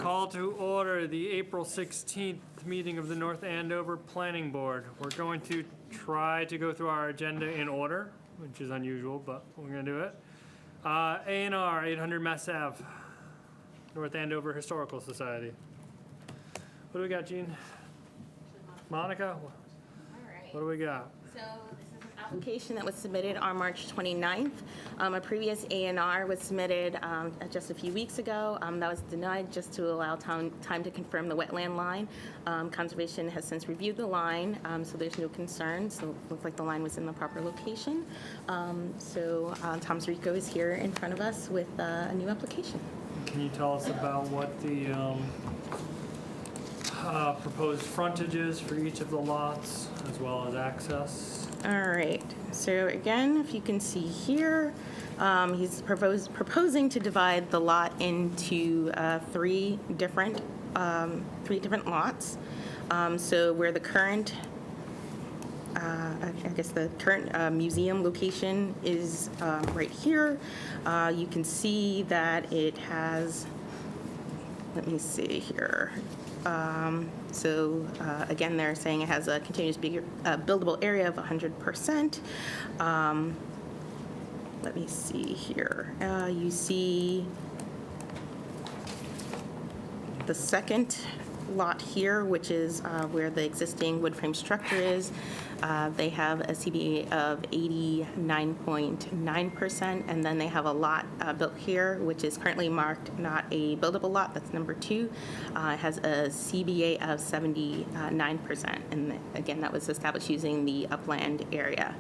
Call to order the April 16th meeting of the North Andover Planning Board. We're going to try to go through our agenda in order, which is unusual, but we're going to do it. A&R, 800 Mass Ave, North Andover Historical Society. What do we got, Jean? Monica? All right. What do we got? So this is an application that was submitted on March 29th. A previous A&R was submitted just a few weeks ago. That was denied just to allow time to confirm the wetland line. Conservation has since reviewed the line, so there's no concerns. So it looks like the line was in the proper location. Tom Zarico is here in front of us with a new application. Can you tell us about what the proposed frontage is for each of the lots, as well as access? All right, so again, if you can see here, he's proposing to divide the lot into three different lots. So where the current, the current museum location is right here, you can see that it has, let me see here. Again, they're saying it has a continuous buildable area of 100%. Let me see here. You see the second lot here, which is where the existing wood frame structure is. They have a CBA of 89.9%, and then they have a lot built here, which is currently marked not a buildable lot. That's number 2. It has a CBA of 79%, and again, that was established using the upland area.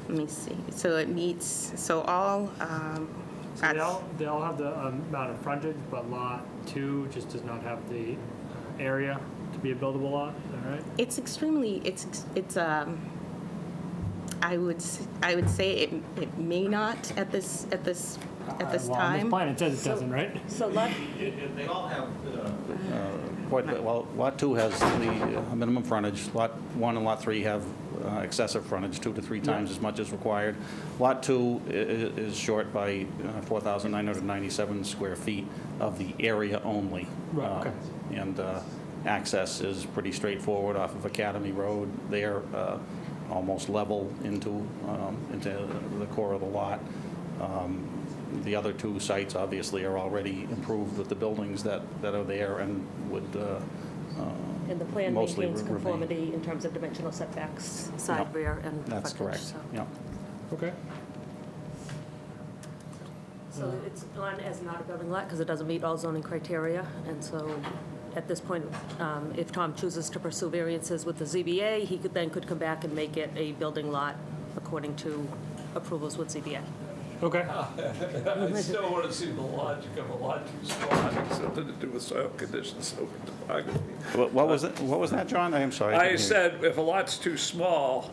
Let me see. So it meets. So all. So they all have the amount of frontage, but lot 2 just does not have the area to be a buildable lot. Is that right? It's extremely. It's. I would say it may not at this Well, on this time. plan it says it doesn't, right? So lot. They all have Lot 2 has the minimum frontage. Lot 1 and Lot 3 have excessive frontage, 2 to 3 times as much as required. Lot 2 is short by 4,997 square feet of the area only. Right, okay. And access is pretty straightforward off of Academy Road. They're almost level into the core of the lot. The other 2 sites obviously are already improved with the buildings that are there and would And the plan mostly maintains remain. conformity in terms of dimensional setbacks, side, Yep. rear, and That's frontage, correct, so. yeah. Okay. So it's on as not a building lot because it doesn't meet all zoning criteria. And so at this point, if Tom chooses to pursue variances with the ZBA, he could come back and make it a building lot according to approvals with ZBA. Okay. I still want to see the logic of a lot too small, having something to do with soil conditions over topography. What was it? What was that, John? I'm sorry. I couldn't hear. said, if a lot's too small,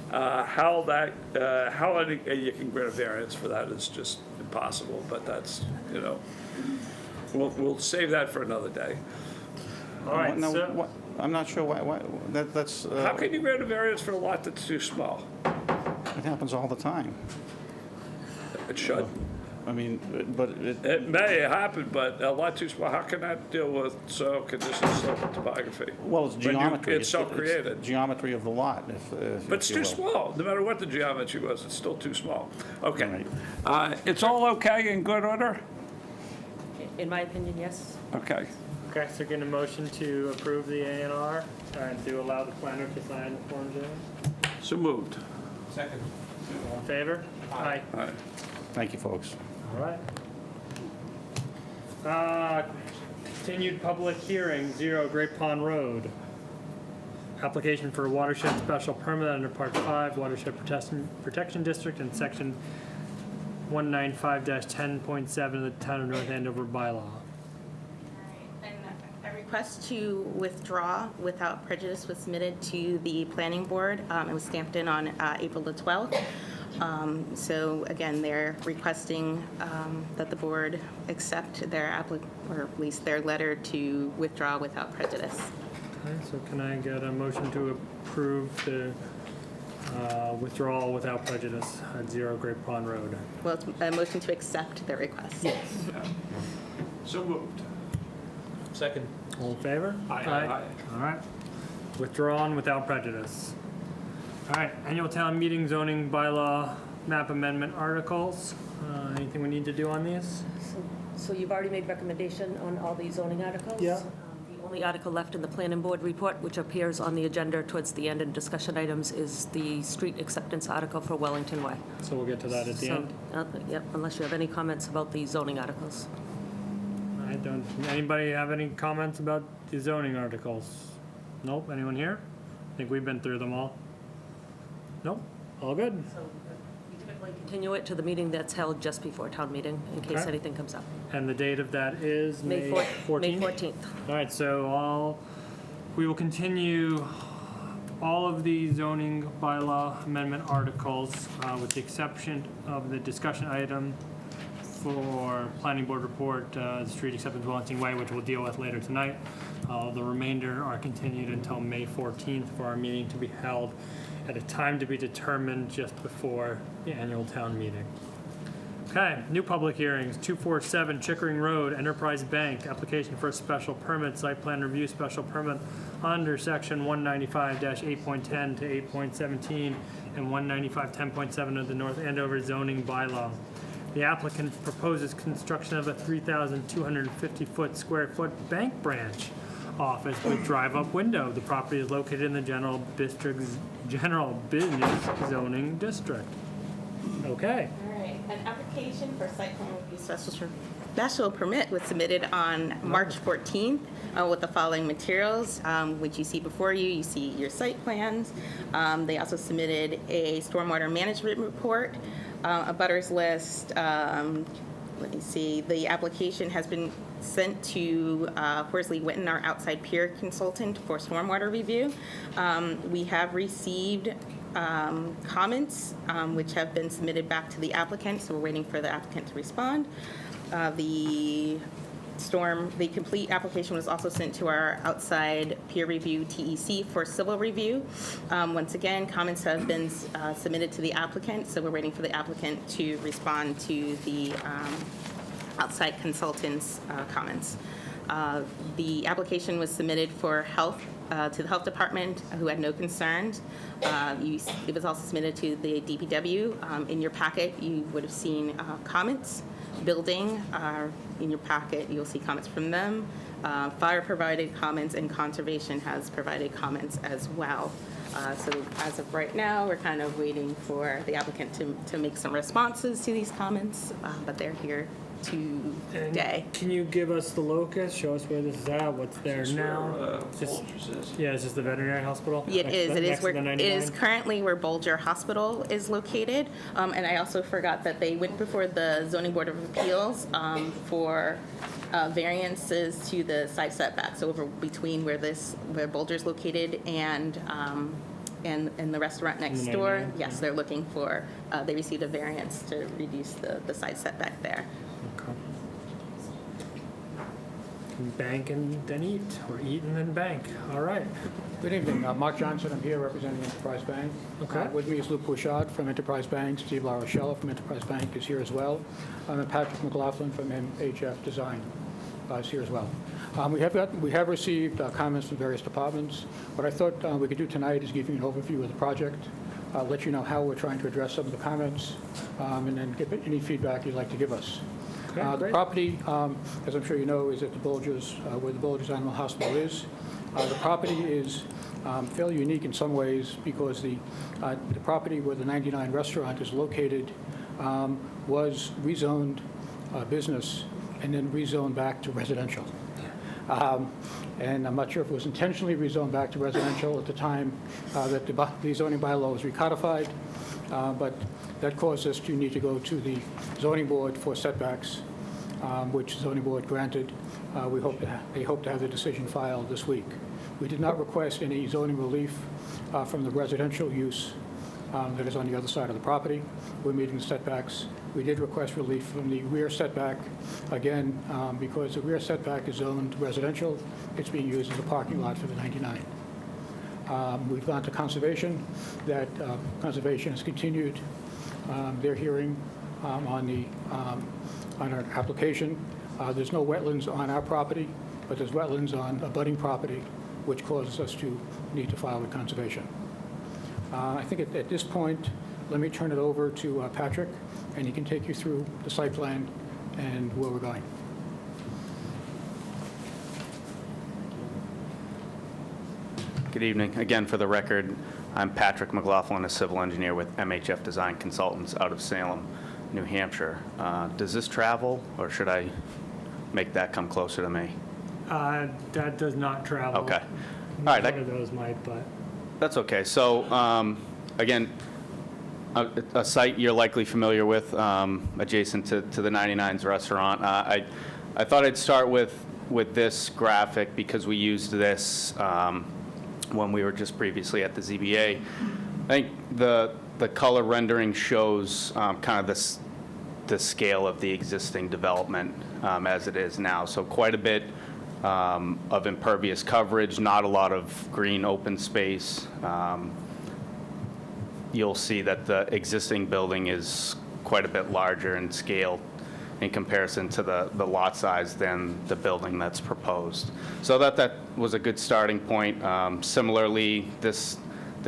how you can grant a variance for that is just impossible, but that's, we'll save that for another day. All right. No, So, I'm not sure why that's, How can you grant a variance for a lot that's too small? it happens all the time. It should. I mean, but It may happen, but a lot too small, how can that deal with soil conditions, slope, and topography? well, it's When you- geometry. It's self-created. Geometry of the lot, if But it's you too will. small. No matter what the geometry was, it's still too small. Okay. Right. It's all okay, in good order? In my opinion, yes. Okay. okay, so getting a motion to approve the A&R and to allow the planner to sign the Form J. So moved. All in favor? Aye. All right. Thank you, folks. All right. Continued public hearing, 0 Great Pond Road. Application for a watershed special permit under Part 5 Watershed Protection District and Section 195-10.7 of the Town of North Andover bylaw. A request to withdraw without prejudice was submitted to the planning board. It was stamped in on April the 12th. So again, they're requesting that the board accept their or at least their letter to withdraw without prejudice. Okay, so can I get a motion to approve the Withdrawal without prejudice at 0 Great Pond Road. Well, it's a motion to accept the request. So moved. Second. All in favor? Aye. All right. Withdrawn without prejudice. All right, annual town meeting zoning bylaw map amendment articles. Anything we need to do on these? So you've already made recommendation on all the zoning articles? Yeah. The only article left in the planning board report, which appears on the agenda towards the end in discussion items, is the street acceptance article for Wellington Way. So we'll get to that at the So, end. Yep, unless you have any comments about the zoning articles. I don't, anybody have any comments about the zoning articles? Nope, anyone here? I think we've been through them all. Nope, all good. So we typically continue it to the meeting that's held just before town meeting, in case Okay. anything comes up. And the date of that is May May 14th? 14th. All right, so we will continue all of the zoning bylaw amendment articles with the exception of the discussion item for planning board report, the street acceptance Wellington Way, which we'll deal with later tonight. The remainder are continued until May 14th for our meeting to be held at a time to be determined just before the annual town meeting. Okay, new public hearings, 247 Chickering Road, Enterprise Bank, application for a special permit, site plan review special permit under section 195-8.10 to 8.17 and 195-10.7 of the North Andover zoning bylaw. The applicant proposes construction of a 3,250 square foot bank branch office with drive-up window. The property is located in the general business zoning district. Okay. All right, an application for site plan review special permit was submitted on March 14th with the following materials, which you see before you. You see your site plans. They also submitted a stormwater management report, a butters list. Let me see, the application has been sent to Horsley Witten, our outside peer consultant for stormwater review. We have received comments, which have been submitted back to the applicant, so we're waiting for the applicant to respond. The complete application was also sent to our outside peer review TEC for civil review. Once again, comments have been submitted to the applicant, so we're waiting for the applicant to respond to the outside consultant's comments. The application was submitted for health, to the health department, who had no concerns. It was also submitted to the DPW. In your packet, you would have seen comments. Building, in your packet, you'll see comments from them. Fire provided comments, and conservation has provided comments as well. So as of right now, we're kind of waiting for the applicant to make some responses to these comments, but they're here today. Can you give us the locus, show us where this is at, what's there now? Just- Yeah, is this the veterinary hospital? It is. It is Next to where the it 99? is currently where Bolger Hospital is located. And I also forgot that they went before the Zoning Board of Appeals for variances to the side setbacks over between where Bolger's located and the restaurant next The door. 99, Yes, they're looking for. They received a variance to reduce the side setback there. Okay. Bank and then eat, or eat and then bank. All right. Good evening. Mark Johnson. I'm here representing Enterprise Bank. Okay. With me is Lou Pouchard from Enterprise Bank. Steve LaRochelle from Enterprise Bank is here as well. And Patrick McLaughlin from MHF Design is here as well. We have received comments from various departments. What I thought we could do tonight is give you an overview of the project, let you know how we're trying to address some of the comments, and then give any feedback you'd like to give us. Okay, The great. property, as I'm sure you know, is at the Bolgers, where the Bolgers Animal Hospital is. The property is fairly unique in some ways because the property where the 99 restaurant is located was rezoned business and then rezoned back to residential. And I'm not sure if it was intentionally rezoned back to residential at the time that the zoning bylaw was recodified, but that caused us to need to go to the zoning board for setbacks, which the zoning board granted. They hope to have the decision filed this week. We did not request any zoning relief from the residential use that is on the other side of the property. We're meeting the setbacks. We did request relief from the rear setback, again, because the rear setback is zoned residential. It's being used as a parking lot for the 99. We've gone to Conservation. That Conservation has continued their hearing on our application. There's no wetlands on our property, but there's wetlands on abutting property, which causes us to need to file with Conservation. I think at this point, let me turn it over to Patrick, and he can take you through the site plan and where we're going. Good evening. Again, for the record, I'm Patrick McLaughlin, a civil engineer with MHF Design Consultants out of Salem, New Hampshire. Does this travel, or should I make that come closer to me? That does not travel. Okay. All right. One of those might, but. That's okay. So, again, a site you're likely familiar with, adjacent to the 99's restaurant. I thought I'd start with this graphic because we used this when we were just previously at the ZBA. I think the color rendering shows kind of the scale of the existing development as it is now. So quite a bit of impervious coverage, not a lot of green open space. You'll see that the existing building is quite a bit larger in scale in comparison to the lot size than the building that's proposed. So that was a good starting point. Similarly, this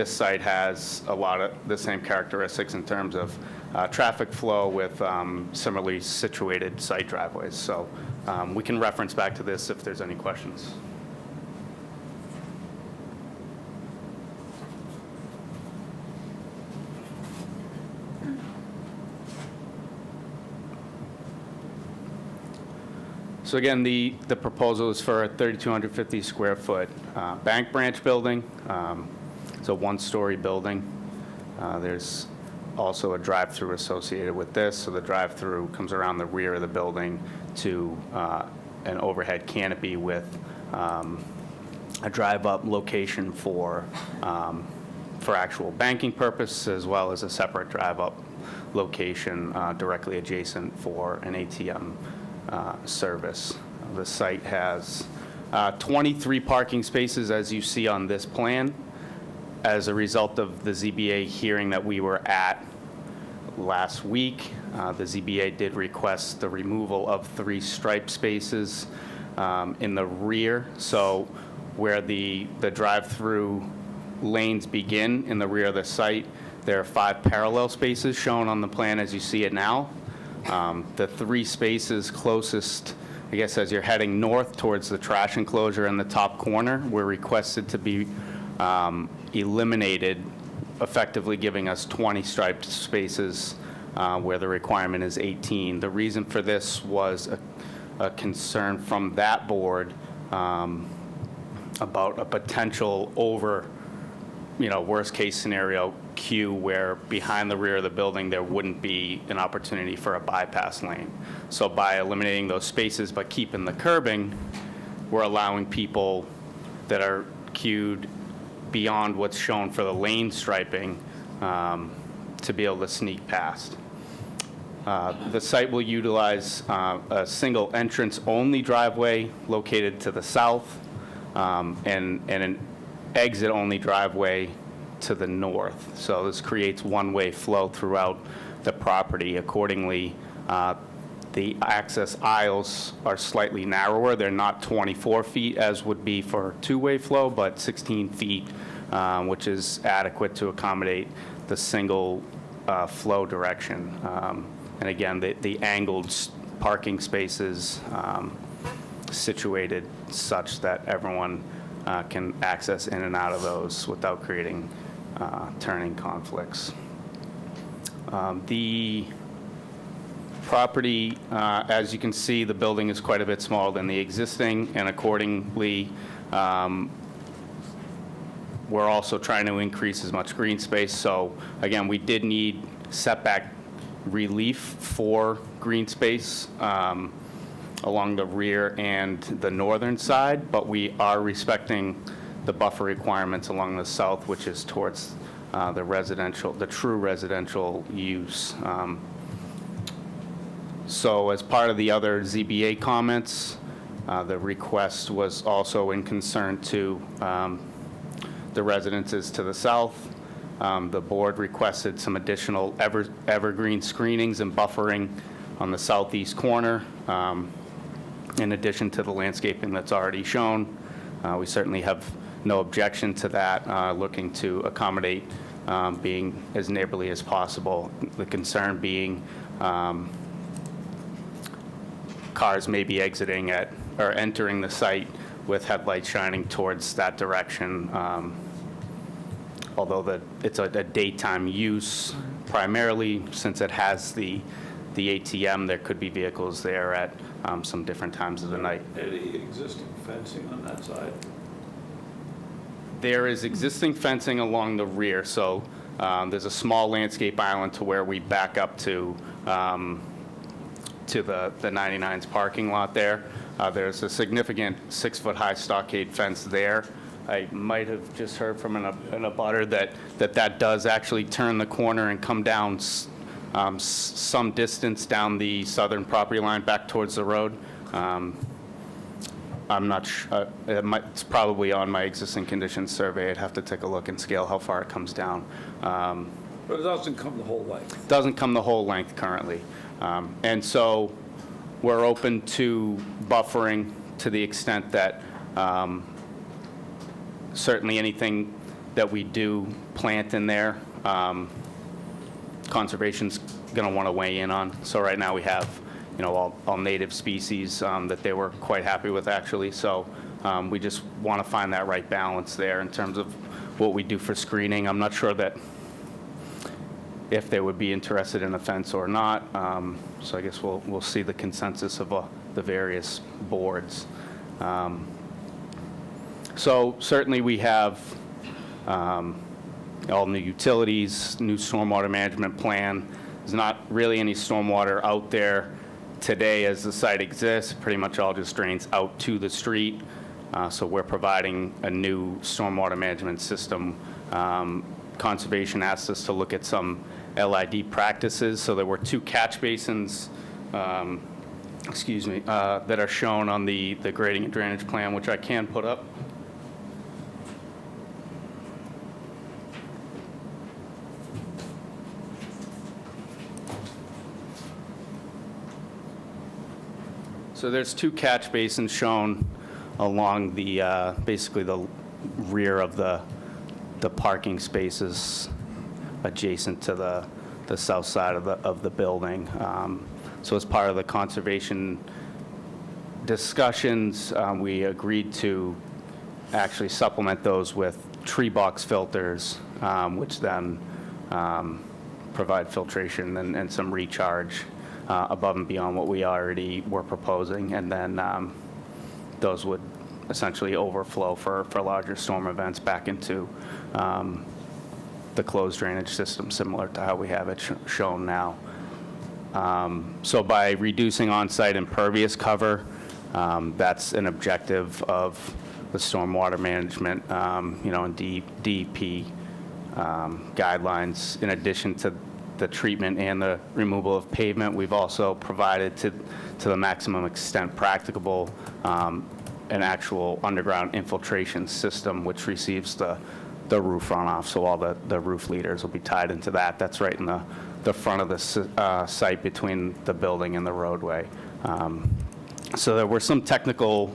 site has a lot of the same characteristics in terms of traffic flow with similarly situated site driveways. So we can reference back to this if there's any questions. So again, the proposal is for a 3,250 square foot bank branch building. It's a one-story building. There's also a drive-through associated with this. So the drive-through comes around the rear of the building to an overhead canopy with a drive-up location for actual banking purposes, as well as a separate drive-up location directly adjacent for an ATM service. The site has 23 parking spaces, as you see on this plan. As a result of the ZBA hearing that we were at last week, the ZBA did request the removal of 3 striped spaces in the rear. So where the drive-through lanes begin in the rear of the site, there are 5 parallel spaces shown on the plan as you see it now. The 3 spaces closest, I guess, as you're heading north towards the trash enclosure in the top corner, were requested to be eliminated, effectively giving us 20 striped spaces where the requirement is 18. The reason for this was a concern from that board about a potential worst case scenario queue where behind the rear of the building there wouldn't be an opportunity for a bypass lane. So by eliminating those spaces but keeping the curbing, we're allowing people that are queued beyond what's shown for the lane striping to be able to sneak past. The site will utilize a single entrance only driveway located to the south and an exit only driveway to the north. So this creates one-way flow throughout the property. Accordingly, the access aisles are slightly narrower. They're not 24 feet as would be for two-way flow, but 16 feet, which is adequate to accommodate the single flow direction. And again, the angled parking spaces situated such that everyone can access in and out of those without creating turning conflicts. The property, as you can see, the building is quite a bit smaller than the existing, and accordingly, we're also trying to increase as much green space. So again, we did need setback relief for green space along the rear and the northern side, but we are respecting the buffer requirements along the south, which is towards the true residential use. So as part of the other ZBA comments, the request was also in concern to the residences to the south. The board requested some additional evergreen screenings and buffering on the southeast corner, in addition to the landscaping that's already shown. We certainly have no objection to that, looking to accommodate being as neighborly as possible. The concern being cars may be exiting or entering the site with headlights shining towards that direction. Although it's a daytime use primarily, since it has the ATM, there could be vehicles there at some different times of the night. Any existing fencing on that side? There is existing fencing along the rear, so there's a small landscape island to where we back up to the 99's parking lot there. There's a significant 6-foot-high stockade fence there. I might have just heard from an abutter that does actually turn the corner and come down some distance down the southern property line back towards the road. I'm not sure. It's probably on my existing conditions survey. I'd have to take a look and scale how far it comes down. But it doesn't come the whole length. Doesn't come the whole length currently. And so we're open to buffering to the extent that certainly anything that we do plant in there, conservation's going to want to weigh in on. So right now we have, all native species that they were quite happy with, actually. So we just want to find that right balance there in terms of what we do for screening. I'm not sure that if they would be interested in a fence or not. So I guess we'll see the consensus of the various boards. So certainly we have all new utilities, new stormwater management plan. There's not really any stormwater out there today as the site exists. Pretty much all just drains out to the street. So we're providing a new stormwater management system. Conservation asked us to look at some LID practices. So there were 2 catch basins, that are shown on the grading and drainage plan, which I can put up. So there's 2 catch basins shown along the, basically the rear of the parking spaces adjacent to the south side of the building. So as part of the conservation discussions, we agreed to actually supplement those with tree box filters, which then provide filtration and some recharge above and beyond what we already were proposing. And then those would essentially overflow for larger storm events back into the closed drainage system, similar to how we have it shown now. So by reducing on-site impervious cover, that's an objective of the stormwater management, and DEP guidelines. In addition to the treatment and the removal of pavement, we've also provided to the maximum extent practicable an actual underground infiltration system which receives the roof runoff. So all the roof leaders will be tied into that. That's right in the front of the site between the building and the roadway. So there were some technical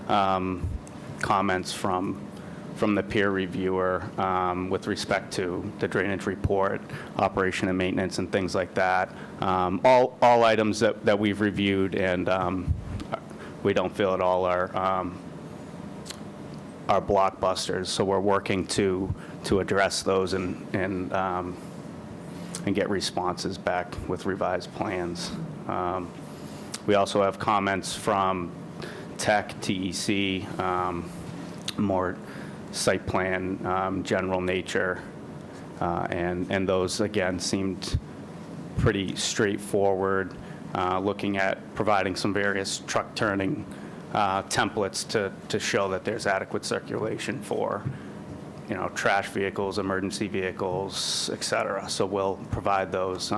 comments from the peer reviewer with respect to the drainage report, operation and maintenance, and things like that. All items that we've reviewed, and we don't feel at all are blockbusters. So we're working to address those and get responses back with revised plans. We also have comments from TEC, more site plan, general nature, and those, again, seemed pretty straightforward, looking at providing some various truck turning templates to show that there's adequate circulation for, trash vehicles, emergency vehicles, et cetera. So we'll provide those.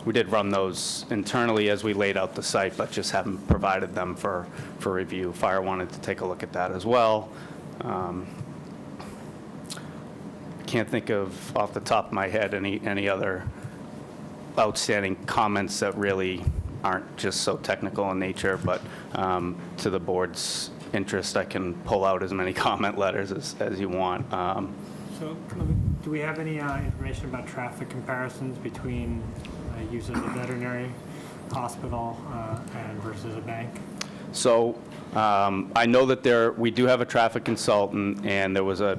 We did run those internally as we laid out the site, but just haven't provided them for review. Fire wanted to take a look at that as well. can't think of, off the top of my head, any other outstanding comments that really aren't just so technical in nature, but to the board's interest, I can pull out as many comment letters as you want. So, do we have any information about traffic comparisons between use of the veterinary hospital and versus a bank? So I know that we do have a traffic consultant, and there was a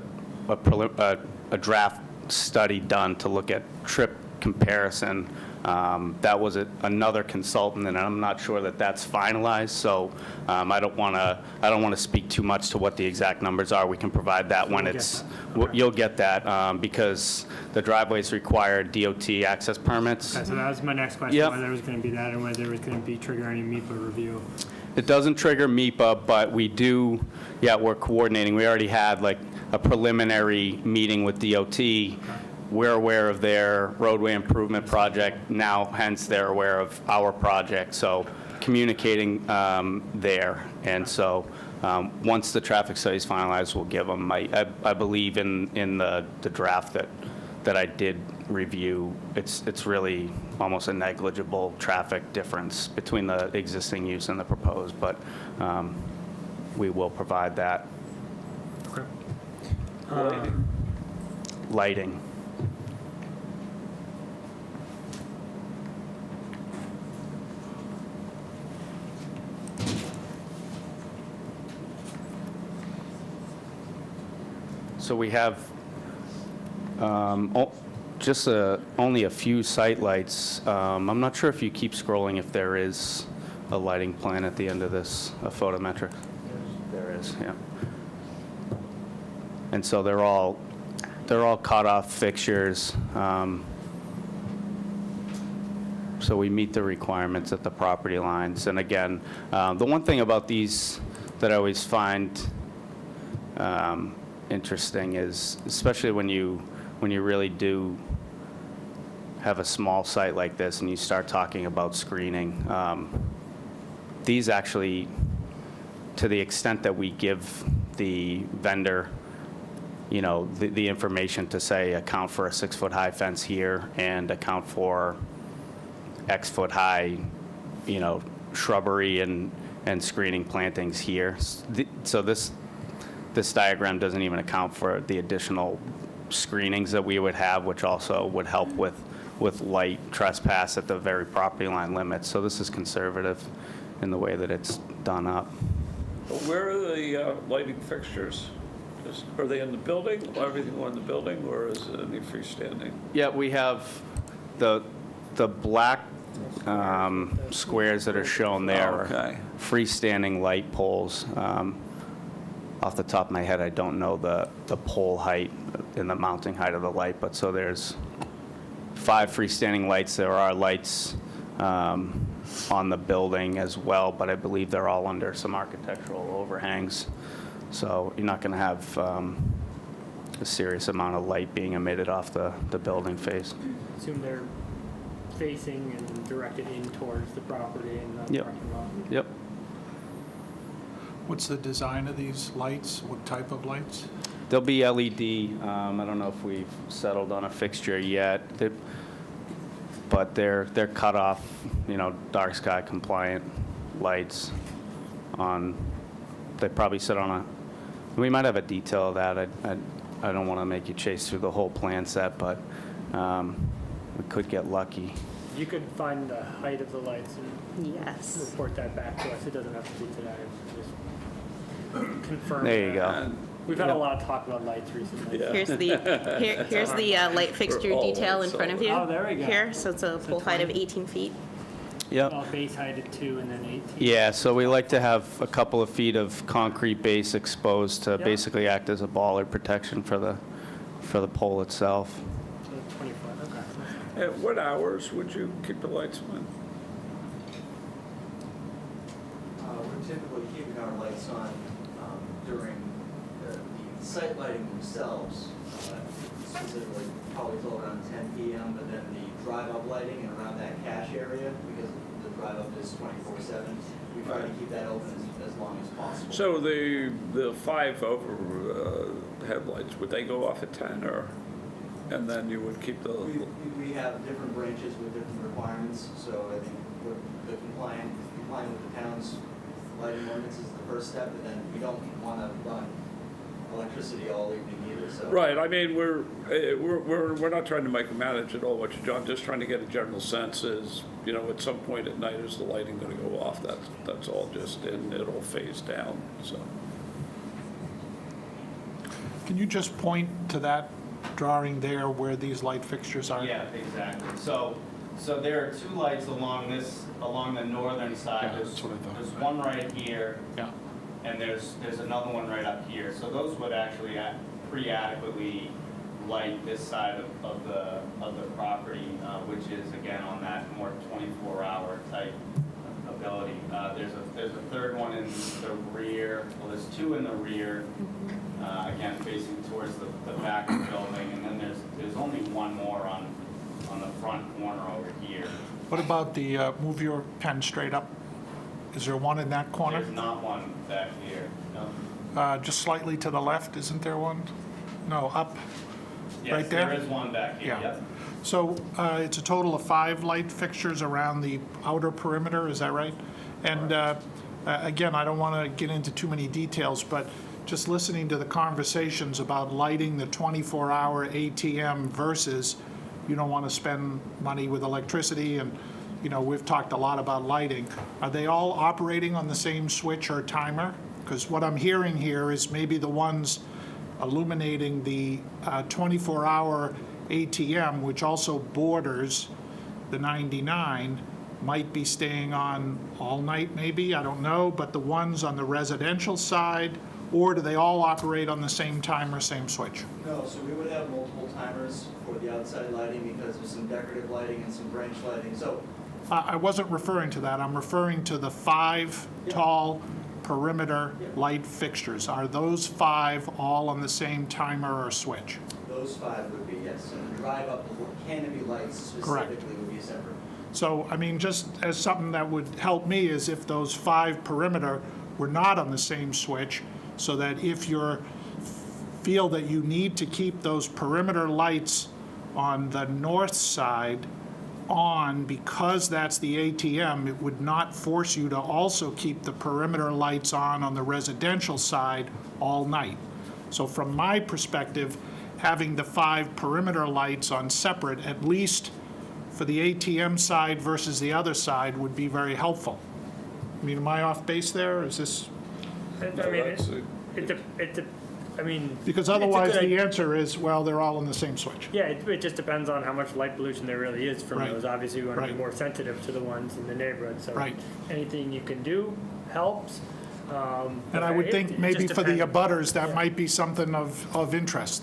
draft study done to look at trip comparison. That was another consultant, and I'm not sure that that's finalized. So I don't want to speak too much to what the exact numbers are. We can provide that when it's. You'll get that because the driveways require DOT access permits. Okay, so that was my next question, Yep. whether there was going to be that and whether there was going to be trigger any MEPA review. It doesn't trigger MEPA, but we do, we're coordinating. We already had like a preliminary meeting with DOT. We're aware of their roadway improvement project now, hence they're aware of our project. So communicating there. And so once the traffic study is finalized, we'll give them. I believe in the draft that I did review, it's really almost a negligible traffic difference between the existing use and the proposed, but we will provide that. Okay. Lighting. So we have just only a few site lights. I'm not sure if you keep scrolling if there is a lighting plan at the end of this, a photometric. There is, yeah. And so they're all cut-off fixtures. So we meet the requirements at the property lines. And again, the one thing about these that I always find interesting is, especially when you really do have a small site like this and you start talking about screening, these actually, to the extent that we give the vendor, the information to say account for a 6-foot-high fence here and account for X foot high, shrubbery and screening plantings here. So this diagram doesn't even account for the additional screenings that we would have, which also would help with light trespass at the very property line limits. So this is conservative in the way that it's done up. Where are the lighting fixtures? Are they in the building, everything in the building, or is it any freestanding? Yeah, we have the black squares that are shown there are Okay. freestanding light poles. Off the top of my head, I don't know the pole height and the mounting height of the light, but so there's 5 freestanding lights. There are lights on the building as well, but I believe they're all under some architectural overhangs. So you're not going to have a serious amount of light being emitted off the building face. Assume they're facing and directed in towards the property and the Yep. parking lot. Yep. What's the design of these lights? What type of lights? They'll be LED. I don't know if we've settled on a fixture yet, but they're cut off, dark sky compliant lights on. They probably sit on a. We might have a detail of that. I don't want to make you chase through the whole plan set, but we could get lucky. You could find the height of the lights and Yes. report that back to us. It doesn't have to be today. Just confirm. There you that. go. We've had a lot of talk about lights recently. Yeah. Here's the light fixture all detail in lights front of you. Oh, there we go. Here, so it's a pole height of 20. 18 feet. Yep. Base height at 2 and then 18. Yeah, so we like to have a couple of feet of concrete base exposed to Yeah. basically act as a bollard protection for the pole itself. So 20 foot, okay. At what hours would you keep the lights on? We're typically keeping our lights on during the site lighting themselves, specifically probably till around 10 p.m., but then the drive-up lighting and around that cache area, because the drive-up is 24/7, we try to keep that open as long as possible. So the 5 overhead lights, would they go off at 10 or? and then you would keep the, We have different branches with different requirements, so I think the complying with the town's lighting ordinance is the first step, and then we don't want to run electricity all evening either, so. right, I mean, we're not trying to micromanage at all what you're doing, just trying to get a general sense is, you know, at some point at night, is the lighting gonna go off? That's all just, and it'll phase down, so. Can you just point to that drawing there where these light fixtures are? Yeah, exactly. So there are two lights along the northern side. Yeah, that's what I thought. There's one right here, Yeah. and there's another one right up here. So those would actually pretty adequately light this side of the property, which is again on that more 24-hour type ability. There's a third one in the rear. Well, there's two in the rear, again facing towards the back of the building, and then there's only one more on the front corner over here. What about the, move your pen straight up? Is there one in that corner? There's not one back here. No. Just slightly to the left, isn't there one? No, up. Yes, Right there? there is one back here. Yeah. Yep. So it's a total of 5 light fixtures around the outer perimeter, is that right? And again, I don't want to get into too many details, but just listening to the conversations about lighting the 24-hour ATM versus you don't want to spend money with electricity, and you know, we've talked a lot about lighting. Are they all operating on the same switch or timer? Because what I'm hearing here is maybe the ones illuminating the 24-hour ATM, which also borders the 99, might be staying on all night maybe, I don't know, but the ones on the residential side, or do they all operate on the same timer, same switch? No, so we would have multiple timers for the outside lighting because there's some decorative lighting and some branch lighting, so. I wasn't referring to that, I'm referring to the 5 tall perimeter light fixtures. Are those 5 all on the same timer or switch? Those 5 would be, yes, and the drive up, the canopy lights Correct. specifically would be separate. So, I mean, just as something that would help me is if those 5 perimeter were not on the same switch, so that if you feel that you need to keep those perimeter lights on the north side on because that's the ATM, it would not force you to also keep the perimeter lights on the residential side all night. So from my perspective, having the 5 perimeter lights on separate, at least for the ATM side versus the other side, would be very helpful. I mean, am I off base there? Is this, I mean, that's I mean. because it's a otherwise good the idea. answer is, well, they're all on the same switch. Yeah, it just depends on how much light pollution there really is from Right. those. Obviously, we want to be Right. more sensitive to the ones in the neighborhood, so Right. anything you can do helps. And I would It think maybe just for the depends. abutters, that Yeah. might be something of interest.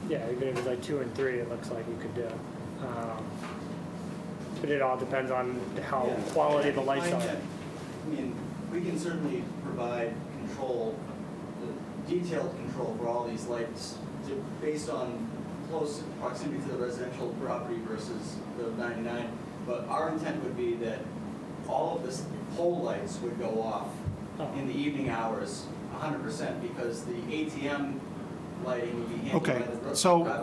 Yeah, even if it's like 2 and 3, it looks like you could do. But it all depends on how Yeah. quality the I lights find are. that- I mean, we can certainly provide control, detailed control for all these lights based on close proximity to the residential property versus the 99. But our intent would be that all of this pole lights would go off in the evening hours 100% because the ATM lighting would be handled by Okay, the.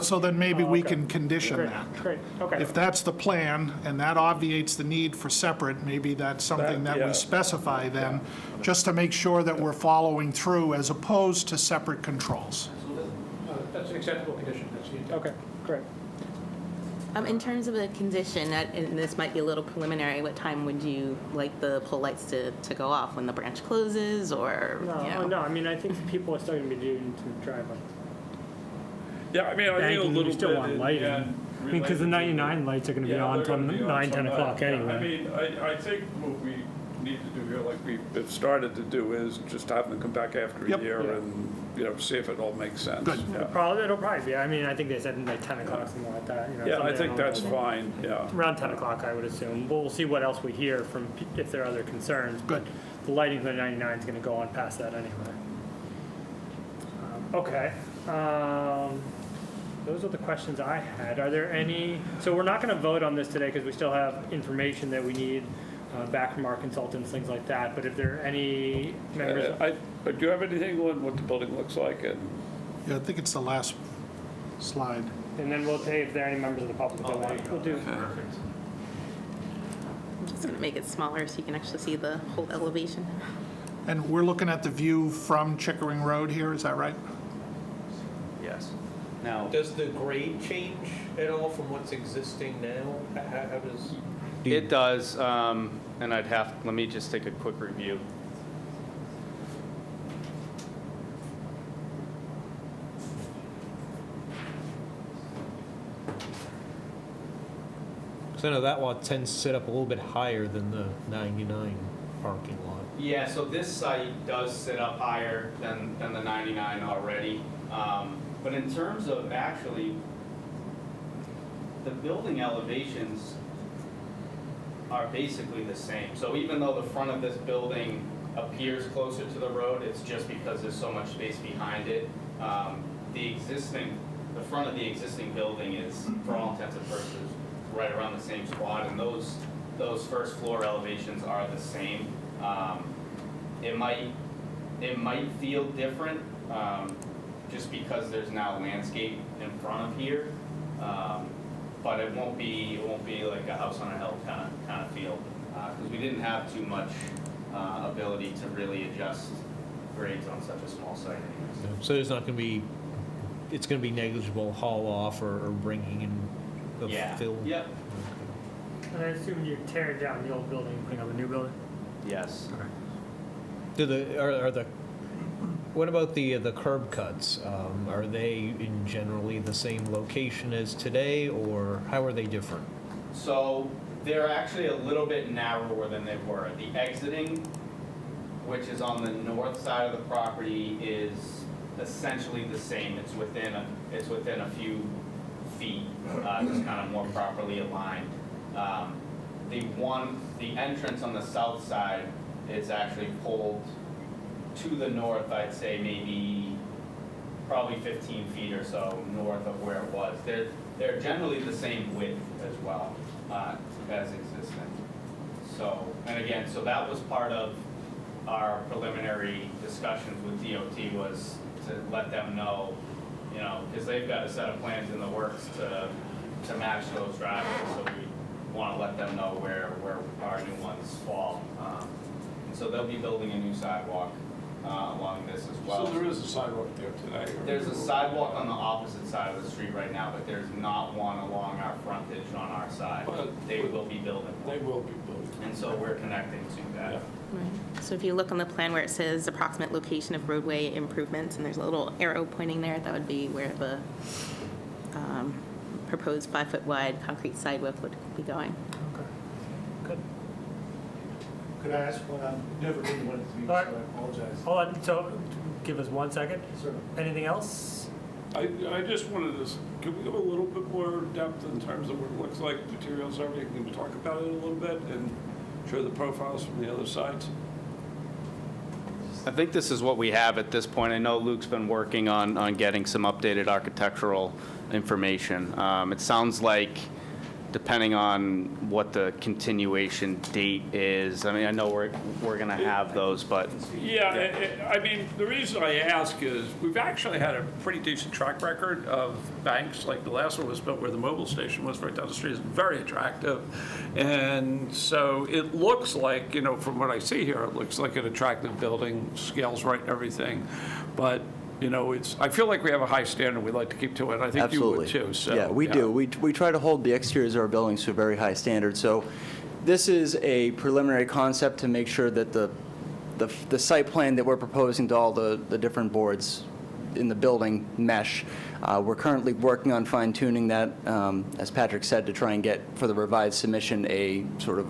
so then maybe Oh, we okay. can condition Great, that. great, okay. If that's the plan, and that obviates the need for separate, maybe that's something That- that we yeah. specify then, just to make sure that we're following through as opposed to separate controls. That's an acceptable condition, Okay, great. In terms of the condition, and this might be a little preliminary, what time would you like the pole lights to go off? When the branch closes, or, you know? No, I mean, I think people are still going to be doing some driving. Yeah, I mean, I think a Banking, little you still bit want in the lighting. end I mean, because the related to 99 lights are going to be Yeah, on they're till gonna be on 9, 10 till o'clock 9. anyway. I mean, I think what we need to do here, like we've started to do, is just have them come back after Yep. a year Yeah. and, you know, see if it all makes sense. Good. Yeah. It'll probably be, I mean, I think they said like 10 o'clock, something like that. You know, Yeah, I something think along that's those lines. fine, yeah. Around 10 o'clock, I would assume. We'll see what else we hear from, if there are other concerns. But Good. the lighting for the 99 is going to go on past that anyway. Okay. Those are the questions I had. Are there any, so we're not going to vote on this today because we still have information that we need back from our consultants, things like that. But if there are any members, Do you have anything on what the building looks like? And Yeah, I think it's the last slide. And then we'll take, if there are any members of the public that want, we'll do. I'm just going to make it smaller so you can actually see the whole elevation. And we're looking at the view from Chickering Road here, is that right? Yes. Now, Does the grade change at all from what's existing now? How does? it does, and let me just take a quick review. Because I know that lot tends to sit up a little bit higher than the 99 parking lot. Yeah, so this site does sit up higher than the 99 already. But in terms of actually, the building elevations are basically the same. So even though the front of this building appears closer to the road, it's just because there's so much space behind it. The front of the existing building is, for all intents and purposes, right around the same spot, and those first floor elevations are the same. It might feel different, just because there's now landscape in front of here. But it won't be like a house on a hill kind of feel, because we didn't have too much ability to really adjust grades on such a small site anyways. So there's not going to be, it's going to be negligible haul off or bringing in the Yeah. fill? Yep. And I assume you're tearing down the old building and putting up a new building? Yes. What about the curb cuts? Are they in generally the same location as today, or how are they different? So they're actually a little bit narrower than they were. The exiting, which is on the north side of the property, is essentially the same. It's within a few feet, just kind of more properly aligned. The entrance on the south side is actually pulled to the north, I'd say maybe probably 15 feet or so north of where it was. They're generally the same width as well as existing. So, and again, so that was part of our preliminary discussions with DOT, was to let them know, because they've got a set of plans in the works to match those driveways, so we want to let them know where our new ones fall. And so they'll be building a new sidewalk along this as well. So there is a sidewalk there today? or- There's a sidewalk on the opposite side of the street right now, but there's not one along our frontage on our side. But- They will be building They one, will be building. and so we're connecting to that. Yeah. Right. So if you look on the plan where it says approximate location of roadway improvements, and there's a little arrow pointing there, that would be where the proposed 5-foot wide concrete sidewalk would be going. Okay. Good. Could I ask one? I've never been to one of these, so All right. I apologize. Hold on, so give us 1 second. Sir. Anything else? I just wanted to, can we go a little bit more depth in terms of what it looks like, materials, everything? Can we talk about it a little bit and show the profiles from the other sides? I think this is what we have at this point. I know Luke's been working on getting some updated architectural information. It sounds like, depending on what the continuation date is, I mean, I know we're going to have those, but Yeah, I mean, the reason I ask is, we've actually had a pretty decent track record of banks, like the last one was built where the mobile station was right down the street, it's very attractive. And so it looks like, from what I see here, it looks like an attractive building, scales right and everything. But, I feel like we have a high standard we'd like to keep to it. I think you would too, so. Yeah, we do. We try to hold the exteriors of our buildings to a very high standard. So this is a preliminary concept to make sure that the site plan that we're proposing to all the different boards in the building mesh. We're currently working on fine tuning that, as Patrick said, to try and get for the revised submission a sort of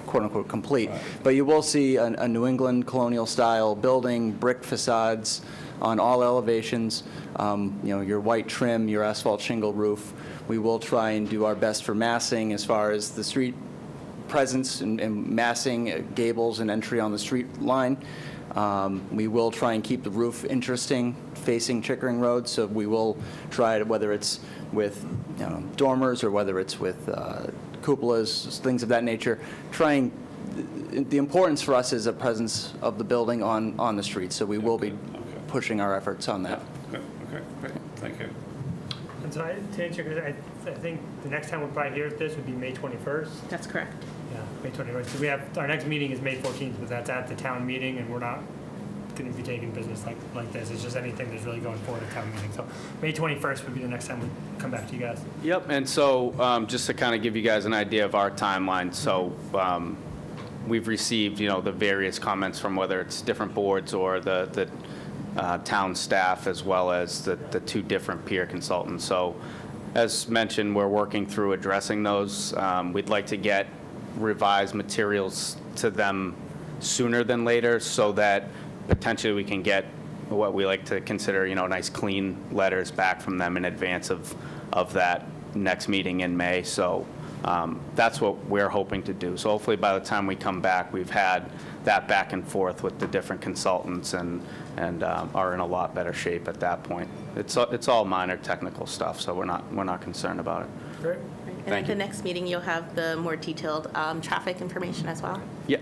quote-unquote complete. But you will see a New England colonial style building, brick facades on all elevations, your white trim, your asphalt shingle roof. We will try and do our best for massing as far as the street presence and massing gables and entry on the street line. We will try and keep the roof interesting facing Chickering Road, so we will try to, whether it's with dormers or whether it's with cupolas, things of that nature, the importance for us is the presence of the building on the street, so we will be pushing our efforts on that. Okay, great, thank you. And so to answer your question, I think the next time we'll probably hear this would be May 21st. That's correct. Yeah, May 21st. So we have, our next meeting is May 14th, but that's at the town meeting, and we're not going to be taking business like this. It's just anything that's really going forward at town meeting. So May 21st would be the next time we come back to you guys. Yep, and so just to kind of give you guys an idea of our timeline, so we've received, the various comments from whether it's different boards or the town staff, as well as the two different peer consultants. So as mentioned, we're working through addressing those. We'd like to get revised materials to them sooner than later so that potentially we can get what we like to consider, nice clean letters back from them in advance of that next meeting in May. So that's what we're hoping to do. So hopefully by the time we come back, we've had that back and forth with the different consultants and are in a lot better shape at that point. It's all minor technical stuff, so we're not concerned about it. Great. And Thank at the you. next meeting, you'll have the more detailed traffic information as well? Yeah,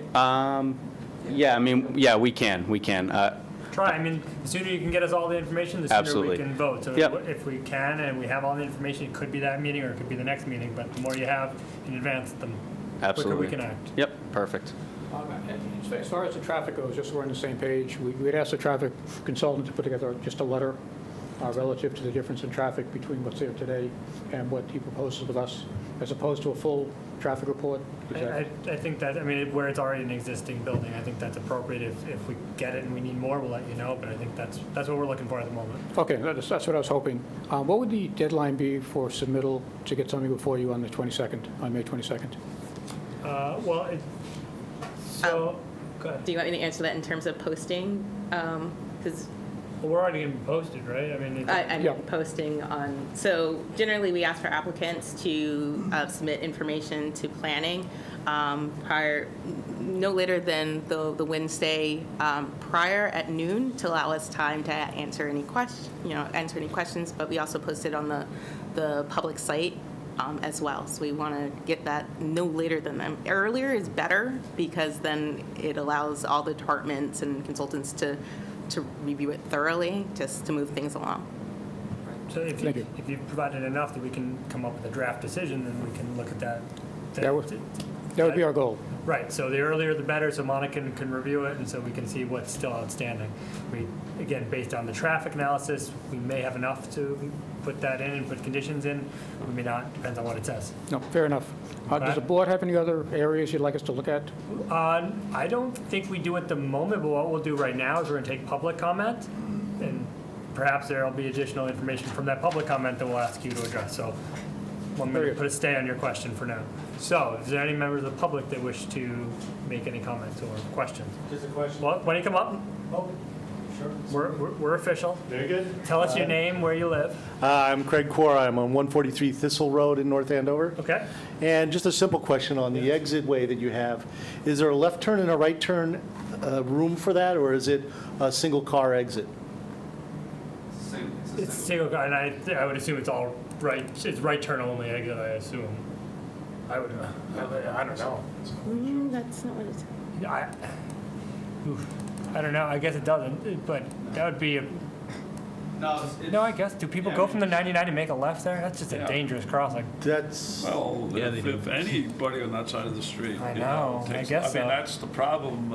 we can. Try. I mean, the sooner you can get us all the information, the sooner Absolutely. we can vote. So Yep. if we can and we have all the information, it could be that meeting or it could be the next meeting. But the more you have in advance, the quicker Absolutely. we can act. Yep, perfect. As far as the traffic goes, just so we're on the same page, we'd asked the traffic consultant to put together just a letter relative to the difference in traffic between what's there today and what he proposes with us, as opposed to a full traffic report. Is that- I think that, where it's already an existing building, I think that's appropriate. If we get it and we need more, we'll let you know. But I think that's what we're looking for at the moment. Okay, that's what I was hoping. What would the deadline be for submittal to get something before you on the 22nd, on May 22nd? So, go ahead. Do you want me to answer that in terms of posting? Because Well, we're already getting posted, right? I'm Yeah. posting on, so generally, we ask for applicants to submit information to planning no later than the Wednesday prior at noon to allow us time to answer any questions, but we also post it on the public site as well. So we want to get that no later than them. Earlier is better because then it allows all the departments and consultants to review it thoroughly, just to move things along. So if Thank you. you've provided enough that we can come up with a draft decision, then we can look at that. That would be our goal. Right, so the earlier the better, so Monica can review it, and so we can see what's still outstanding. Again, based on the traffic analysis, we may have enough to put that in and put conditions in. We may not, depends on what it says. No, fair enough. Does the board have any other areas you'd like us to look at? I don't think we do at the moment, but what we'll do right now is we're gonna take public comment, and perhaps there'll be additional information from that public comment that we'll ask you to address. So I'm Very gonna good. put a stay on your question for now. So, is there any members of the public that wish to make any comments or questions? Just a question. Well, why don't you come up? Oh, sure. We're official. Very good. Tell us your name, where you live. I'm Craig Cora. I'm on 143 Thistle Road in North Andover. Okay? And just a simple question on the exit way that you have. Is there a left turn and a right turn room for that, or is it a single car exit? It's single car, and I would assume it's all right. It's right turn only exit, I assume. I don't know. That's not what it's. I don't know. I guess it doesn't, but that would be a. No, I guess. Do people go from the 99 and make a left there? That's just a Yeah. dangerous crossing. That's, Well, Yeah, they do. if anybody on that side of the street. I you know, I takes- guess so. that's the problem,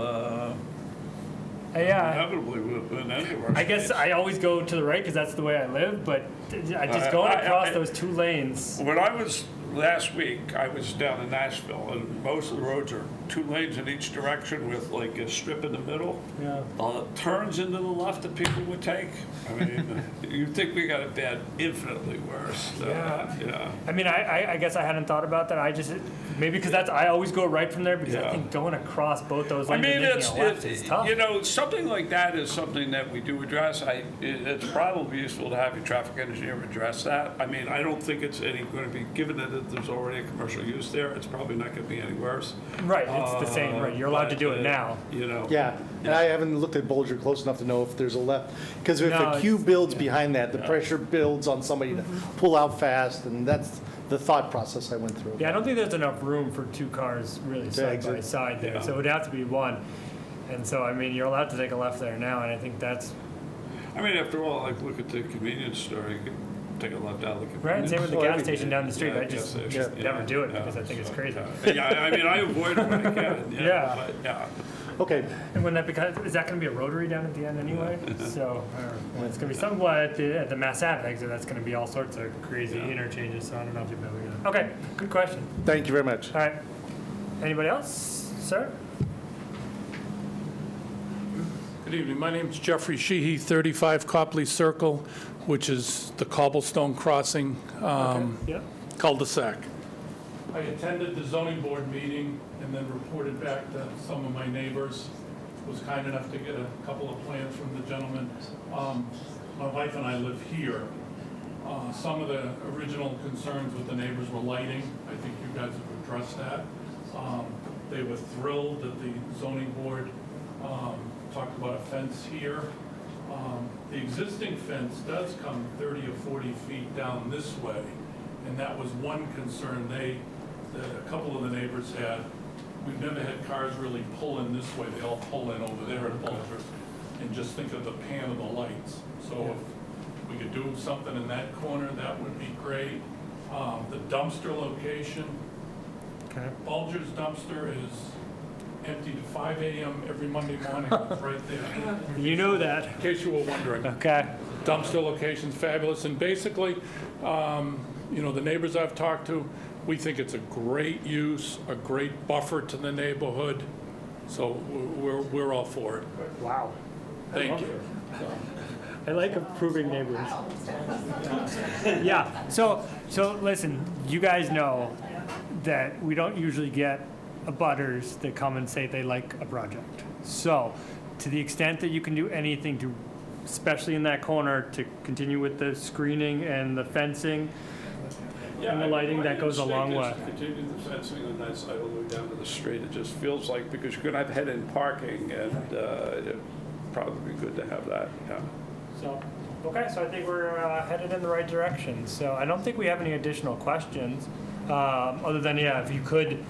Yeah. inevitably in anywhere. I guess I always go to the right because that's the way I live, but I just going across those two lanes. When I was, last week, I was down in Nashville, and most of the roads are 2 lanes in each direction with like a strip in the middle. Yeah. Turns into the left that people would take. I mean, you'd think we got it bad, infinitely worse. Yeah. I guess I hadn't thought about that. I just, maybe because I always go right from there because I Yeah. think going across both those I lanes mean, and making a left is tough. something like that is something that we do address. It's probably useful to have your traffic engineer address that. I mean, I don't think it's going to be, given that there's already a commercial use there, it's probably not going to be any worse. Right, it's the same, right, you're allowed to do it now. yeah. And I haven't looked at Bolger close enough to know if there's a left. Because if No, a queue it's- builds behind that, the pressure builds on somebody to pull out fast, and that's the thought process I went through. Yeah, I don't think there's enough room for 2 cars really side by exit. side there, Yeah. so it would have to be one. And so, you're allowed to take a left there now, and I think that's, I mean, after all, like, look at the convenience store. You could take a left out of the convenience. Right, same with the store. gas station down the street. Yeah, I just gas station, never yeah, do it yeah, because I think it's so, crazy. Yeah, I mean, I avoid it when I can, Yeah. yeah, but, yeah. Okay, And when that becomes, is that going to be a rotary down at the end anyway? So, when it's going to be somewhat at the Mass Ave exit, that's going to be all sorts of crazy Yeah. interchanges, so I don't know if you'll be able to get it. Okay, good question. thank you very much. All right. Anybody else? Sir? Good evening. My name's Jeffrey Sheehy, 35 Copley Circle, which is the cobblestone crossing Yeah. cul-de-sac. I attended the zoning board meeting and then reported back to some of my neighbors. Was kind enough to get a couple of plans from the gentleman. My wife and I live here. Some of the original concerns with the neighbors were lighting. I think you guys have addressed that. They were thrilled that the zoning board talked about a fence here. The existing fence does come 30 or 40 feet down this way, and that was one concern that a couple of the neighbors had. We've never had cars really pull in this way. They all pull in over there at Bulger's, and just think of the pan of the lights. So if we could do something in that corner, that would be great. The dumpster location, Okay. Bulger's dumpster is empty to 5 a.m. every Monday morning. It's right there. You know that. In case you were wondering. Okay. Dumpster location's fabulous, and basically, the neighbors I've talked to, we think it's a great use, a great buffer to the neighborhood, so we're all for it. Wow. Thank you. I like approving neighbors. Yeah, so listen, you guys know that we don't usually get abutters that come and say they like a project. So, to the extent that you can do anything to, especially in that corner, to continue with the screening and the fencing and the lighting, that goes a long way. Continue the fencing on that side all the way down to the street. It just feels like, because you're gonna have head-in parking, and it'd probably be good to have that, yeah. So, okay, so I think we're headed in the right direction. So I don't think we have any additional questions, other than, yeah, if you could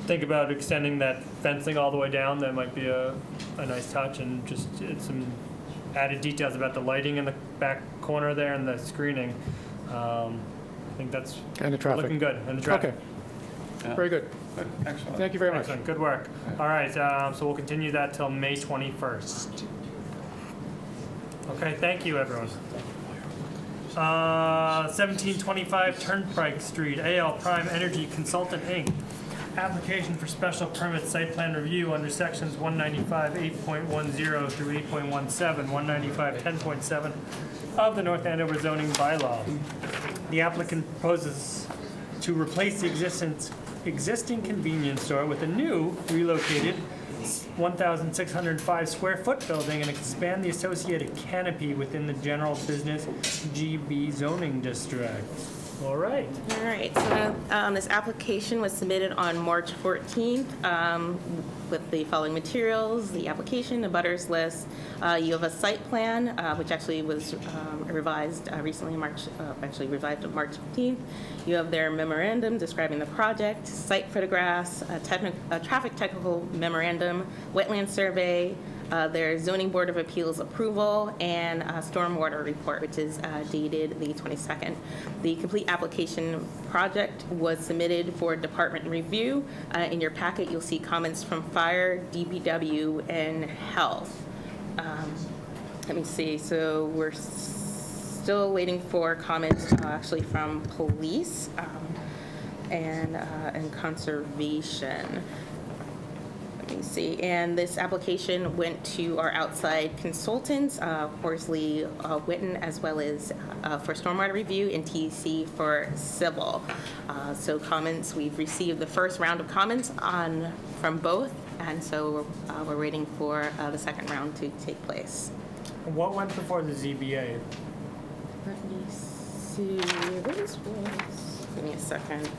think about extending that fencing all the way down, that might be a nice touch, and just some added details about the lighting in the back corner there and the screening. I think that's And the traffic. looking good, and the traffic. Okay, very good. Excellent. Thank you very much. Excellent, good work. All right, so we'll continue that till May 21st. Okay, thank you, everyone. 1725 Turnpike Street, AL Prime Energy Consultant, Inc. Application for special permit site plan review under sections 195 8.10 through 8.17, 195 10.7 of the North Andover zoning bylaw. The applicant proposes to replace the existing convenience store with a new relocated 1,605 square foot building and expand the associated canopy within the general business GB zoning district. All right. All right, so this application was submitted on March 14th with the following materials: the application, the butters list. You have a site plan, which actually was revised recently, revised on March 15th. You have their memorandum describing the project, site photographs, a traffic technical memorandum, wetland survey, their zoning board of appeals approval, and a stormwater report, which is dated the 22nd. The complete application project was submitted for department review. In your packet, you'll see comments from fire, DPW, and health. Let me see, so we're still waiting for comments actually from police and conservation. Let me see, and this application went to our outside consultants, Horsley Witten, as well as for stormwater review, and TEC for civil. So comments, we've received the first round of comments from both, and so we're waiting for the second round to take place. What went before the ZBA? Let me see, this was, give me a second.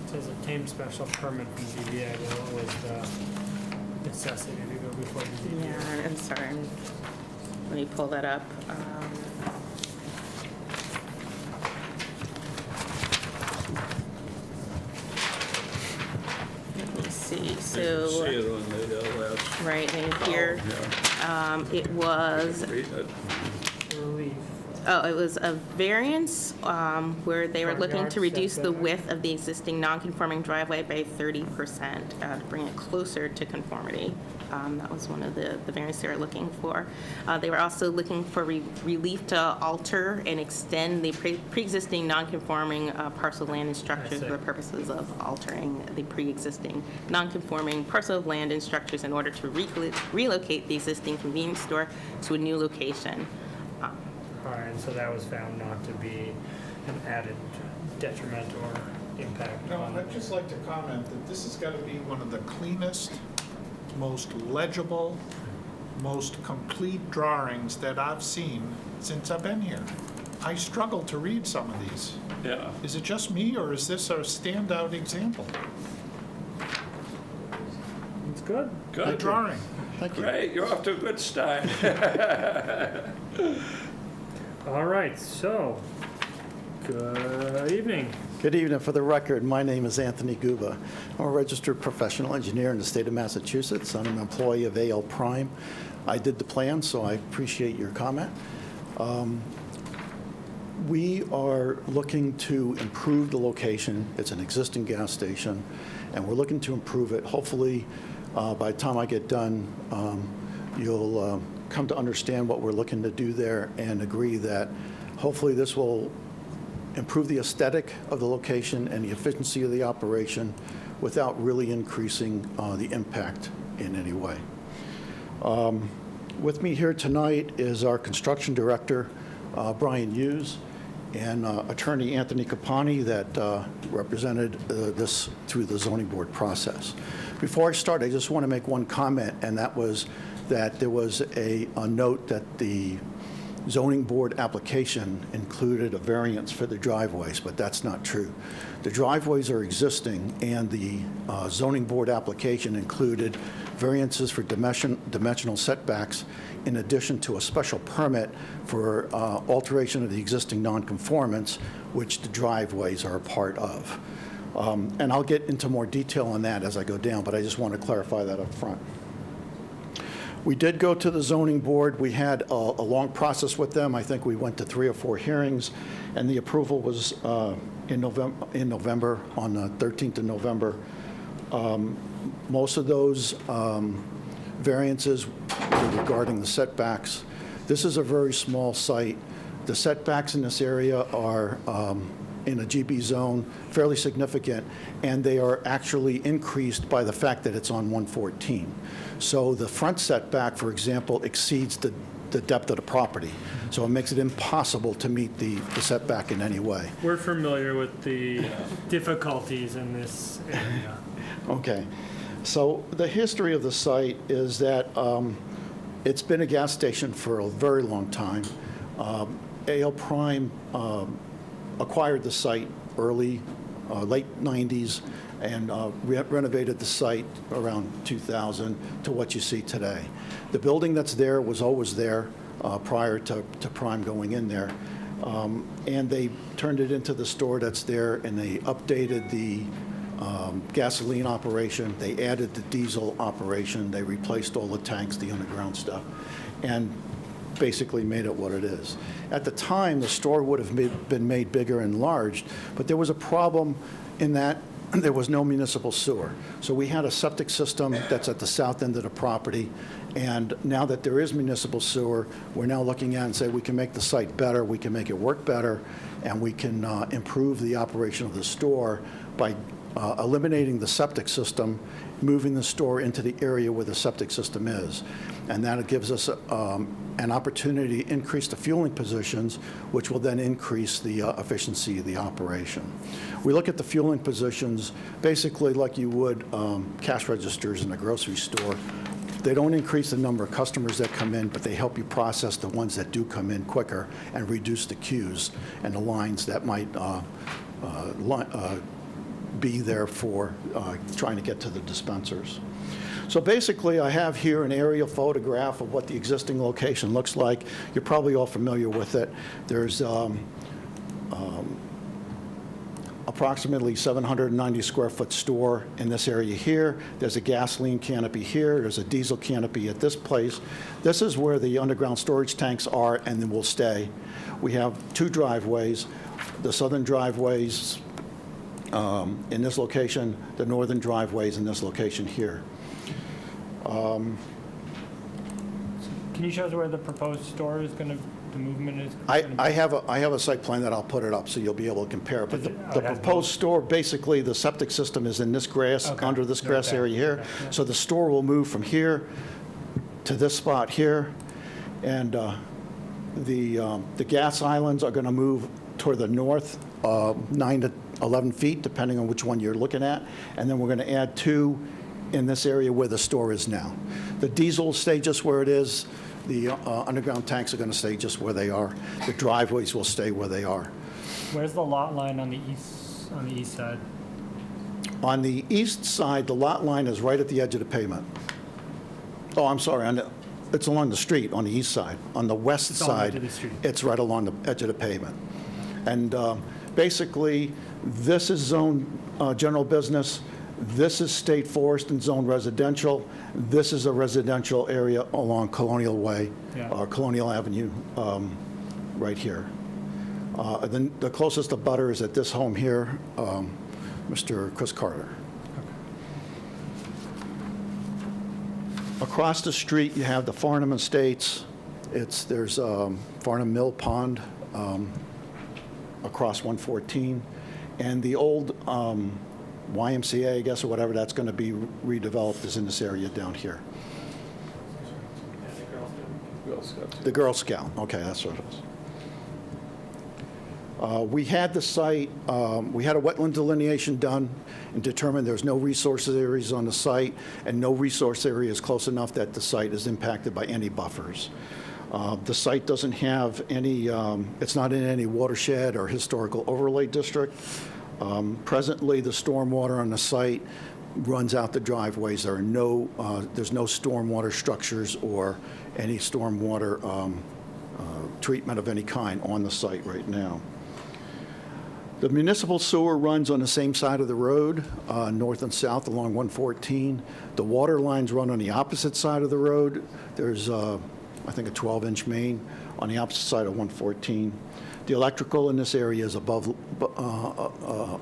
It says obtained special permit from ZBA, but what was the necessity to go before the ZBA? Yeah, I'm sorry, let me pull that up. Let me see, so. See it on the last. Right, and here, It was Read it. it was a variance where they were Front looking yard to reduce the setback. width of the existing non-conforming driveway by 30% to bring it closer to conformity. That was one of the variants they were looking for. They were also looking for relief to alter and extend the pre-existing non-conforming parcel of land and structures for the purposes of altering the pre-existing non-conforming parcel of land and structures in order to relocate the existing convenience store to a new location. All right, and so that was found not to be an added detriment or impact No, on. I'd just like to comment that this has got to be one of the cleanest, most legible, most complete drawings that I've seen since I've been here. I struggle to read some of these. Yeah. Is it just me, or is this a standout example? It's good. Good Good. drawing. Great, you're off to a good start. All right, so, good evening. Good evening. For the record, my name is Anthony Guba. I'm a registered professional engineer in the state of Massachusetts. I'm an employee of AL Prime. I did the plan, so I appreciate your comment. We are looking to improve the location. It's an existing gas station, and we're looking to improve it. Hopefully, by the time I get done, you'll come to understand what we're looking to do there and agree that hopefully this will improve the aesthetic of the location and the efficiency of the operation without really increasing the impact in any way. With me here tonight is our construction director, Brian Hughes, and attorney Anthony Capani that represented this through the zoning board process. Before I start, I just want to make one comment, and that was that there was a note that the zoning board application included a variance for the driveways, but that's not true. The driveways are existing, and the zoning board application included variances for dimensional setbacks in addition to a special permit for alteration of the existing nonconformance, which the driveways are a part of. And I'll get into more detail on that as I go down, but I just want to clarify that up front. We did go to the zoning board. We had a long process with them. I think we went to 3 or 4 hearings, and the approval was in November, on the 13th of November. Most of those variances were regarding the setbacks. This is a very small site. The setbacks in this area are in a GB zone, fairly significant, and they are actually increased by the fact that it's on 114. So the front setback, for example, exceeds the depth of the property. So it makes it impossible to meet the setback in any way. We're familiar with the difficulties in this area. Okay. So the history of the site is that it's been a gas station for a very long time. AL Prime acquired the site late 90s and renovated the site around 2000 to what you see today. The building that's there was always there prior to Prime going in there. And they turned it into the store that's there, and they updated the gasoline operation. They added the diesel operation. They replaced all the tanks, the underground stuff, and basically made it what it is. At the time, the store would have been made bigger and enlarged, but there was a problem in that there was no municipal sewer. So we had a septic system that's at the south end of the property, and now that there is municipal sewer, we're now looking at and say we can make the site better, we can make it work better, and we can improve the operation of the store by eliminating the septic system, moving the store into the area where the septic system is. And that gives us an opportunity to increase the fueling positions, which will then increase the efficiency of the operation. We look at the fueling positions basically like you would cash registers in a grocery store. They don't increase the number of customers that come in, but they help you process the ones that do come in quicker and reduce the queues and the lines that might be there for trying to get to the dispensers. So basically, I have here an aerial photograph of what the existing location looks like. You're probably all familiar with it. There's approximately 790 square foot store in this area here. There's a gasoline canopy here. There's a diesel canopy at this place. This is where the underground storage tanks are and then will stay. We have 2 driveways. The southern driveways in this location, the northern driveways in this location here. Can you show us where the proposed store is going to, the movement is? I have a site plan that I'll put it up so you'll be able to compare it. But Does it- the it has proposed store, basically, the septic system is in this grass, Okay. under this grass Okay. area here. Okay, yeah. So the store will move from here to this spot here. And the gas islands are going to move toward the north, 9 to 11 feet, depending on which one you're looking at. And then we're going to add 2 in this area where the store is now. The diesel will stay just where it is. The underground tanks are going to stay just where they are. The driveways will stay where they are. Where's the lot line on the east side? On the east side, the lot line is right at the edge of the pavement. Oh, I'm sorry, it's along the street on the east side. On the west It's on the edge side, of the street. it's right along the edge of the pavement. And basically, this is zone general business. This is state forest and zone residential. This is a residential area along Colonial Way, Yeah. or Colonial Avenue, right here. Then the closest abutter is at this home here, Mr. Chris Carter. Across the street, you have the Farnham Estates. There's Farnham Mill Pond across 114, and the old YMCA, I guess, or whatever that's going to be redeveloped is in this area down here. The Girl Scout, okay, that's what it is. We had the site, we had a wetland delineation done and determined there's no resource areas on the site and no resource areas close enough that the site is impacted by any buffers. The site doesn't have any, it's not in any watershed or historical overlay district. Presently, the stormwater on the site runs out the driveways. There are no, there's no stormwater structures or any stormwater treatment of any kind on the site right now. The municipal sewer runs on the same side of the road, north and south along 114. The water lines run on the opposite side of the road. There's, I think, a 12-inch main on the opposite side of 114. The electrical in this area is above,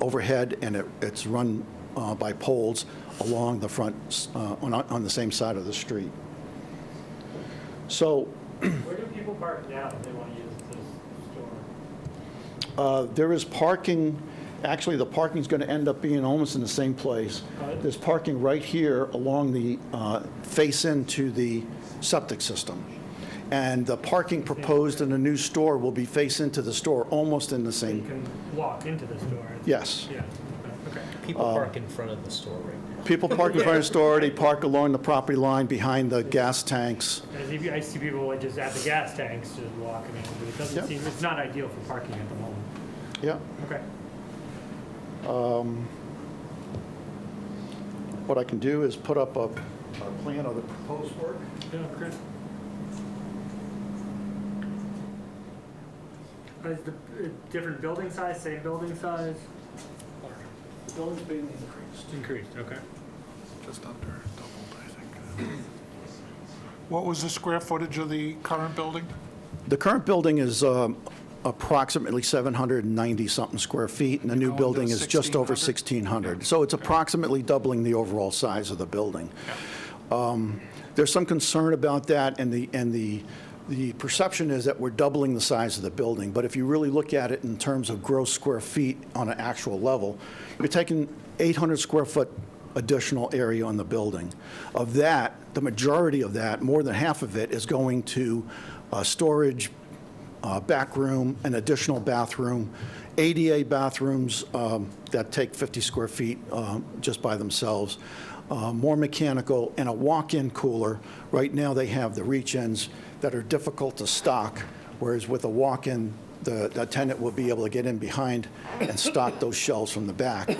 overhead, and it's run by poles along the front, on the same side of the street. So Where do people park now if they want to use this store? there is parking, actually, the parking's going to end up being almost in the same place. There's parking right here along the face into the septic system. And the parking proposed in the new store will be face into the store, almost in the You same, can walk into the store. yes. Yeah, okay. People park in front of the store right now. People park in front of the store, they park along the property line behind the gas tanks. I see people like just at the gas tanks just walking in, but it doesn't Yep. seem, it's not ideal for parking at the moment. Yeah. Okay. What I can do is put up a plan of the proposed work. Yeah, okay. Is the different building size, same building size? The building's being increased. Increased, okay. Just under doubled, I think. What was the square footage of the current building? The current building is approximately 790-something square feet, and the new Going to building is just over 1,600? 1,600. So it's approximately doubling the overall size of the building. There's some concern about that, and the perception is that we're doubling the size of the building. But if you really look at it in terms of gross square feet on an actual level, you're taking 800 square foot additional area on the building. Of that, the majority of that, more than half of it, is going to storage, back room, an additional bathroom, ADA bathrooms that take 50 square feet just by themselves, more mechanical, and a walk-in cooler. Right now, they have the reach-ins that are difficult to stock, whereas with a walk-in, the tenant will be able to get in behind and stock those shelves from the back.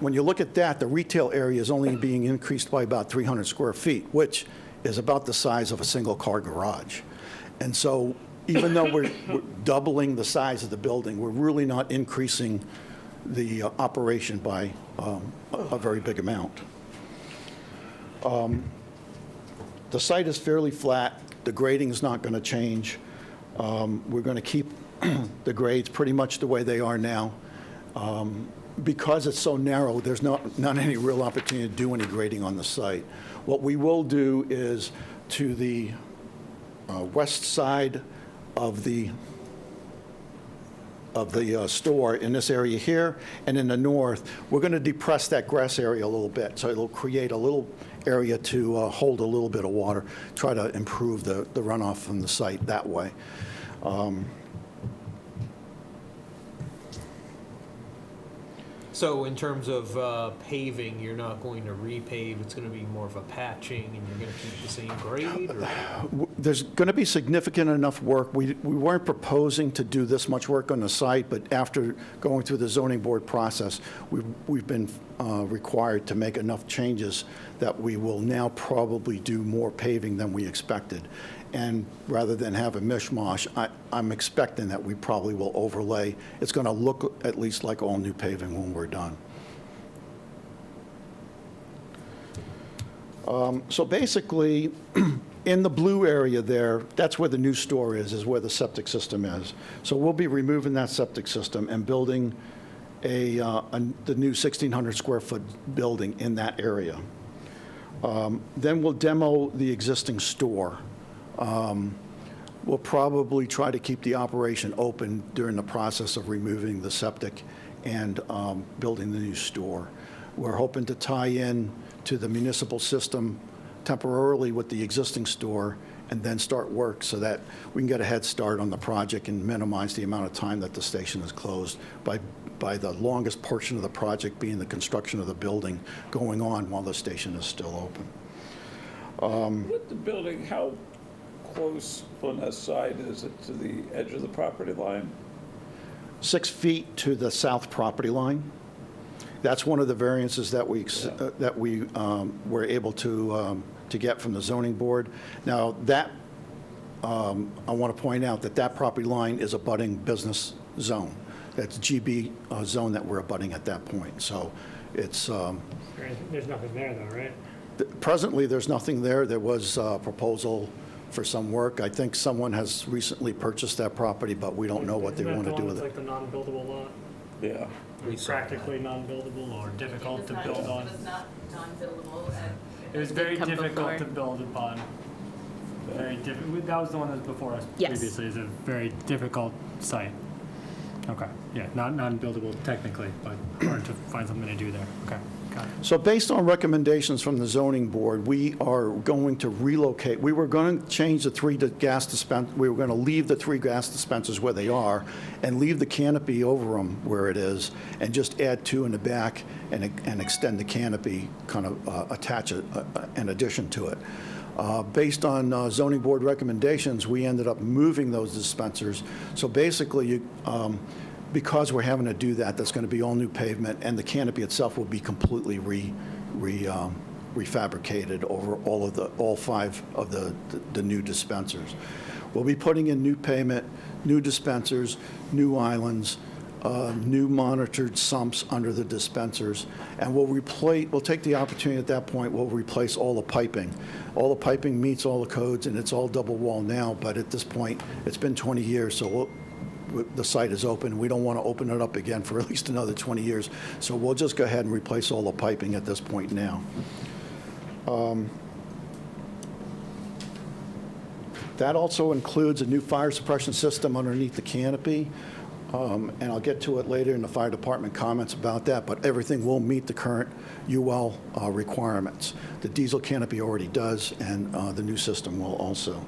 When you look at that, the retail area is only being increased by about 300 square feet, which is about the size of a single-car garage. And so even though we're doubling the size of the building, we're really not increasing the operation by a very big amount. The site is fairly flat. The grading is not going to change. We're going to keep the grades pretty much the way they are now. Because it's so narrow, there's not any real opportunity to do any grading on the site. What we will do is to the west side of the store in this area here, and in the north, we're going to depress that grass area a little bit, so it'll create a little area to hold a little bit of water, try to improve the runoff from the site that way. So in terms of paving, you're not going to repave, it's going to be more of a patching, and you're going to keep the same grade? Or? There's going to be significant enough work. We weren't proposing to do this much work on the site, but after going through the zoning board process, we've been required to make enough changes that we will now probably do more paving than we expected. And rather than have a mishmash, I'm expecting that we probably will overlay. It's going to look at least like all new paving when we're done. So basically, in the blue area there, that's where the new store is where the septic system is. So we'll be removing that septic system and building the new 1,600 square foot building in that area. Then we'll demo the existing store. We'll probably try to keep the operation open during the process of removing the septic and building the new store. We're hoping to tie in to the municipal system temporarily with the existing store and then start work so that we can get a head start on the project and minimize the amount of time that the station is closed by the longest portion of the project being the construction of the building going on while the station is still open. With the building, how close on that side is it to the edge of the property line? 6 feet to the south property line. That's one of the variances that we were able to get from the zoning board. Now, that I want to point out that property line is a budding business zone. That's GB zone that we're abutting at that point. So it's... There's nothing there, though, right? Presently, there's nothing there. There was a proposal for some work. I think someone has recently purchased that property, but we don't know what they want to do with it. Like the non-buildable lot? Yeah. Practically non-buildable or difficult to build on? It was not non-buildable. It was very difficult to build upon. Very difficult. That was the one that was before us previously. It's a very difficult site. Okay. Yeah, not non-buildable technically, but hard to find something to do there. Okay. Got it. So based on recommendations from the zoning board, we are going to relocate. We were going to change the 3 gas dispensers. We were going to leave the 3 gas dispensers where they are and leave the canopy over them where it is and just add 2 in the back and extend the canopy, kind of attach an addition to it. Based on zoning board recommendations, we ended up moving those dispensers. So basically, because we're having to do that, that's going to be all new pavement, and the canopy itself will be completely refabricated over all 5 of the new dispensers. We'll be putting in new pavement, new dispensers, new islands, new monitored sumps under the dispensers, and we'll take the opportunity at that point, we'll replace all the piping. All the piping meets all the codes, and it's all double wall now, but at this point, it's been 20 years, so the site is open. We don't want to open it up again for at least another 20 years, so we'll just go ahead and replace all the piping at this point now. That also includes a new fire suppression system underneath the canopy. And I'll get to it later in the fire department comments about that, but everything will meet the current UL requirements. The diesel canopy already does, and the new system will also.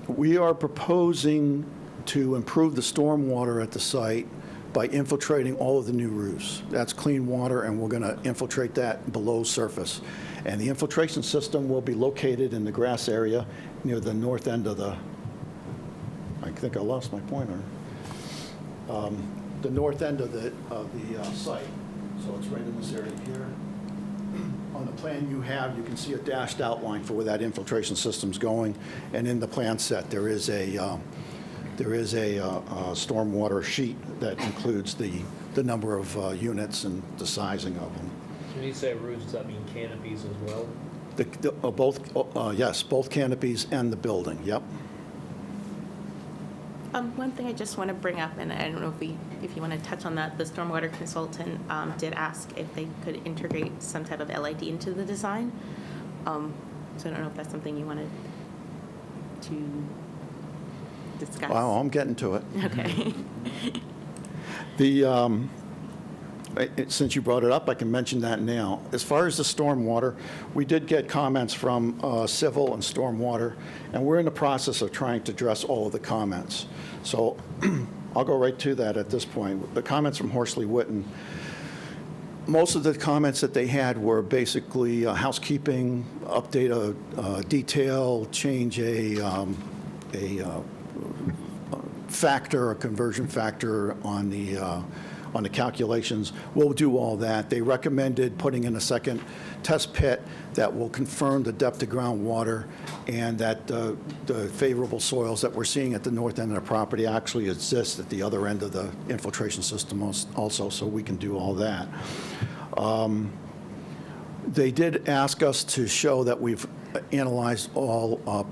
We are proposing to improve the stormwater at the site by infiltrating all of the new roofs. That's clean water, and we're going to infiltrate that below surface. And the infiltration system will be located in the grass area near the north end of the, I think I lost my pointer. The north end of the site. So it's right in this area here. On the plan you have, you can see a dashed outline for where that infiltration system's going. And in the plan set, there is a there is a stormwater sheet that includes the number of units and the sizing of them. When you say roofs, does that mean canopies as well? Yes, both canopies and the building, yep. One thing I just want to bring up, and I don't know if you want to touch on that, the stormwater consultant did ask if they could integrate some type of LID into the design. So I don't know if that's something you wanted to discuss. Wow, I'm getting to it. Okay. Since you brought it up, I can mention that now. As far as the stormwater, we did get comments from civil and stormwater, and we're in the process of trying to address all of the comments. So I'll go right to that at this point. The comments from Horsley Witten, most of the comments that they had were basically housekeeping, update a detail, change a factor, a conversion factor on the calculations. We'll do all that. They recommended putting in a second test pit that will confirm the depth of groundwater and that the favorable soils that we're seeing at the north end of the property actually exist at the other end of the infiltration system also, so we can do all that. They did ask us to show that we've analyzed all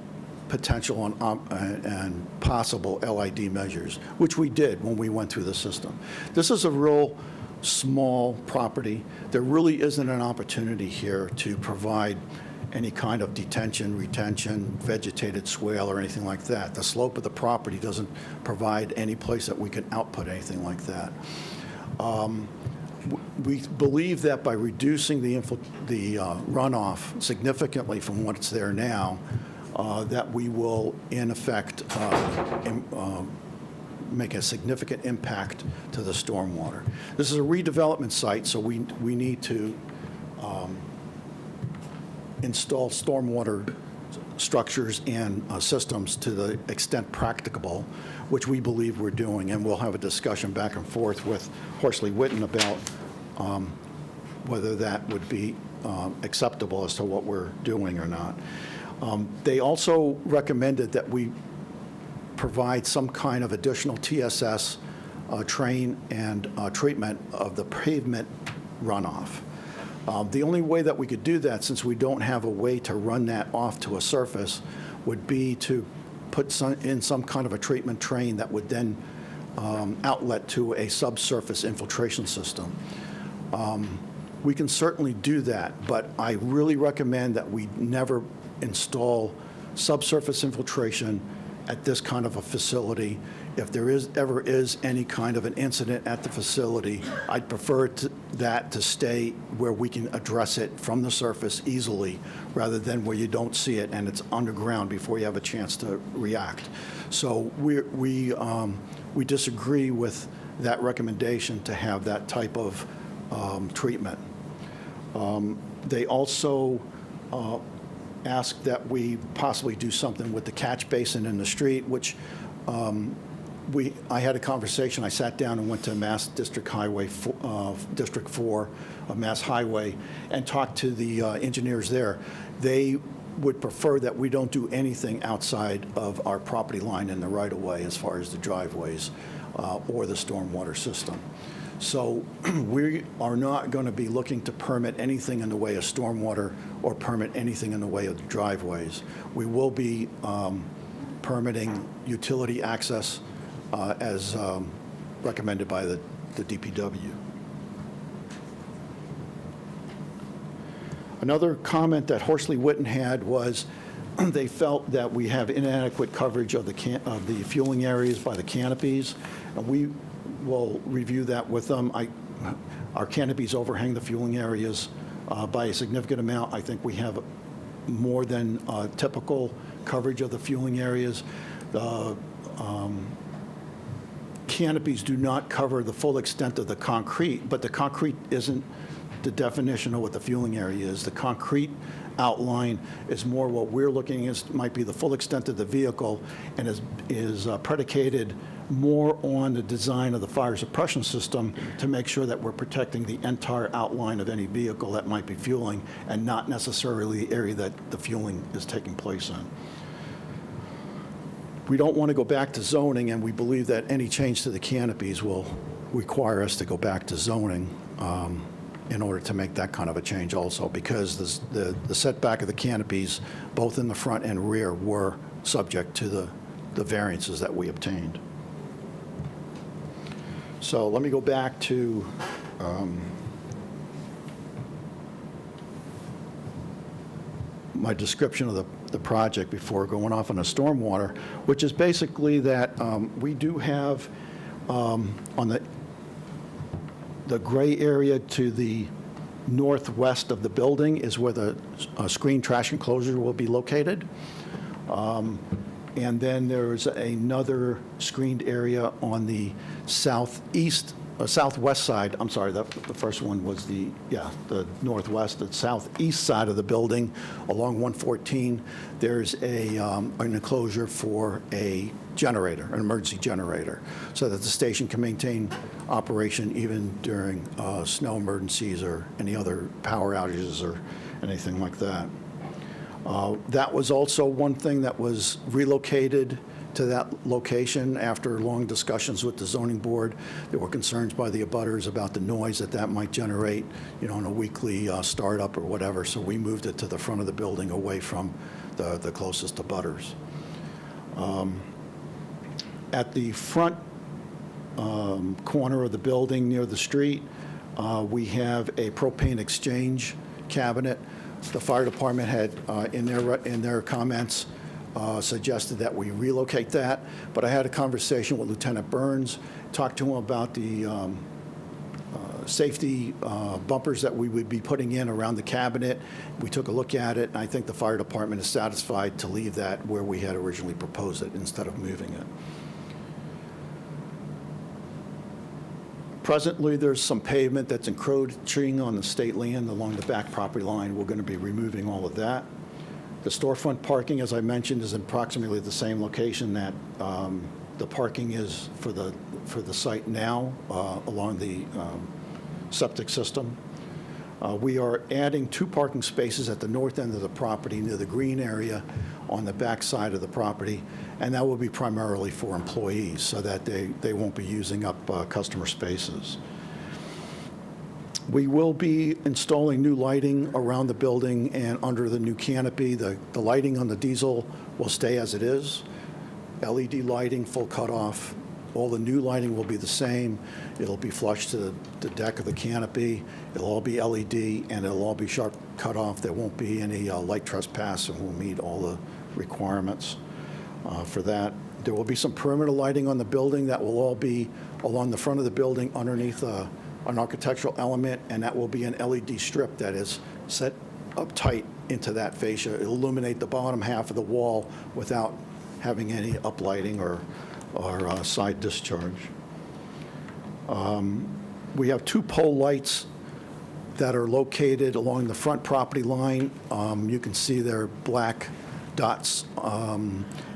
potential and possible LID measures, which we did when we went through the system. This is a real small property. There really isn't an opportunity here to provide any kind of detention, retention, vegetated swale, or anything like that. The slope of the property doesn't provide any place that we can output anything like that. We believe that by reducing the runoff significantly from what's there now, that we will, in effect, make a significant impact to the stormwater. This is a redevelopment site, so we need to install stormwater structures and systems to the extent practicable, which we believe we're doing, and we'll have a discussion back and forth with Horsley Witten about whether that would be acceptable as to what we're doing or not. They also recommended that we provide some kind of additional TSS train and treatment of the pavement runoff. The only way that we could do that, since we don't have a way to run that off to a surface, would be to put in some kind of a treatment train that would then outlet to a subsurface infiltration system. We can certainly do that, but I really recommend that we never install subsurface infiltration at this kind of a facility. If there ever is any kind of an incident at the facility, I'd prefer that to stay where we can address it from the surface easily, rather than where you don't see it and it's underground before you have a chance to react. So we disagree with that recommendation to have that type of treatment. They also asked that we possibly do something with the catch basin in the street, which I had a conversation. I sat down and went to Mass District Highway, District 4 of Mass Highway, and talked to the engineers there. They would prefer that we don't do anything outside of our property line in the right-of-way as far as the driveways or the stormwater system. So we are not going to be looking to permit anything in the way of stormwater or permit anything in the way of driveways. We will be permitting utility access as recommended by the DPW. Another comment that Horsley Witten had was they felt that we have inadequate coverage of the fueling areas by the canopies, and we will review that with them. Our canopies overhang the fueling areas by a significant amount. I think we have more than typical coverage of the fueling areas. The canopies do not cover the full extent of the concrete, but the concrete isn't the definition of what the fueling area is. The concrete outline is more what we're looking at, might be the full extent of the vehicle, and is predicated more on the design of the fire suppression system to make sure that we're protecting the entire outline of any vehicle that might be fueling, and not necessarily the area that the fueling is taking place in. we don't want to go back to zoning, and we believe that any change to the canopies will require us to go back to zoning in order to make that kind of a change also, because the setback of the canopies, both in the front and rear, were subject to the variances that we obtained. So let me go back to my description of the project before going off on a stormwater, which is basically that we do have on the gray area to the northwest of the building is where the screen trash enclosure will be located. And then there's another screened area on the southwest side. I'm sorry, the first one was the northwest, the southeast side of the building along 114. There's an enclosure for a generator, an emergency generator, so that the station can maintain operation even during snow emergencies or any other power outages or anything like that. That was also one thing that was relocated to that location after long discussions with the zoning board. There were concerns by the abutters about the noise that might generate, in a weekly startup or whatever, so we moved it to the front of the building away from the closest abutters. At the front corner of the building near the street, we have a propane exchange cabinet. The fire department had, in their comments, suggested that we relocate that, but I had a conversation with Lieutenant Burns, talked to him about the safety bumpers that we would be putting in around the cabinet. We took a look at it, and I think the fire department is satisfied to leave that where we had originally proposed it instead of moving it. Presently, there's some pavement that's encroaching on the state land along the back property line. We're going to be removing all of that. The storefront parking, as I mentioned, is in approximately the same location that the parking is for the site now along the septic system. We are adding 2 parking spaces at the north end of the property near the green area on the back side of the property, and that will be primarily for employees so that they won't be using up customer spaces. We will be installing new lighting around the building and under the new canopy. The lighting on the diesel will stay as it is. LED lighting, full cutoff. All the new lighting will be the same. It'll be flush to the deck of the canopy. It'll all be LED, and it'll all be sharp cutoff. There won't be any light trespass, and we'll meet all the requirements for that. There will be some perimeter lighting on the building that will all be along the front of the building underneath an architectural element, and that will be an LED strip that is set up tight into that fascia. It'll illuminate the bottom half of the wall without having any uplighting or side discharge. We have 2 pole lights that are located along the front property line. You can see they're black dots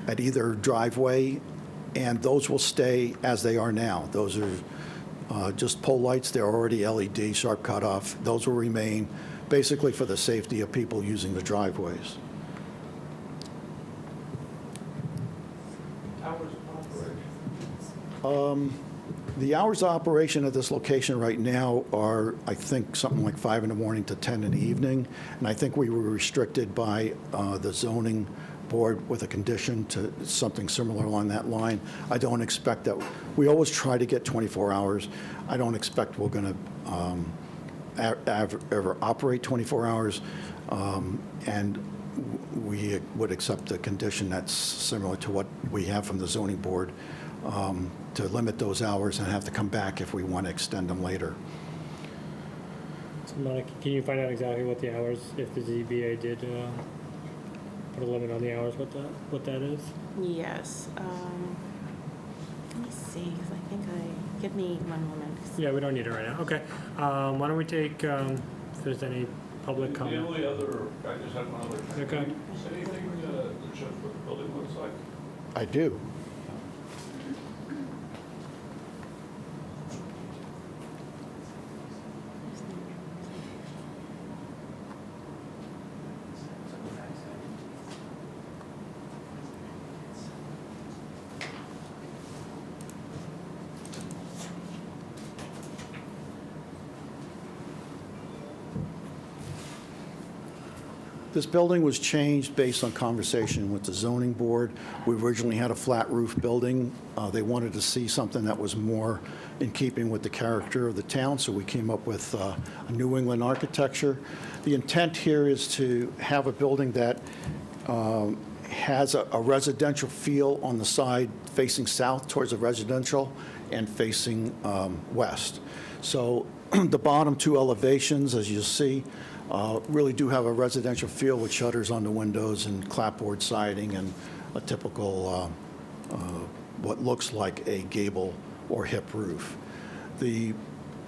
at either driveway, and those will stay as they are now. Those are just pole lights. They're already LED, sharp cutoff. Those will remain basically for the safety of people using the driveways. Hours of operation? The hours of operation at this location right now are, I think, something like 5 in the morning to 10 in the evening, and I think we were restricted by the zoning board with a condition to something similar along that line. I don't expect that. We always try to get 24 hours. I don't expect we're going to ever operate 24 hours, and we would accept a condition that's similar to what we have from the zoning board, to limit those hours and have to come back if we want to extend them later. So Monica, can you find out exactly what the hours, if the ZBA did put a limit on the hours, what that is? Yes. Let me see, because I think give me 1 moment. Yeah, we don't need it right now. Okay. Why don't we take, if there's any public The comment? only other, I just had one other. Okay. Can you say anything that shows what the building looks like? I do. This building was changed based on conversation with the zoning board. We originally had a flat roof building. They wanted to see something that was more in keeping with the character of the town, so we came up with a New England architecture. The intent here is to have a building that has a residential feel on the side facing south towards the residential and facing west. So the bottom two elevations, as you'll see, really do have a residential feel with shutters on the windows and clapboard siding and a typical, what looks like a gable or hip roof. The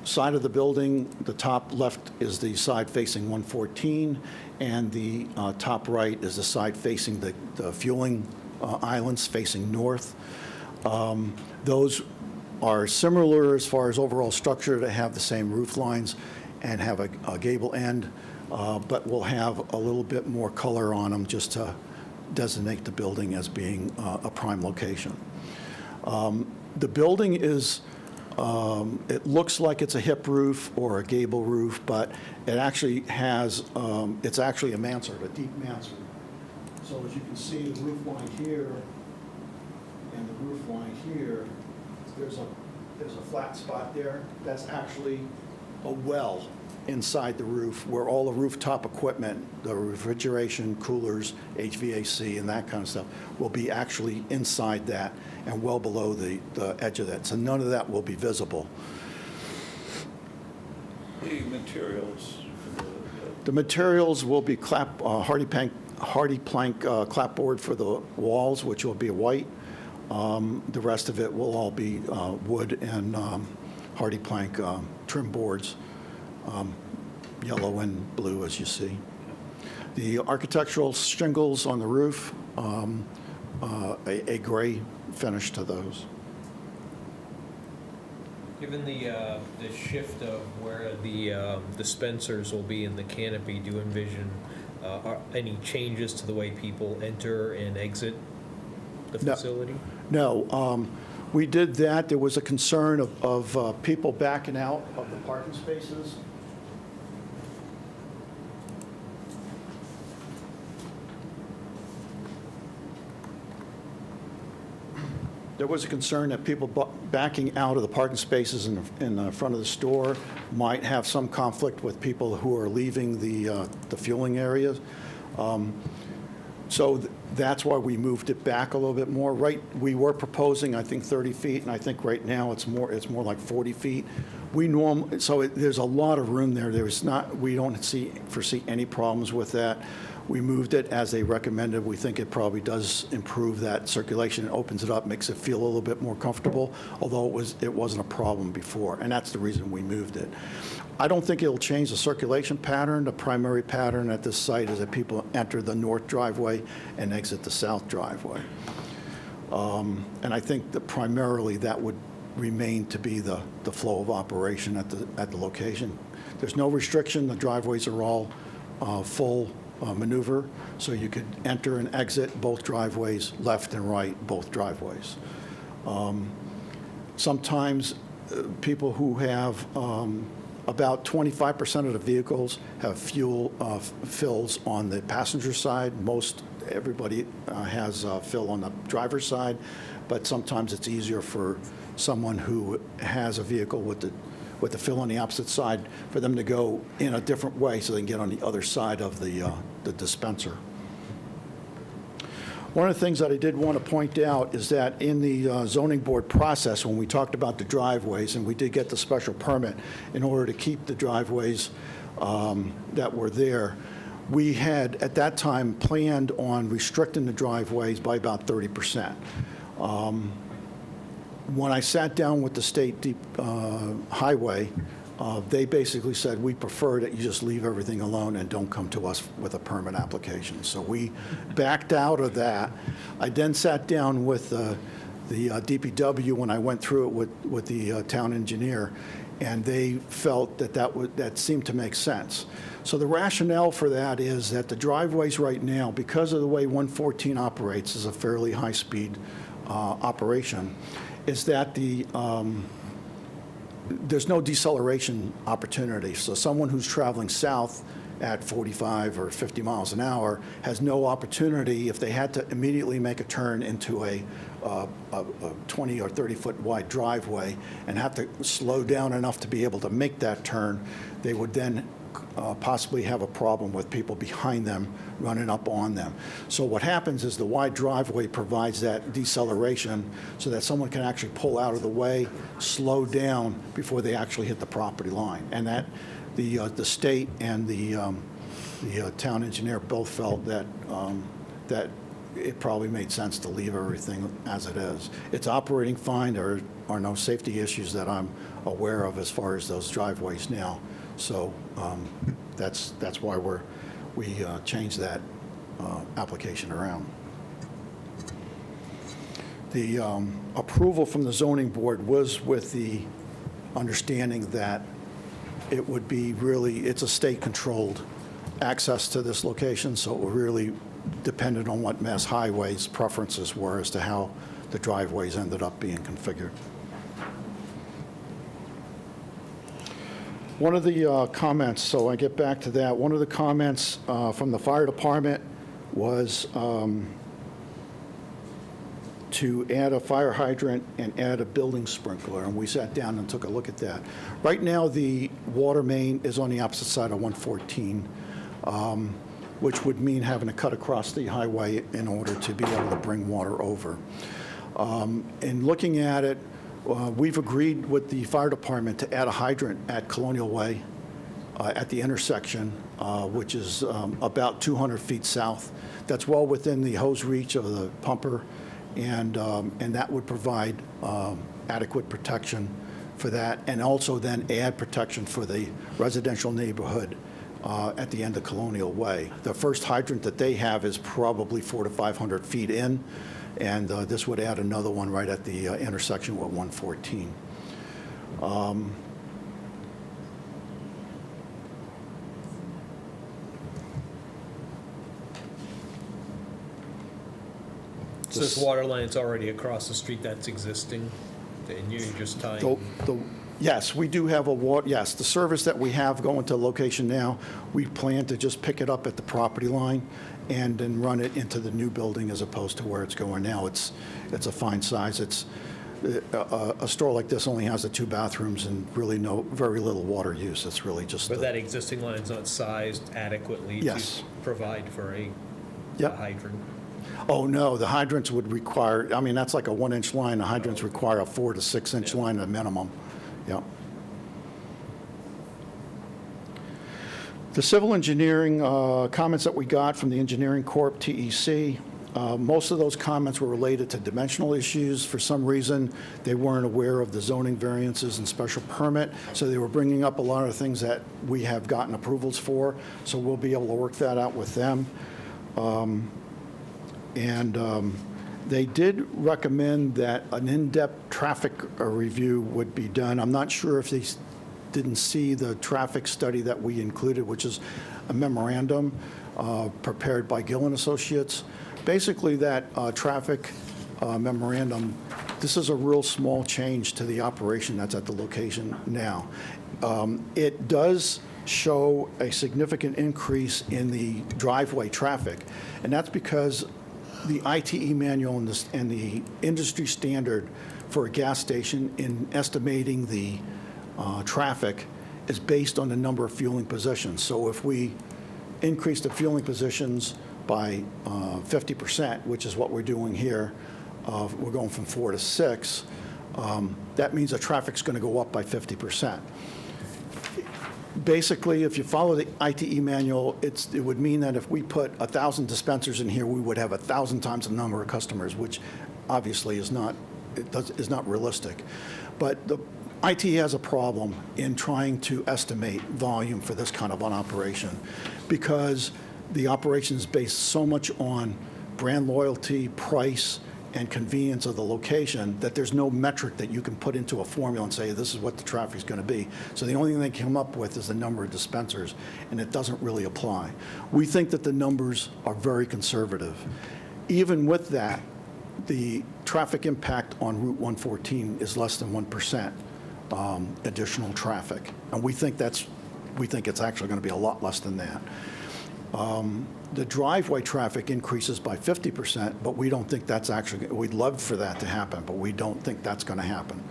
side of the building, the top left is the side facing 114, and the top right is the side facing the fueling islands facing north. Those are similar as far as overall structure to have the same roof lines and have a gable end, but will have a little bit more color on them just to designate the building as being a prime location. The building is, it looks like it's a hip roof or a gable roof, but it actually has, it's actually a mansard, a deep mansard. So as you can see, the roof line here and the roof line here, there's a flat spot there. That's actually a well inside the roof where all the rooftop equipment, the refrigeration, coolers, HVAC, and that kind of stuff will be actually inside that and well below the edge of that. So none of that will be visible. The materials. The materials will be hardy plank clapboard for the walls, which will be white. The rest of it will all be wood and hardy plank trim boards, yellow and blue, as you see. The architectural shingles on the roof, a gray finish to those. Given the shift of where the dispensers will be in the canopy, do you envision any changes to the way people enter and exit the facility? No. We did that. There was a concern of people backing out of the parking spaces. There was a concern that people backing out of the parking spaces in the front of the store might have some conflict with people who are leaving the fueling areas. So that's why we moved it back a little bit more. We were proposing, I think, 30 feet, and I think right now it's more like 40 feet. There's a lot of room there. We don't foresee any problems with that. We moved it as they recommended. We think it probably does improve that circulation. It opens it up, makes it feel a little bit more comfortable, although it wasn't a problem before, and that's the reason we moved it. I don't think it'll change the circulation pattern. The primary pattern at this site is that people enter the north driveway and exit the south driveway. And I think that primarily that would remain to be the flow of operation at the location. There's no restriction. The driveways are all full maneuver, so you could enter and exit both driveways, left and right, both driveways. Sometimes people who have about 25% of the vehicles have fuel fills on the passenger side. Everybody has fill on the driver's side, but sometimes it's easier for someone who has a vehicle with the fill on the opposite side for them to go in a different way so they can get on the other side of the dispenser. One of the things that I did want to point out is that in the zoning board process, when we talked about the driveways, and we did get the special permit in order to keep the driveways that were there, we had at that time planned on restricting the driveways by about 30%. When I sat down with the state highway, they basically said, we prefer that you just leave everything alone and don't come to us with a permit application. So we backed out of that. I then sat down with the DPW when I went through it with the town engineer, and they felt that seemed to make sense. So the rationale for that is that the driveways right now, because of the way 114 operates, is a fairly high-speed operation, is that there's no deceleration opportunity. So someone who's traveling south at 45 or 50 miles an hour has no opportunity, if they had to immediately make a turn into a 20 or 30-foot wide driveway and have to slow down enough to be able to make that turn, they would then possibly have a problem with people behind them running up on them. So what happens is the wide driveway provides that deceleration so that someone can actually pull out of the way, slow down before they actually hit the property line. And that the state and the town engineer both felt that that it probably made sense to leave everything as it is. It's operating fine. There are no safety issues that I'm aware of as far as those driveways now. So that's why we changed that application around. The approval from the zoning board was with the understanding that it would be really, it's a state-controlled access to this location, so it really depended on what Mass Highway's preferences were as to how the driveways ended up being configured. One of the comments, so I get back to that, one of the comments from the fire department was to add a fire hydrant and add a building sprinkler, and we sat down and took a look at that. Right now, the water main is on the opposite side of 114, which would mean having to cut across the highway in order to be able to bring water over. In looking at it, we've agreed with the fire department to add a hydrant at Colonial Way at the intersection, which is about 200 feet south. That's well within the hose reach of the pumper, and that would provide adequate protection for that, and also then add protection for the residential neighborhood at the end of Colonial Way. The first hydrant that they have is probably 400 to 500 feet in, and this would add another one right at the intersection with 114. So this water line's already across the street that's existing, and you're just tying? Yes, we do have a water, yes, the service that we have going to location now, we plan to just pick it up at the property line and then run it into the new building as opposed to where it's going now. It's a fine size. It's a store like this only has the 2 bathrooms and really very little water use. It's really just. But that existing line's not sized adequately to provide for a hydrant? Oh, no, the hydrants would require, I mean, that's like a 1-inch line. The hydrants require a 4 to 6-inch line at a minimum. Yeah. The civil engineering comments that we got from the Engineering Corp, TEC, most of those comments were related to dimensional issues. For some reason, they weren't aware of the zoning variances and special permit, so they were bringing up a lot of things that we have gotten approvals for, so we'll be able to work that out with them. They did recommend that an in-depth traffic review would be done. I'm not sure if they didn't see the traffic study that we included, which is a memorandum prepared by Gill and Associates. Basically, that traffic memorandum, this is a real small change to the operation that's at the location now. It does show a significant increase in the driveway traffic, and that's because the ITE manual and the industry standard for a gas station in estimating the traffic is based on the number of fueling positions. So if we increase the fueling positions by 50%, which is what we're doing here, we're going from 4 to 6, that means the traffic's going to go up by 50%. Basically, if you follow the ITE manual, it would mean that if we put 1,000 dispensers in here, we would have 1,000 times the number of customers, which obviously is not realistic. But the IT has a problem in trying to estimate volume for this kind of an operation because the operation is based so much on brand loyalty, price, and convenience of the location that there's no metric that you can put into a formula and say this is what the traffic is going to be. So the only thing they come up with is the number of dispensers, and it doesn't really apply. We think that the numbers are very conservative. Even with that, the traffic impact on Route 114 is less than 1% additional traffic, and we think that's we think it's actually going to be a lot less than that. The driveway traffic increases by 50%, but we don't think that's actually, we'd love for that to happen, but we don't think that's going to happen.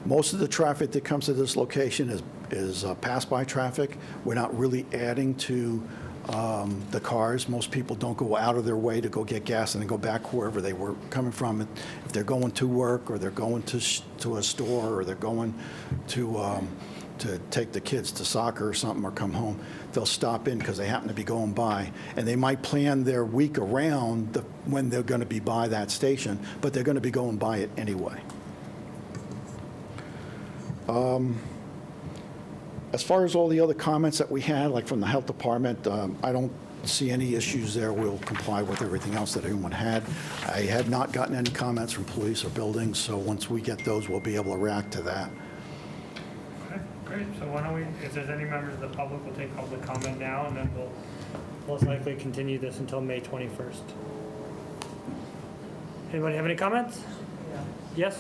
Most of the traffic that comes to this location is pass-by traffic. We're not really adding to the cars. Most people don't go out of their way to go get gas and then go back wherever they were coming from. If they're going to work, or they're going to a store, or they're going to take the kids to soccer or something, or come home, they'll stop in because they happen to be going by. And they might plan their week around when they're going to be by that station, but they're going to be going by it anyway. As far as all the other comments that we had, like from the health department, I don't see any issues there. We'll comply with everything else that everyone had. I have not gotten any comments from police or buildings, so once we get those, we'll be able to react to that. Okay, great. So why don't we, if there's any members of the public, we'll take public comment now, and then we'll most likely continue this until May 21st. Anybody have any comments? Yes?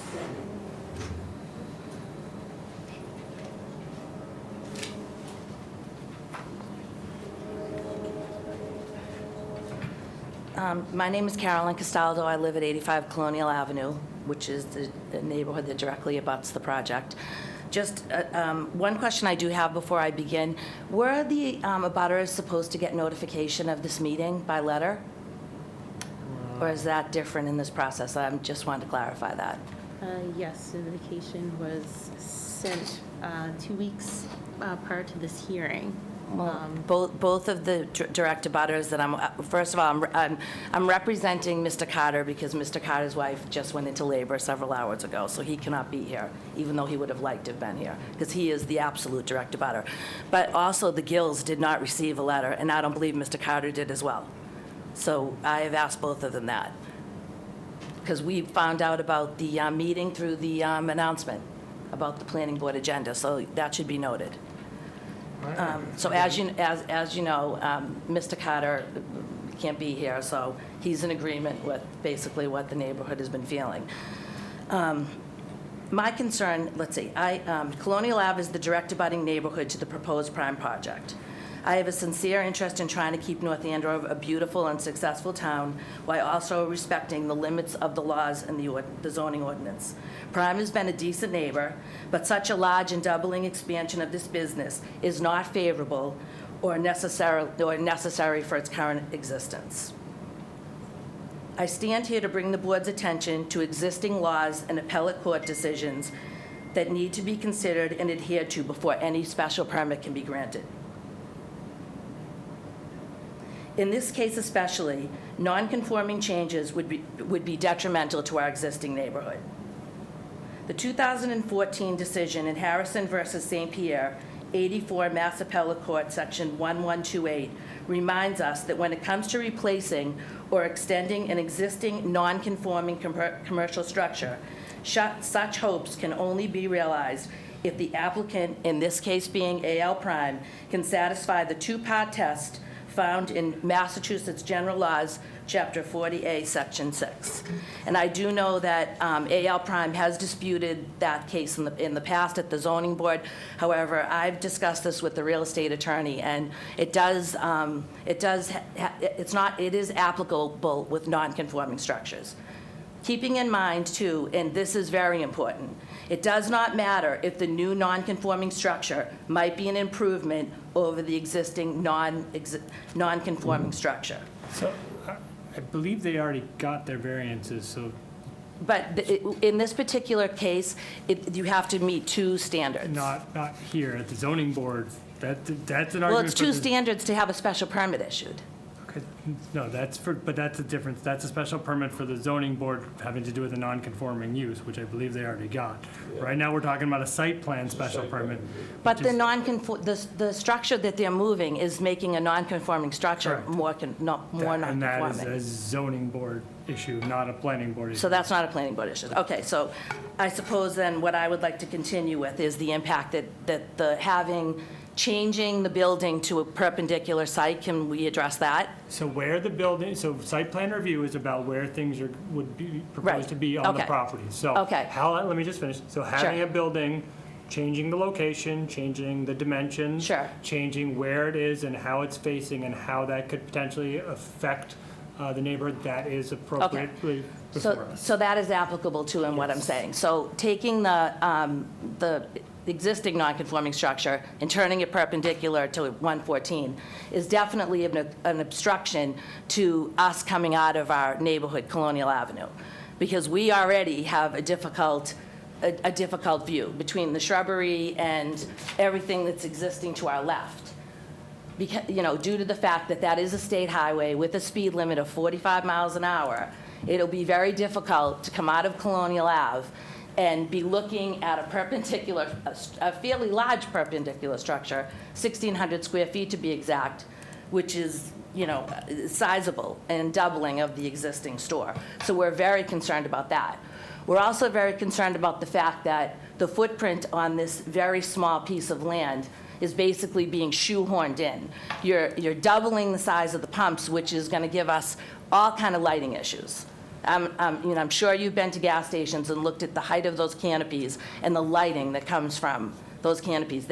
My name is Carolyn Castaldo. I live at 85 Colonial Avenue, which is the neighborhood that directly abuts the project. Just one question I do have before I begin. Were the abutters supposed to get notification of this meeting by letter? Or is that different in this process? I just wanted to clarify that. Yes, the notification was sent 2 weeks prior to this hearing. Both of the direct abutters that first of all, I'm representing Mr. Carter because Mr. Carter's wife just went into labor several hours ago, so he cannot be here, even though he would have liked to have been here, because he is the absolute direct abutter. But also, the Gills did not receive a letter, and I don't believe Mr. Carter did as well. So I have asked both of them that, because we found out about the meeting through the announcement about the planning board agenda, so that should be noted. So as you know, Mr. Carter can't be here, so he's in agreement with basically what the neighborhood has been feeling. My concern, let's see, Colonial Ave is the direct abutting neighborhood to the proposed Prime project. I have a sincere interest in trying to keep North Andover a beautiful and successful town while also respecting the limits of the laws and the zoning ordinance. Prime has been a decent neighbor, but such a large and doubling expansion of this business is not favorable or necessary for its current existence. I stand here to bring the board's attention to existing laws and appellate court decisions that need to be considered and adhered to before any special permit can be granted. In this case especially, non-conforming changes would be detrimental to our existing neighborhood. The 2014 decision in Harrison versus St. Pierre, 84 Mass Appellate Court, Section 1128, reminds us that when it comes to replacing or extending an existing non-conforming commercial structure, such hopes can only be realized if the applicant, in this case being AL Prime, can satisfy the two-part test found in Massachusetts General Laws, Chapter 40A, Section 6. And I do know that AL Prime has disputed that case in the past at the zoning board. However, I've discussed this with the real estate attorney, and it is applicable with non-conforming structures. Keeping in mind, too, and this is very important, it does not matter if the new non-conforming structure might be an improvement over the existing non-conforming structure. So I believe they already got their variances, so. But in this particular case, you have to meet two standards. Not here at the zoning board. That's an argument. Well, it's two standards to have a special permit issued. Okay, no, but that's a difference. That's a special permit for the zoning board having to do with a non-conforming use, which I believe they already got. Right now, we're talking about a site plan special permit. But the structure that they're moving is making a non-conforming structure more non-conforming. And that is a zoning board issue, not a planning board issue. So that's not a planning board issue. Okay, so I suppose then what I would like to continue with is the impact that the changing the building to a perpendicular site. Can we address that? So where the building, so site plan review is about where things would be proposed to be on the property. So Okay. let me just finish. So having a building changing the location, changing the dimensions. Sure. Changing where it is and how it's facing and how that could potentially affect the neighborhood, that is appropriately before us. So that is applicable to in what I'm saying. So taking the existing non-conforming structure and turning it perpendicular to 114 is definitely an obstruction to us coming out of our neighborhood, Colonial Avenue, because we already have a difficult view between the shrubbery and everything that's existing to our left. Because, due to the fact that that is a state highway with a speed limit of 45 miles an hour, it'll be very difficult to come out of Colonial Ave and be looking at a fairly large perpendicular structure, 1,600 square feet to be exact, which is, sizable and doubling of the existing store. So we're very concerned about that. We're also very concerned about the fact that the footprint on this very small piece of land is basically being shoehorned in. You're doubling the size of the pumps, which is going to give us all kind of lighting issues. I'm sure you've been to gas stations and looked at the height of those canopies and the lighting that comes from those canopies.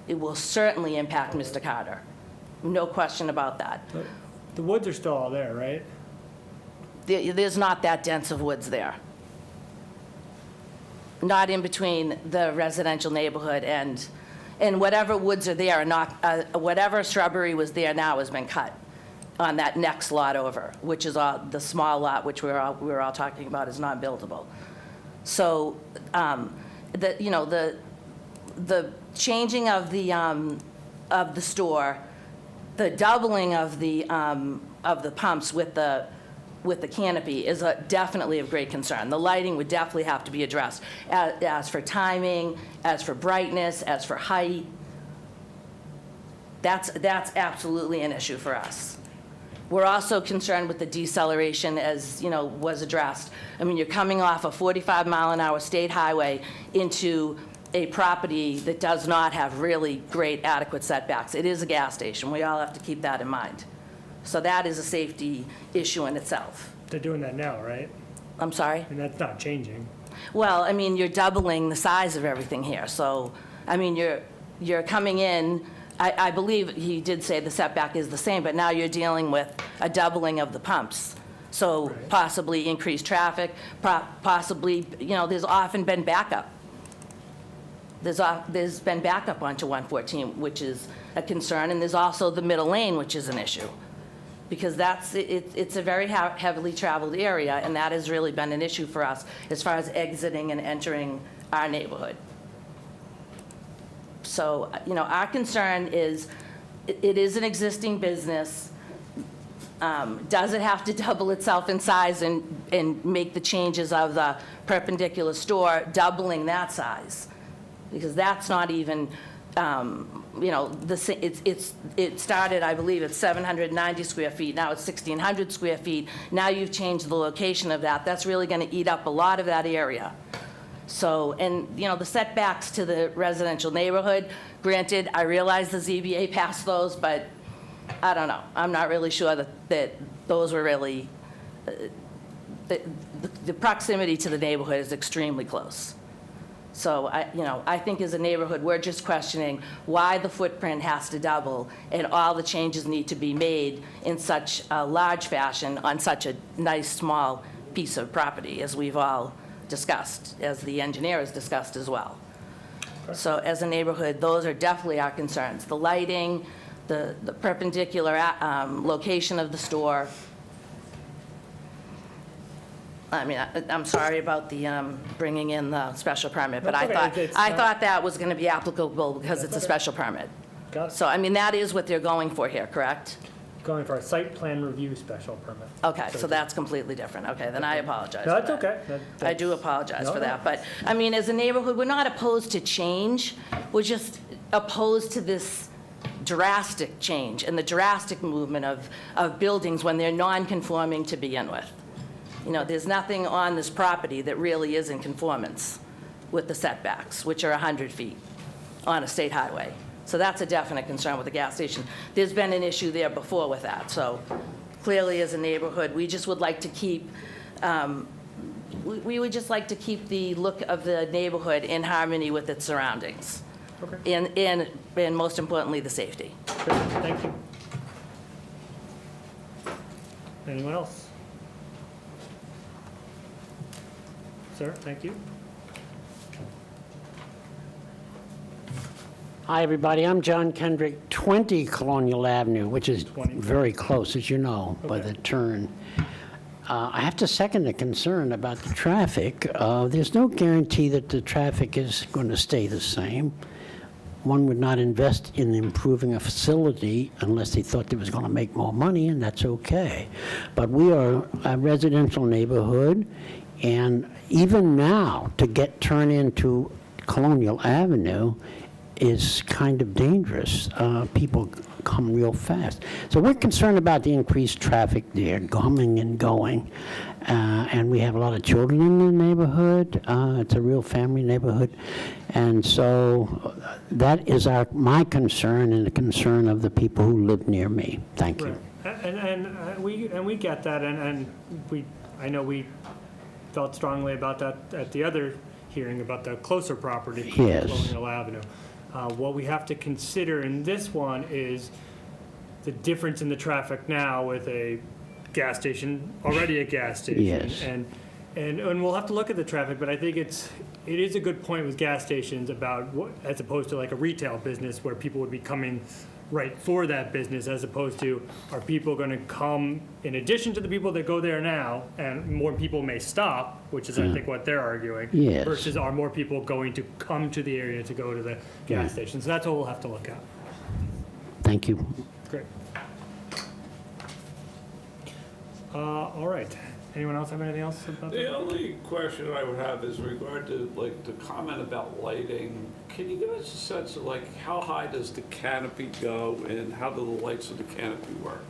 It will certainly impact Mr. Carter. No question about that. But the woods are still all there, right? There's not that dense of woods there. Not in between the residential neighborhood and whatever woods are there, whatever shrubbery was there now has been cut on that next lot over, which is the small lot, which we're all talking about is not buildable. So, the changing of the store, the doubling of the pumps with the canopy is definitely of great concern. The lighting would definitely have to be addressed. As for timing, as for brightness, as for height, that's absolutely an issue for us. We're also concerned with the deceleration, as was addressed. I mean, you're coming off a 45-mile-an-hour state highway into a property that does not have really great adequate setbacks. It is a gas station. We all have to keep that in mind. So that is a safety issue in itself. They're doing that now, right? I'm sorry? And that's not changing. Well, I mean, you're doubling the size of everything here. So, I mean, you're coming in, I believe he did say the setback is the same, but now you're dealing with a doubling of the pumps. So Right. possibly increased traffic, possibly, there's often been backup. There's been backup onto 114, which is a concern, and there's also the middle lane, which is an issue. Because it's a very heavily traveled area, and that has really been an issue for us as far as exiting and entering our neighborhood. So, our concern is, it is an existing business. Does it have to double itself in size and make the changes of the perpendicular store, doubling that size? Because that's not even, it started, I believe, at 790 square feet, now it's 1,600 square feet. Now you've changed the location of that. That's really going to eat up a lot of that area. So, and, the setbacks to the residential neighborhood, granted, I realize the ZBA passed those, but I don't know. I'm not really sure that those were really, the proximity to the neighborhood is extremely close. So, I think as a neighborhood, we're just questioning why the footprint has to double and all the changes need to be made in such a large fashion on such a nice, small piece of property, as we've all discussed, as the engineer has discussed as well. So as a neighborhood, those are definitely our concerns. The lighting, the perpendicular location of the store. I mean, I'm sorry about the bringing in the special permit, but That's okay. I thought that was going to be applicable because it's a special permit. Got it. So, I mean, that is what they're going for here, correct? Going for a site plan review special permit. Okay, so that's completely different. Okay, then I apologize No, for that's that. okay. I do apologize No, for no. that. But, I mean, as a neighborhood, we're not opposed to change. We're just opposed to this drastic change and the drastic movement of buildings when they're non-conforming to begin with. There's nothing on this property that really is in conformance with the setbacks, which are 100 feet on a state highway. So that's a definite concern with the gas station. There's been an issue there before with that. So clearly, as a neighborhood, we just would like to keep We would just like to keep the look of the neighborhood in harmony with its surroundings. Okay. And most importantly, the safety. Great, thank you. Anyone else? Sir, thank you. Hi, everybody. I'm John Kendrick, 20 Colonial Avenue, which is 20. very close, as you know, by Okay. the turn. I have to second the concern about the traffic. There's no guarantee that the traffic is going to stay the same. One would not invest in improving a facility unless they thought they was going to make more money, and that's okay. But we are a residential neighborhood, and even now, to turn into Colonial Avenue is kind of dangerous. People come real fast. So we're concerned about the increased traffic there, coming and going. And we have a lot of children in the neighborhood. It's a real family neighborhood. And so that is my concern and the concern of the people who live near me. Thank you. Right. And we get that, and I know we felt strongly about that at the other hearing about the closer property, Yes. Colonial Avenue. What we have to consider in this one is the difference in the traffic now with a gas station, already a gas station. Yes. And we'll have to look at the traffic, but I think it is a good point with gas stations about as opposed to like a retail business where people would be coming right for that business, as opposed to, are people going to come in addition to the people that go there now, and more people may stop, which is I think what they're arguing, Yes. versus are more people going to come to the area to go to the gas station. So that's what we'll have to look at. Thank you. Great. All right. Anyone else have anything else about The that? only question I would have is regard to, like, the comment about lighting. Can you give us a sense of, like, how high does the canopy go, and how do the lights of the canopy work?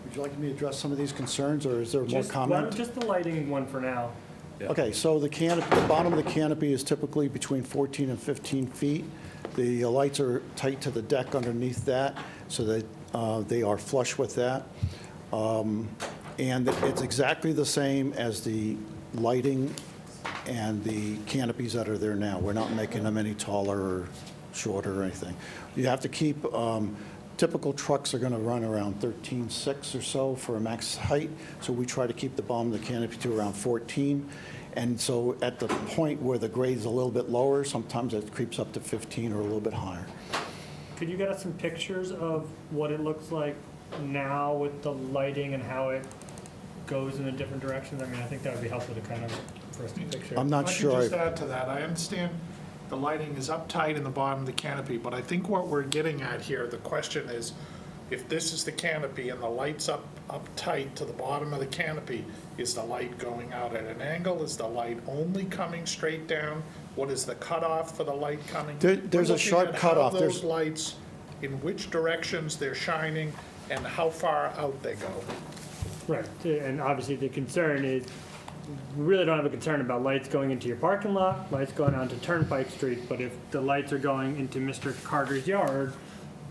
Would you like me to address some of these concerns, or is there more comment? Just the lighting one for now. Okay, so the canopy, the bottom of the canopy is typically between 14 and 15 feet. The lights are tight to the deck underneath that, so that they are flush with that. And it's exactly the same as the lighting and the canopies that are there now. We're not making them any taller or shorter or anything. You have to keep, typical trucks are going to run around 13.6 or so for a max height, so we try to keep the bottom of the canopy to around 14. And so at the point where the grade's a little bit lower, sometimes it creeps up to 15 or a little bit higher. Could you get us some pictures of what it looks like now with the lighting and how it goes in the different directions? I mean, I think that would be helpful to kind of first picture. I'm not If I sure. could just add to that, I understand the lighting is uptight in the bottom of the canopy, but I think what we're getting at here, the question is, if this is the canopy and the light's up tight to the bottom of the canopy, is the light going out at an angle? Is the light only coming straight down? What is the cutoff for the light coming? There's a sharp cutoff. We're looking at how those lights, in which directions they're shining, and how far out they go. Right, and obviously the concern is, we really don't have a concern about lights going into your parking lot, lights going onto Turnpike Street, but if the lights are going into Mr. Carter's yard,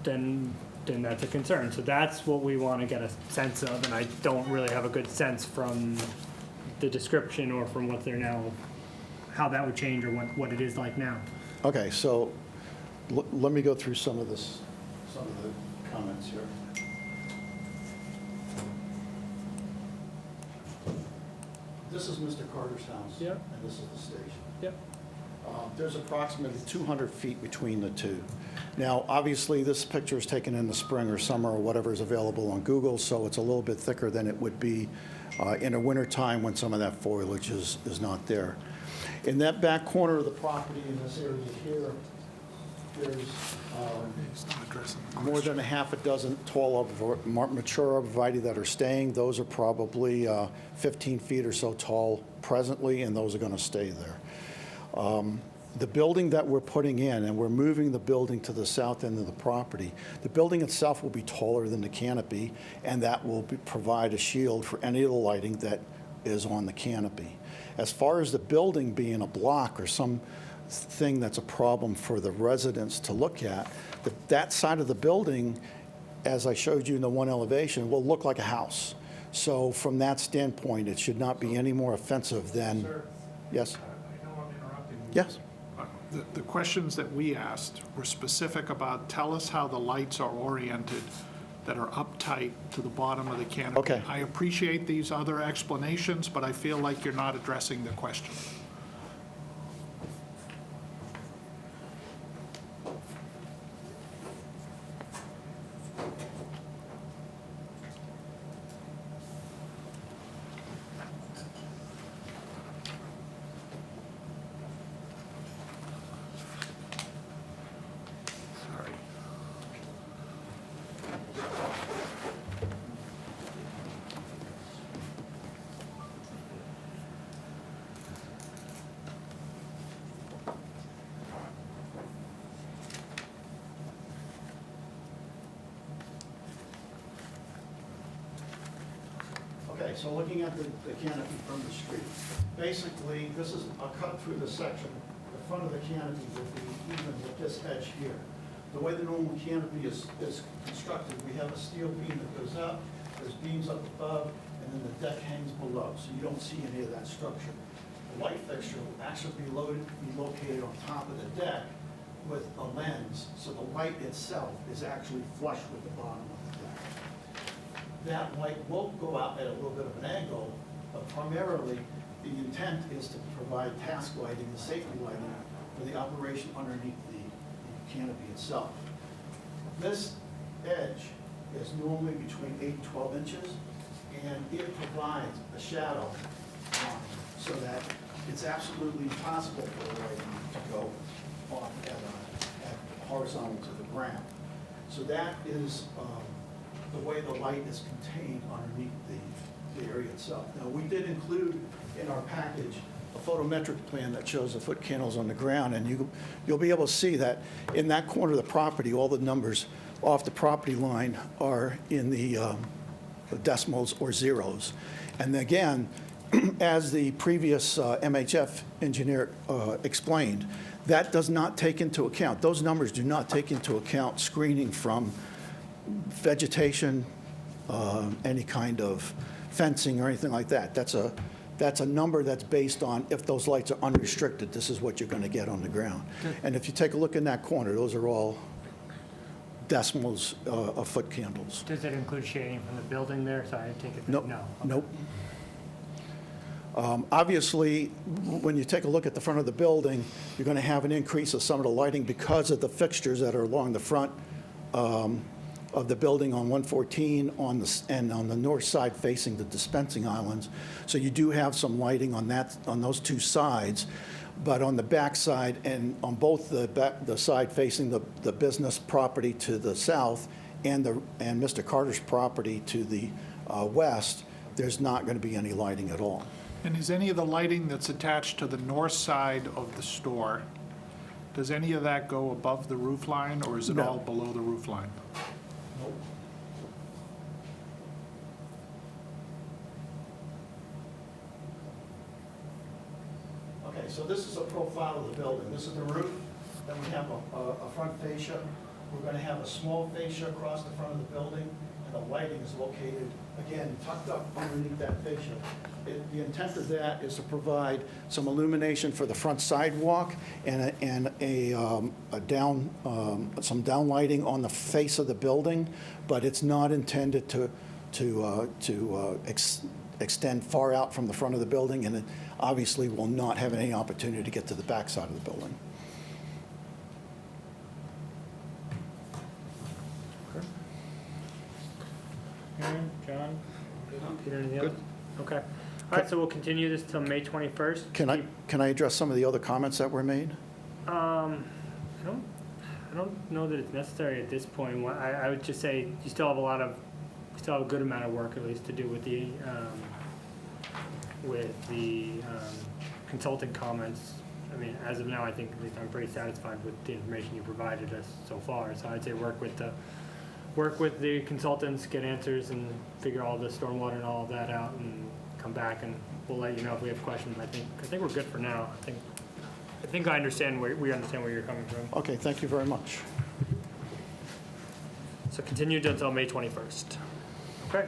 then that's a concern. So that's what we want to get a sense of, and I don't really have a good sense from the description or from what's there now, how that would change or what it is like now. Okay, so let me go through some of the comments here. This is Mr. Carter's house. Yep. And this is the station. Yep. There's approximately 200 feet between the two. Now, obviously, this picture is taken in the spring or summer or whatever is available on Google, so it's a little bit thicker than it would be in the wintertime when some of that foliage is not there. In that back corner of the property, in this area here, there's more than a half a dozen tall, mature arborvitae that are staying. Those are probably 15 feet or so tall presently, and those are going to stay there. The building that we're putting in, and we're moving the building to the south end of the property, the building itself will be taller than the canopy, and that will provide a shield for any of the lighting that is on the canopy. As far as the building being a block or some thing that's a problem for the residents to look at. That side of the building, as I showed you in the one elevation, will look like a house. So from that standpoint, it should not be any more offensive than, Sir, yes? I know I'm interrupting you. Yes. The questions that we asked were specific about, tell us how the lights are oriented that are uptight to the bottom of the canopy. Okay. I appreciate these other explanations, but I feel like you're not addressing the question. Sorry. Okay, so looking at the canopy from the street, basically, this is a cut through the section. The front of the canopy will be even with this edge here. The way the normal canopy is constructed, we have a steel beam that goes up, there's beams up above, and then the deck hangs below, so you don't see any of that structure. The light fixture will actually be located on top of the deck with a lens, so the light itself is actually flush with the bottom of the deck. That light will go out at a little bit of an angle, but primarily, the intent is to provide task lighting and safety lighting for the operation underneath the canopy itself. This edge is normally between 8 and 12 inches, and it provides a shadow so that it's absolutely impossible for the lighting to go off at horizontal to the ground. So that is the way the light is contained underneath the area itself. Now, we did include in our package a photometric plan that shows the foot candles on the ground, and you'll be able to see that in that corner of the property, all the numbers off the property line are in the decimals or zeros. And again, as the previous MHF engineer explained, that does not take into account, those numbers do not take into account screening from vegetation, any kind of fencing or anything like that. That's a number that's based on if those lights are unrestricted, this is what you're going to get on the ground. And if you take a look in that corner, those are all decimals of foot candles. Does that include shading from the building there? Sorry, I take it. Nope. No. Nope. Obviously, when you take a look at the front of the building, you're going to have an increase of some of the lighting because of the fixtures that are along the front of the building on 114 and on the north side facing the dispensing islands. So you do have some lighting on those two sides, but on the back side and on both the side facing the business property to the south and Mr. Carter's property to the west, there's not going to be any lighting at all. And is any of the lighting that's attached to the north side of the store, does any of that go above the roof line, or is it No. all below the roof line? Nope. Okay, so this is a profile of the building. This is the roof. Then we have a front fascia. We're going to have a small fascia across the front of the building, and the lighting is located, again, tucked up underneath that fascia. The intent of that is to provide some illumination for the front sidewalk and some down lighting on the face of the building, but it's not intended to extend far out from the front of the building, and it obviously will not have any opportunity to get to the back side of the building. Aaron, John, Peter, any others? Okay. All right, so we'll continue this till May 21st. Can I address some of the other comments that were made? I don't know that it's necessary at this point. I would just say you still have a good amount of work at least to do with the consultant comments. I mean, as of now, I think at least I'm pretty satisfied with the information you provided us so far. So I'd say work with the consultants, get answers, and figure all the stormwater and all of that out, and come back, and we'll let you know if we have questions. I think we're good for now. I think I think we understand where you're coming from. Okay, thank you very much. So continued until May 21st. Okay,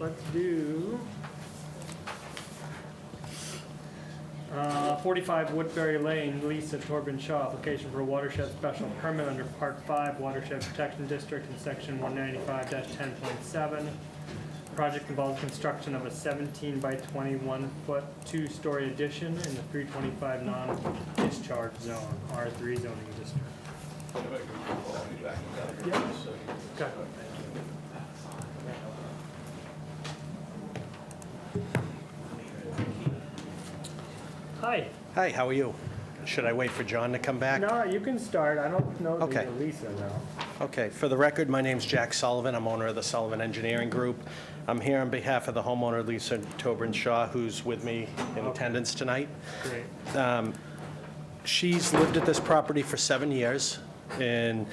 let's do 45 Woodbury Lane, Lisa Torben Shaw, application for a watershed special permit under Part 5 Watershed Protection District in Section 195-10.7. Project involves construction of a 17 by 21 foot, 2-story addition in the 325 non-discharge zone, R3 zoning district. Okay. Hi. Hi, how are you? Should I wait for John to come back? No, you can start. I don't know Okay. Lisa now. Okay, for the record, my name's Jack Sullivan. I'm owner of the Sullivan Engineering Group. I'm here on behalf of the homeowner, Lisa Tobin Shaw, who's with me in attendance tonight. Great. She's lived at this property for 7 years, and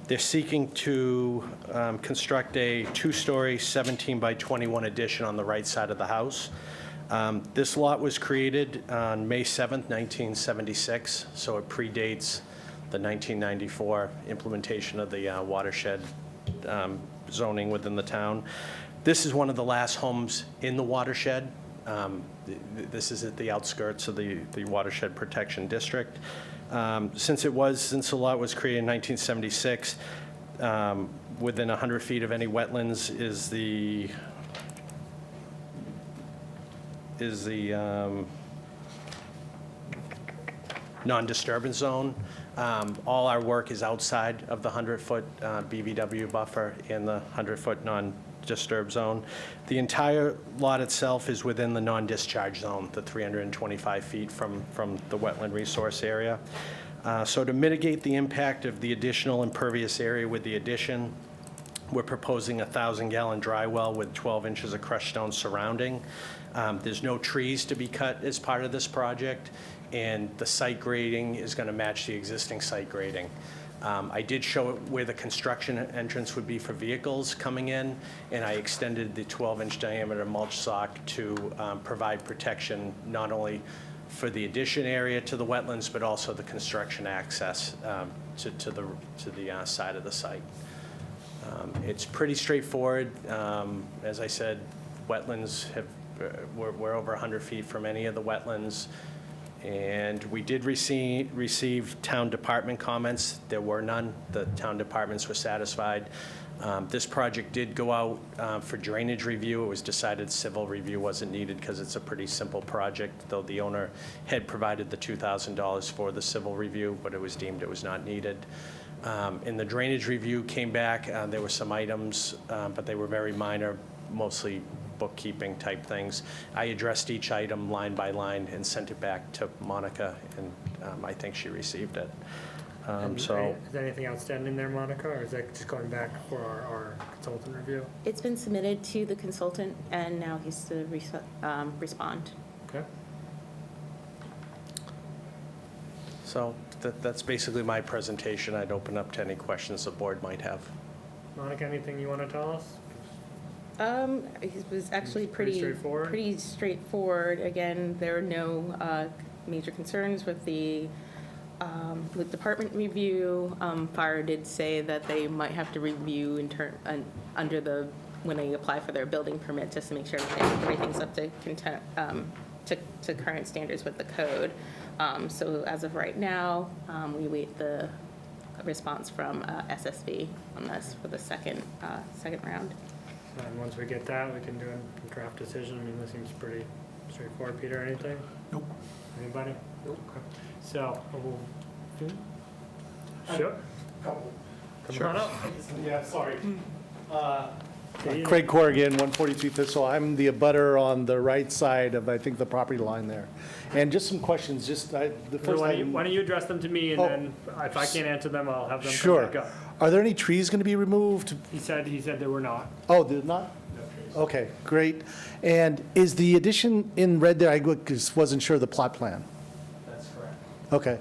they're seeking to construct a 2-story, 17 by 21 addition on the right side of the house. This lot was created on May 7th, 1976, so it predates the 1994 implementation of the watershed zoning within the town. This is one of the last homes in the watershed. This is at the outskirts of the Watershed Protection District. Since the lot was created in 1976, within 100 feet of any wetlands is the non-disturbance zone. All our work is outside of the 100-foot BVW buffer and the 100-foot non-disturb zone. The entire lot itself is within the non-discharge zone, the 325 feet from the wetland resource area. So to mitigate the impact of the additional impervious area with the addition, we're proposing a 1,000-gallon dry well with 12 inches of crushed stone surrounding. There's no trees to be cut as part of this project, and the site grading is going to match the existing site grading. I did show it where the construction entrance would be for vehicles coming in, and I extended the 12-inch diameter mulch sock to provide protection not only for the addition area to the wetlands, but also the construction access to the side of the site. It's pretty straightforward. As I said, wetlands we're over 100 feet from any of the wetlands. And we did receive town department comments. There were none. The town departments were satisfied. This project did go out for drainage review. It was decided civil review wasn't needed because it's a pretty simple project, though the owner had provided the $2,000 for the civil review, but it was deemed it was not needed. And the drainage review came back. There were some items, but they were very minor, mostly bookkeeping type things. I addressed each item line by line and sent it back to Monica, and I think she received it. Is there anything outstanding there, Monica, or is that just going back for our consultant review? It's been submitted to the consultant, and now he's to respond. Okay. So that's basically my presentation. I'd open up to any questions the board might have. Monica, anything you want to tell us? It was actually Pretty pretty straightforward? Pretty straightforward. Again, there are no major concerns with the department review. Fire did say that they might have to review when they apply for their building permit, just to make sure everything's up to current standards with the code. So as of right now, we wait the response from SSV on this for the second round. And once we get that, we can do a draft decision. I mean, this seems pretty straightforward. Peter, anything? Nope. Anybody? Nope. Okay. So, sure. Come on up. Yeah, sorry. Okay, Craig Corrigan, 142 Thistle. I'm the abutter on the right side of, I think, the property line there. And just some questions, the first Why thing. don't you address them to me, and Oh. then if I can't answer them, I'll have them come Sure. back up. Are there any trees going to be removed? He said there were not. Oh, they're not? Okay, great. And is the addition in red there, I just wasn't sure of the plot plan? That's correct. Okay.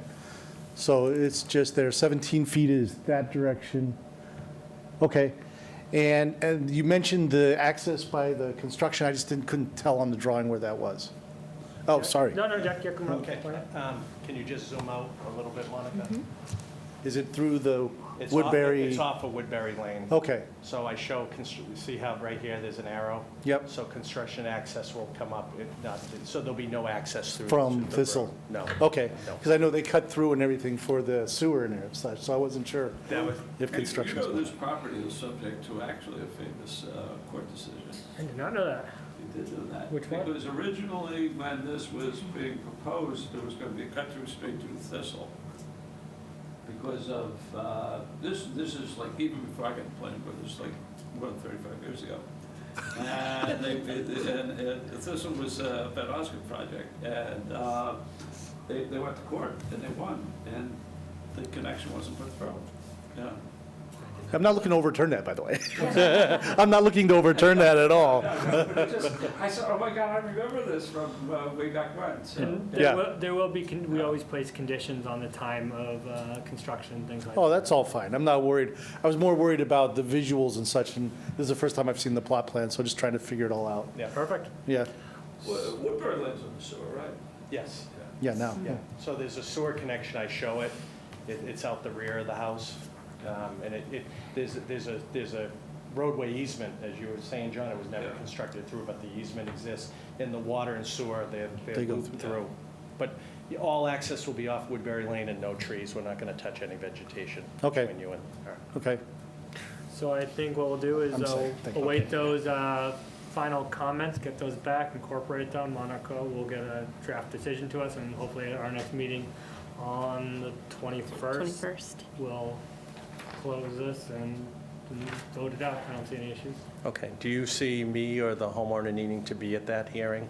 So it's just there, 17 feet is that direction. Okay. And you mentioned the access by the construction, I just couldn't tell on the drawing where that was. Oh, sorry. No, Jack, you're coming up. Okay. Can you just zoom out a little bit, Monica? Is it through the It's Woodbury? It's off of Woodbury Lane. Okay, So I show, see how right here, there's an arrow? Yep. So construction access will come up, so there'll be no access through. from the Thistle? road. No. Okay, No. because I know they cut through and everything for the sewer in there and such, so I wasn't sure That was, if construction was You know, going this property is subject to actually a famous court decision. I did not know that. You did know that. Which one? Because originally, when this was being proposed, there was going to be a cut-through straight through Thistle. Because of, this is like, even before I got the planning board, this is like more than 35 years ago. And and Thistle was a Van Osgood project, and they went to court, and they won, and the connection wasn't put through. Yeah. I'm not looking to overturn that, by the way. I'm not looking to overturn that at all. I said, oh my God, I remember this from way back when, so. And Yeah. there will be, we always place conditions on the time of construction, things like that. Oh, that's all fine. I'm not worried. I was more worried about the visuals and such, and this is the first time I've seen the plot plan, so just trying to figure it all out. yeah, Perfect. Yeah, Woodbury Lane's on the sewer, right? yes. yeah, now. Yeah, so there's a sewer connection, I show it, it's out the rear of the house, and there's a roadway easement, as you were saying, John, it was never Yeah. constructed through, but the easement exists, and the water and sewer, They they're go looped through. through. But all access will be off Woodbury Lane and no trees, we're not gonna touch any vegetation Okay. between you and her. Okay, So I think what we'll do is I'm sorry. Thank you. await those final comments, get those back, incorporate them. Monica will get a draft decision to us, and hopefully at our next meeting on the 21st, 21st. we'll close this and vote it out. I don't see any issues. Okay, do you see me or the homeowner needing to be at that hearing?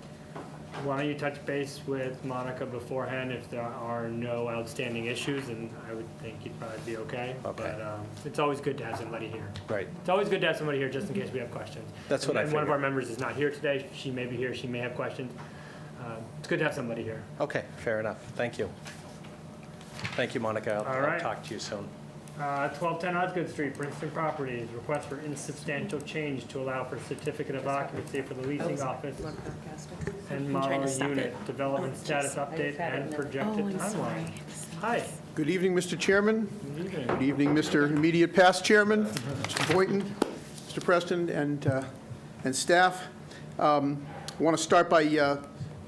Why don't you touch base with Monica beforehand if there are no outstanding issues, and I would think you'd probably be okay. Okay. But it's always good to have somebody here. Right, It's always good to have somebody here just in case we have questions. That's what I And one of figured. our members is not here today. She may be here, she may have questions. It's good to have somebody here. okay, fair enough, thank you. Thank you, Monica, All I'll right. talk to you soon. 1210 Osgood Street, Princeton Properties, request for insubstantial change to allow for certificate of occupancy for the leasing office and I'm trying model to stop unit, it. development status update and projected timeline. Hi, Good evening, Mr. Chairman. good evening. Good evening, Mr. Immediate Past Chairman, Mr. Boynton, Mr. Preston, and staff. I want to start by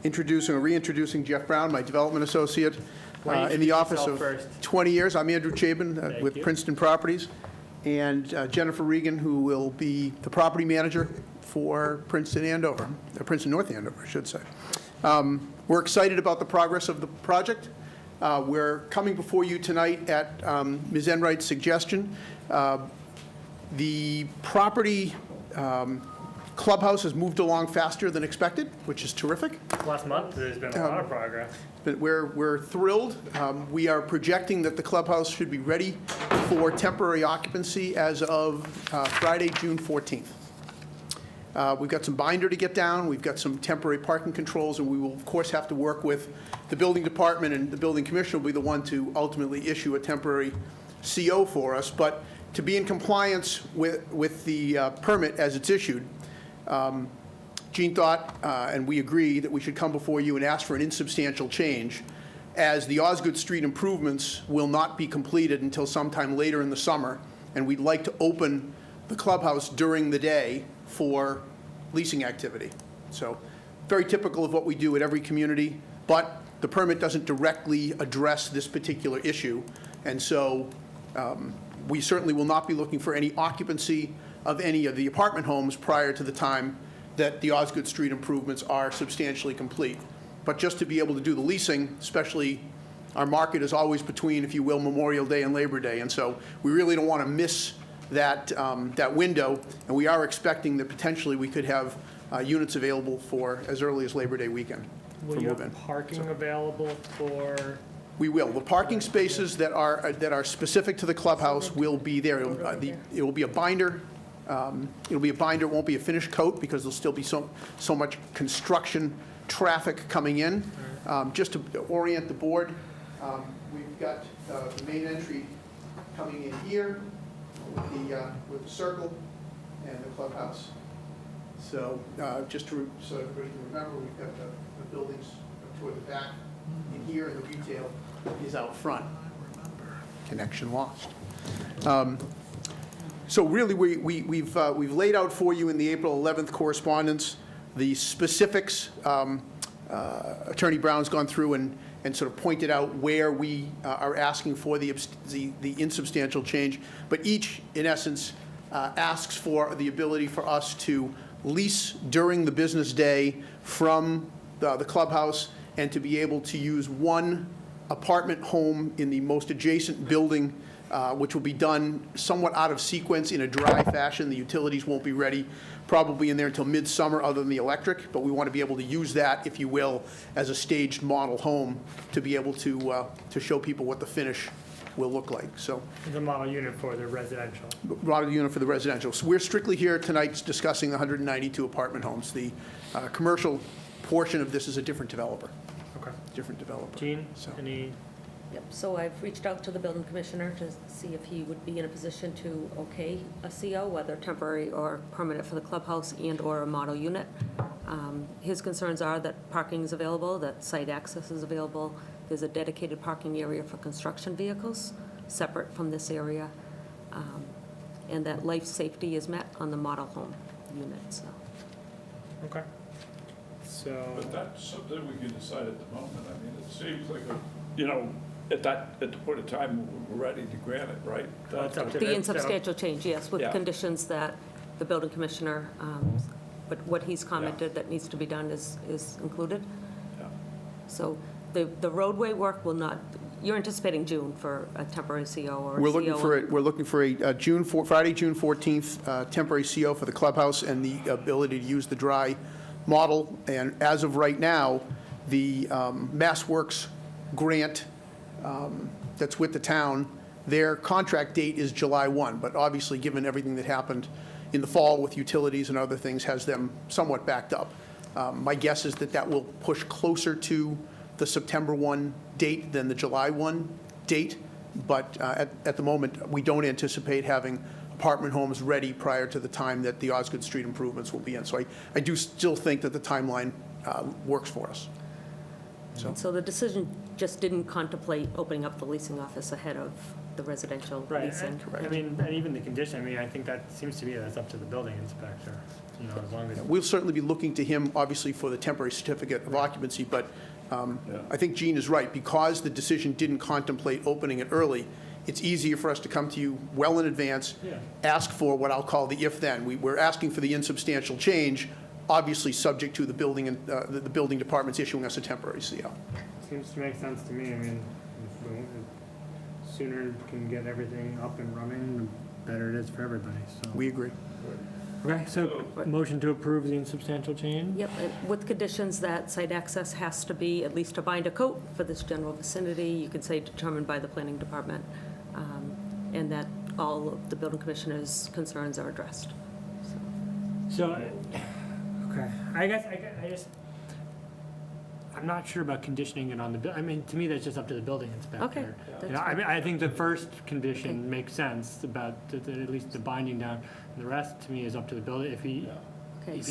introducing or reintroducing Jeff Brown, my development associate Why don't you in the introduce office yourself of first? 20 years. I'm Andrew Chabin Thank with you. Princeton Properties, and Jennifer Regan, who will be the property manager for Princeton Andover, Princeton North Andover, I should say. We're excited about the progress of the project. We're coming before you tonight at Ms. Enright's suggestion. The property clubhouse has moved along faster than expected, which is terrific. Last month, there's been a lot of progress. But we're thrilled. We are projecting that the clubhouse should be ready for temporary occupancy as of Friday, June 14th. We've got some binder to get down, we've got some temporary parking controls, and we will, of course, have to work with the building department, and the building commissioner will be the one to ultimately issue a temporary CO for us. But to be in compliance with the permit as it's issued, Gene thought, and we agree, that we should come before you and ask for an insubstantial change, as the Osgood Street improvements will not be completed until sometime later in the summer, and we'd like to open the clubhouse during the day for leasing activity. So, very typical of what we do at every community, but the permit doesn't directly address this particular issue, and so we certainly will not be looking for any occupancy of any of the apartment homes prior to the time that the Osgood Street improvements are substantially complete. But just to be able to do the leasing, especially, our market is always between, if you will, Memorial Day and Labor Day, and so we really don't want to miss that window, and we are expecting that potentially we could have units available for as early as Labor Day weekend for Will you move-in. have parking available for, We will. The parking spaces that are specific to the clubhouse will be there. It will be a binder. It'll be a binder, it won't be a finished coat, because there'll still be so much construction traffic coming in. Just to orient the board, we've got the main entry coming in here with the circle and the clubhouse. So just so everybody can remember, we've got the buildings toward the back in here, and the retail is out front. Connection lost. So really, we've laid out for you in the April 11th correspondence the specifics. Attorney Brown's gone through and sort of pointed out where we are asking for the insubstantial change, but each, in essence, asks for the ability for us to lease during the business day from the clubhouse and to be able to use one apartment home in the most adjacent building, which will be done somewhat out of sequence in a dry fashion. The utilities won't be ready probably in there until midsummer, other than the electric, but we want to be able to use that, if you will, as a staged model home to be able to show people what the finish will look like. So The model unit for the residential. model unit for the residential. So we're strictly here tonight discussing the 192 apartment homes. The commercial portion of this is a different developer. Okay. Different developer. Gene, So- any, Yep, so I've reached out to the building commissioner to see if he would be in a position to okay a CO, whether temporary or permanent for the clubhouse and/or a model unit. His concerns are that parking is available, that site access is available. There's a dedicated parking area for construction vehicles, separate from this area, and that life safety is met on the model home unit, so. okay. So, But that's something we can decide at the moment. I mean, it seems like, at the point of time, we're ready to grant it, right? Well, it's up to The them. insubstantial change, yes, with Yeah. conditions that the building commissioner, but what he's commented that needs to be done is included. Yeah. So the roadway work will not, you're anticipating June for a temporary CO or a We're CO? looking for a Friday, June 14th, temporary CO for the clubhouse and the ability to use the dry model. And as of right now, the Mass Works grant that's with the town, their contract date is July 1, but obviously, given everything that happened in the fall with utilities and other things, has them somewhat backed up. My guess is that will push closer to the September 1 date than the July 1 date, but at the moment, we don't anticipate having apartment homes ready prior to the time that the Osgood Street improvements will be in. So I do still think that the timeline works for us. So the decision just didn't contemplate opening up the leasing office ahead of the residential right, leasing? I mean, and even the condition, I mean, I think that seems to be, that's up to the building inspector, as long as. We'll certainly be looking to him, obviously, for the temporary certificate of occupancy, but I think Gene is right. Because the decision didn't contemplate opening it early, it's easier for us to come to you well in advance, ask for what I'll call the if-then. We're asking for the insubstantial change, obviously subject to the building and the building department's issuing us a temporary CO. Seems to make sense to me. I mean, the sooner we can get everything up and running, the better it is for everybody, so. We agree. Okay, so motion to approve the insubstantial change? Yep, with conditions that site access has to be at least a binder coat for this general vicinity, you could say determined by the planning department, and that all of the building commissioner's concerns are addressed. So, okay, I guess, I'm not sure about conditioning it on the, I mean, to me, that's just up to the building inspector. Okay, that's I mean, fine. I think the first condition makes sense about, at least the binding down. The rest, to me, is up to the building. If he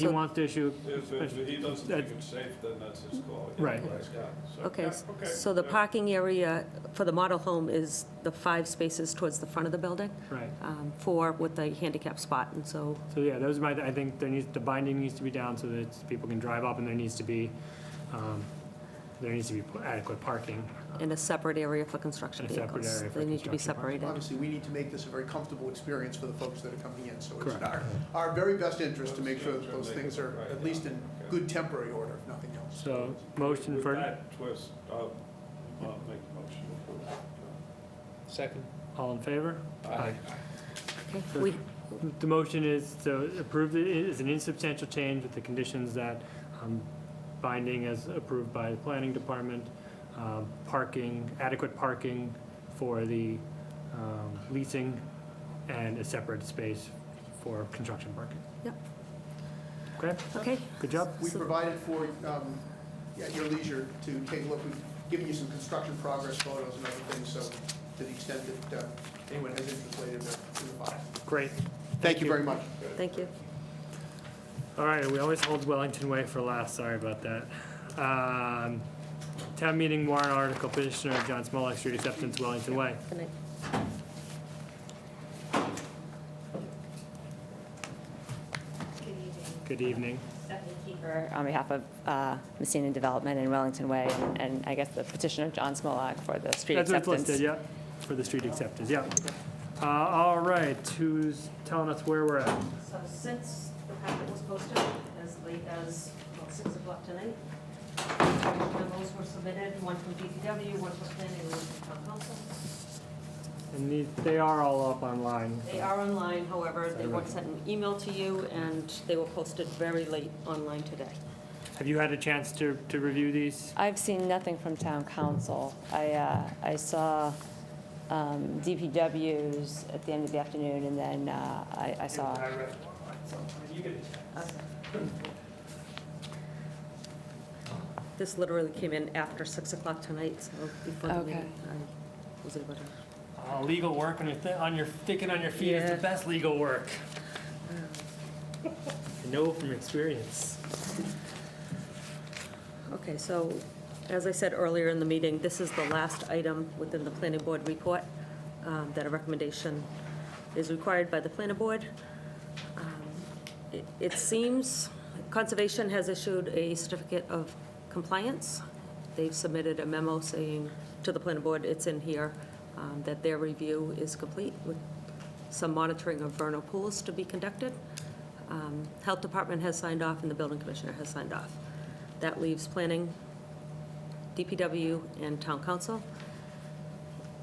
wants to issue. If he doesn't think it's safe, then that's his call. Right. Okay, so the parking area for the model home is the 5 spaces towards the front of the building? Right. 4 with the handicap spot, and so, So, yeah, those might, I think the binding needs to be down so that people can drive up, and there needs to be adequate parking. in a separate area for construction A separate vehicles. area for They need to be construction separated. Obviously, we need to make this a very comfortable experience for the folks that are coming in. So it's Correct. our very best interest to make sure that those things are at least in good temporary order, if nothing else. So, motion With for, that twist, I'll make the motion to approve. Second. all in favor? Aye. Okay, So we, The motion is to approve it as an insubstantial change with the conditions that binding as approved by the planning department, parking, adequate parking for the leasing, and a separate space for construction parking. Yep. Okay, okay, Good job. We provided for, at your leisure, to take a look. We've given you some construction progress photos and other things, so to the extent that anyone has interest later in the file. great. Thank you very much. thank you. All right, we always hold Wellington Way for last, sorry about that. Town meeting warrant article petitioner John Smolak, street acceptance, Wellington Way. Good night. Good evening. Stephanie Kiefer on behalf of Messina Development in Wellington Way, and I guess the petitioner John Smolak for the street That's what's acceptance. listed, yeah, for the street acceptance, yeah. All right, who's telling us where we're at? So since the packet was posted as late as about 6 o'clock tonight, memos were submitted, one from DPW, one from planning, and one from town council. And they are all up online. They are online, however, they weren't sent an email to you, and they were posted very late online today. Have you had a chance to review these? I've seen nothing from town council. I saw DPW's at the end of the afternoon, and then I saw. This literally came in after 6 o'clock tonight, so before the Okay. meeting, I was able to. Legal work when you're thinking on your feet is Yeah. the best legal work. I know from experience. Okay, so, as I said earlier in the meeting, this is the last item within the planning board report, that a recommendation is required by the planning board. It seems Conservation has issued a certificate of compliance. They've submitted a memo saying to the planning board, it's in here, that their review is complete with some monitoring of vernal pools to be conducted. Health Department has signed off and the building commissioner has signed off. That leaves planning, DPW, and town council.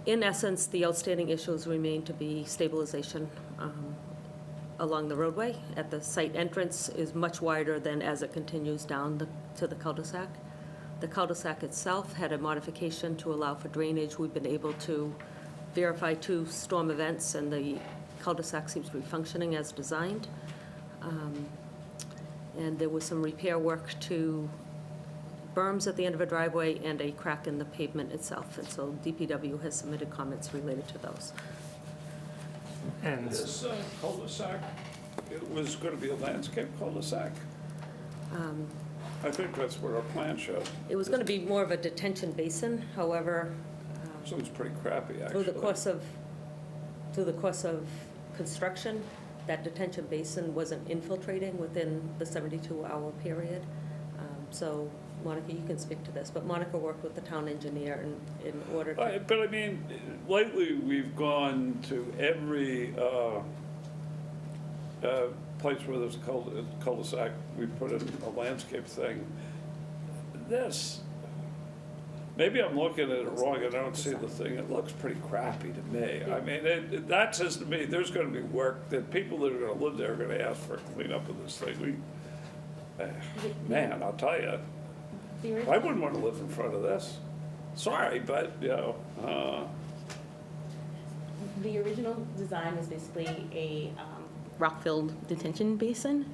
In essence, the outstanding issues remain to be stabilization along the roadway. At the site entrance is much wider than as it continues down to the cul-de-sac. The cul-de-sac itself had a modification to allow for drainage. We've been able to verify 2 storm events, and the cul-de-sac seems to be functioning as designed. And there was some repair work to berms at the end of a driveway and a crack in the pavement itself. And so DPW has submitted comments related to those. And This cul-de-sac, it was going to be a landscape cul-de-sac. I think that's what our plan showed. It was going to be more of a detention basin, however, Seems pretty crappy, through actually. the course of construction, that detention basin wasn't infiltrating within the 72-hour period. So, Monica, you can speak to this, but Monica worked with the town engineer in order to. But I mean, lately, we've gone to every place where there's a cul-de-sac, we put in a landscape thing. This, maybe I'm looking at it wrong, and I don't see the thing, it looks pretty crappy to me. I mean, that says to me, there's gonna be work, that people that are gonna live there are gonna ask for a cleanup of this thing. Man, I'll tell you, I wouldn't wanna live in front of this. Sorry, but, you know, The original design was basically a rock-filled detention basin.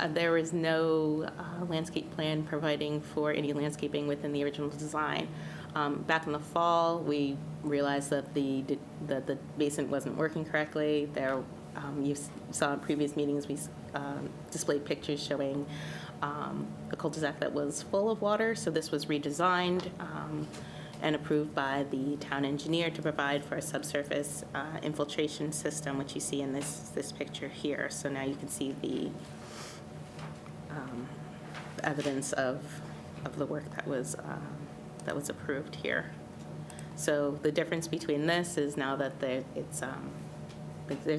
There was no landscape plan providing for any landscaping within the original design. Back in the fall, we realized that the basin wasn't working correctly. You saw in previous meetings, we displayed pictures showing a cul-de-sac that was full of water, so this was redesigned and approved by the town engineer to provide for a subsurface infiltration system, which you see in this picture here. So now you can see the evidence of the work that was approved here. So the difference between this is now that there's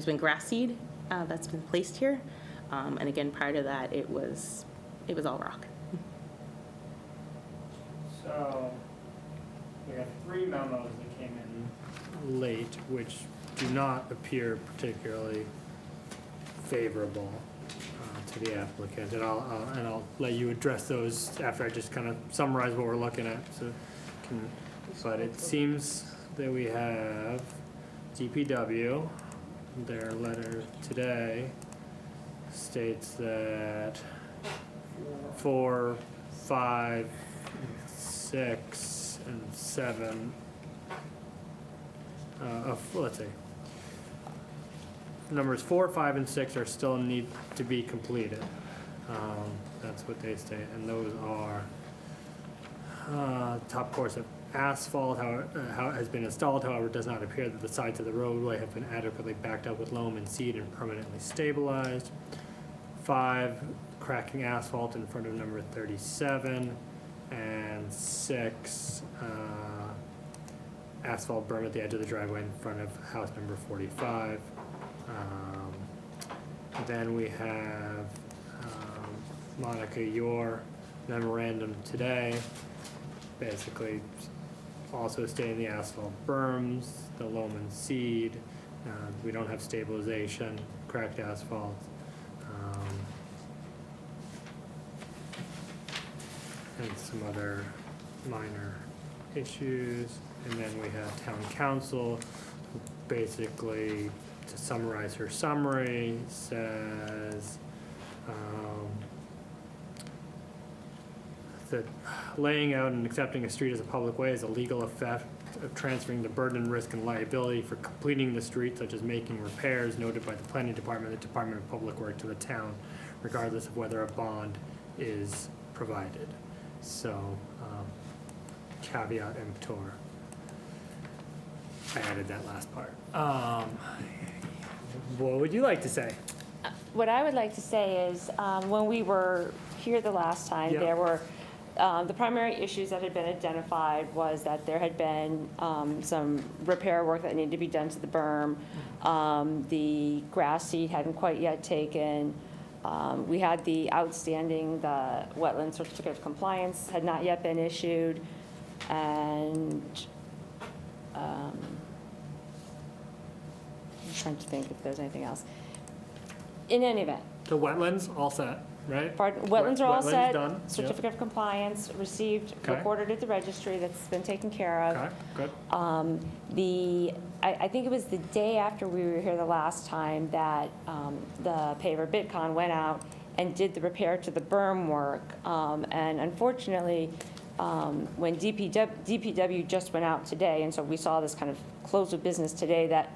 been grass seed that's been placed here, and again, prior to that, it was all rock. So, we have 3 memos that came in late, which do not appear particularly favorable to the applicant. And I'll let you address those after I just kind of summarize what we're looking at. But it seems that we have DPW, their letter today states that 4, 5, 6, and 7, let's see. Numbers 4, 5, and 6 are still need to be completed. That's what they state, and those are top course of asphalt how has been installed, however, it does not appear that the sides of the roadway have been adequately backed up with loam and seed and permanently stabilized. 5, cracking asphalt in front of number 37. And 6, asphalt berm at the edge of the driveway in front of house number 45. Then we have Monica, your memorandum today, basically also stating the asphalt berms, the loam and seed, we don't have stabilization, cracked asphalt. And some other minor issues. And then we have town council, who basically, to summarize her summary, says that laying out and accepting a street as a public way is a legal effect of transferring the burden, risk, and liability for completing the street, such as making repairs noted by the planning department, the Department of Public Works, to the town, regardless of whether a bond is provided. So, caveat emptor. I added that last part. What would you like to say? What I would like to say is, when we were here the last time, Yeah. there were, the primary issues that had been identified was that there had been some repair work that needed to be done to the berm. The grass seed hadn't quite yet taken. We had the outstanding, the wetland certificate of compliance had not yet been issued. And I'm trying to think if there's anything else. In any event. The wetlands, all set, right? Pardon, wetlands are all Wetlands set. done, yep. Certificate of compliance received, Okay. recorded at the registry, that's been taken care of. Okay, good. I think it was the day after we were here the last time that the paver Bitcon went out and did the repair to the berm work. And unfortunately, when DPW just went out today, and so we saw this kind of close of business today, that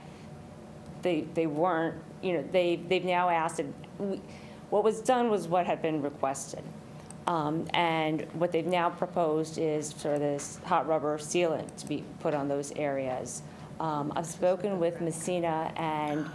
they weren't, they've now asked, what was done was what had been requested. And what they've now proposed is for this hot rubber sealant to be put on those areas. I've spoken with Messina, and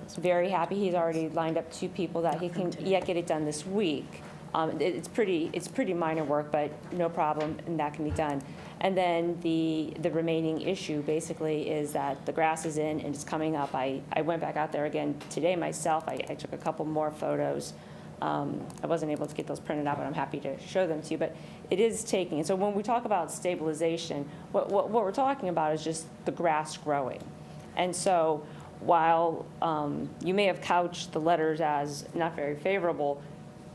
he's very happy. He's already lined up 2 people that he can yet get it done this week. It's pretty minor work, but no problem, and that can be done. And then the remaining issue basically is that the grass is in and it's coming up. I went back out there again today myself. I took a couple more photos. I wasn't able to get those printed out, but I'm happy to show them to you. But it is taking, and so when we talk about stabilization, what we're talking about is just the grass growing. And so while you may have couched the letters as not very favorable,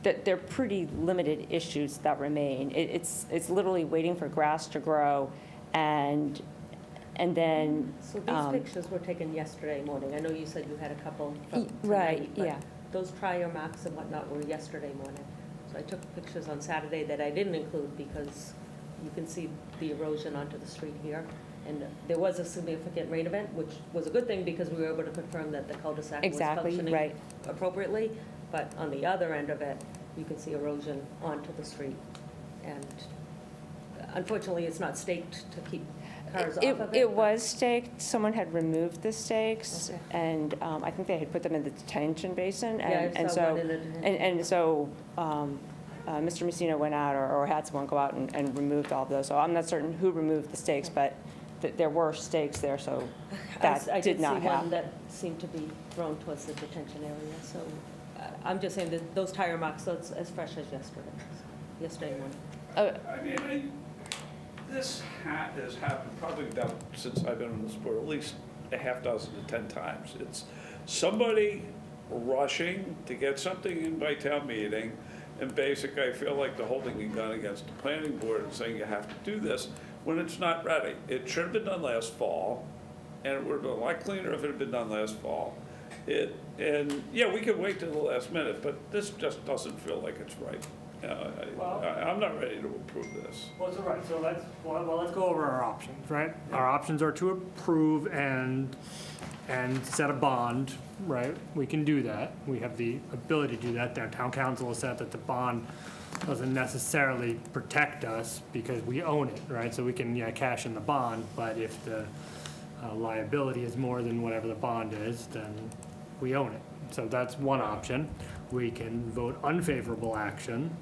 that they're pretty limited issues that remain. It's literally waiting for grass to grow, and then. So these pictures were taken yesterday morning. I know you said you had a couple from Right, tonight, but yeah. those prior marks and whatnot were yesterday morning. So I took pictures on Saturday that I didn't include because you can see the erosion onto the street here. And there was a significant rain event, which was a good thing because we were able to confirm that the cul-de-sac was Exactly, functioning right. appropriately. But on the other end of it, you can see erosion onto the street. And unfortunately, it's not staked to keep cars off of it. It was staked. Someone had removed the stakes, Okay. and I think they had put them in the detention basin. Yeah, I and saw so, one in the detention. and so Mr. Messina went out or had someone go out and removed all of those. So I'm not certain who removed the stakes, but there were stakes there, so that I did not see one happen. that seemed to be thrown towards the detention area, so I'm just saying that those tire marks, that's as fresh as yesterday morning. I mean, this has happened probably about since I've been on this board, at least a half dozen to 10 times. It's somebody rushing to get something in by town meeting, and basically I feel like they're holding a gun against the planning board and saying you have to do this when it's not ready. It should have been done last fall, and it would have been a lot cleaner if it had been done last fall. And yeah, we could wait till the last minute, but this just doesn't feel like it's right. I'm not ready to approve this. Well, it's all right, so let's go over our options, right? Our options are to approve and set a bond, right? We can do that. We have the ability to do that. The town council has said that the bond doesn't necessarily protect us because we own it, right? So we can, yeah, cash in the bond, but if the liability is more than whatever the bond is, then we own it. So that's one option. We can vote unfavorable action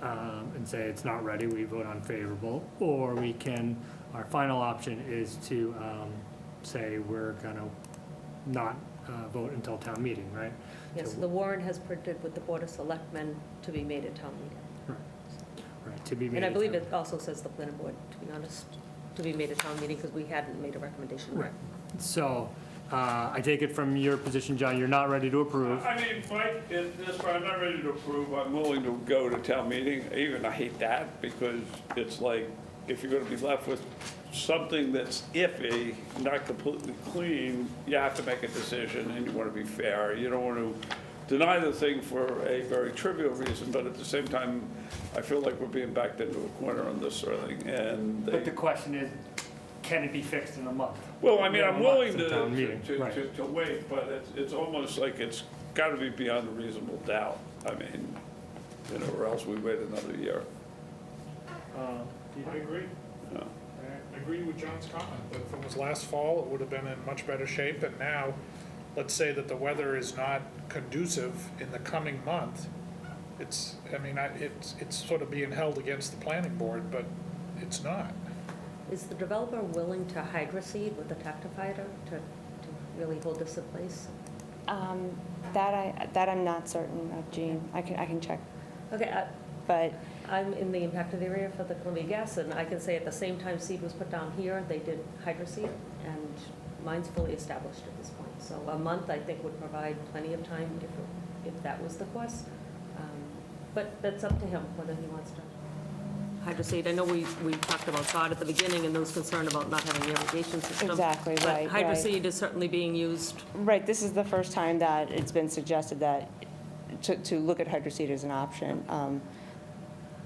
and say it's not ready, we vote unfavorable. Or we can, our final option is to say we're gonna not vote until town meeting, right? Yes, the warrant has printed with the Board of Selectmen to be made at town meeting. Right, to be made. And I at believe town- it also says the planning board, to be honest, to be made at town meeting, because we hadn't made a recommendation. Right. So, I take it from your position, John, you're not ready to approve. I mean, Mike, at this point, I'm not ready to approve. I'm willing to go to town meeting. Even I hate that because it's like, if you're gonna be left with something that's iffy, not completely clean, you have to make a decision and you wanna be fair. You don't wanna deny the thing for a very trivial reason, but at the same time, I feel like we're being backed into a corner on this sort of thing, and But the question is, can it be fixed in a month? well, I mean, We have I'm a month willing till town meeting. Right. to wait, but it's almost like it's gotta be beyond a reasonable doubt. I mean, or else we wait another year. I agree. Yeah. I agree with John's comment, that if it was last fall, it would have been in much better shape, and now, let's say that the weather is not conducive in the coming month, it's sort of being held against the planning board, but it's not. Is the developer willing to hydroseed with the tactifier to really hold this in place? That I'm not certain of, Jean. I can check, Okay, but I'm in the impacted area for the Columbia Gas, and I can say at the same time seed was put down here, they did hydroseed, and mine's fully established at this point. So a month, I think, would provide plenty of time if that was the course. But that's up to him, whether he wants to hydroseed. I know we talked about sod at the beginning, and those concerned about not having irrigation system. Exactly, right, But hydroseed is certainly being used. right, this is the first time that it's been suggested that, to look at hydroseed as an option.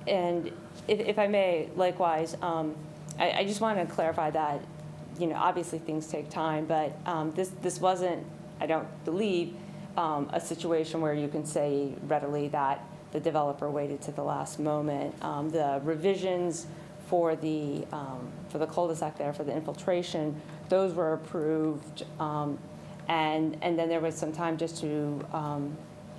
And if I may, likewise, I just want to clarify that, obviously things take time, but this wasn't, I don't believe, a situation where you can say readily that the developer waited to the last moment. The revisions for the cul-de-sac there, for the infiltration, those were approved, and then there was some time just to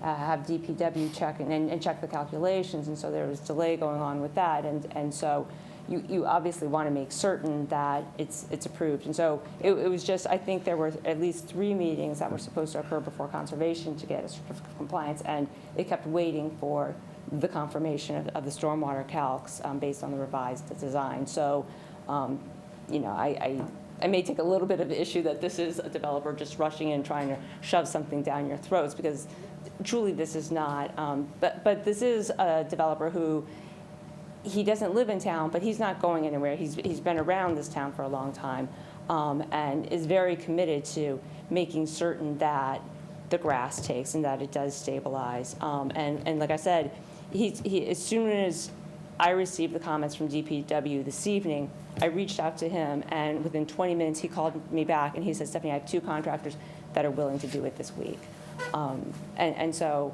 have DPW check and check the calculations, and so there was delay going on with that, and so you obviously want to make certain that it's approved. And so it was just, I think there were at least 3 meetings that were supposed to occur before conservation to get a certificate of compliance, and it kept waiting for the confirmation of the stormwater calcs based on the revised design. So, I may take a little bit of issue that this is a developer just rushing in, trying to shove something down your throats, because truly this is not, but this is a developer who, he doesn't live in town, but he's not going anywhere. He's been around this town for a long time, and is very committed to making certain that the grass takes and that it does stabilize. And like I said, he as soon as I received the comments from DPW this evening, I reached out to him, and within 20 minutes, he called me back, and he said, Stephanie, I have 2 contractors that are willing to do it this week. So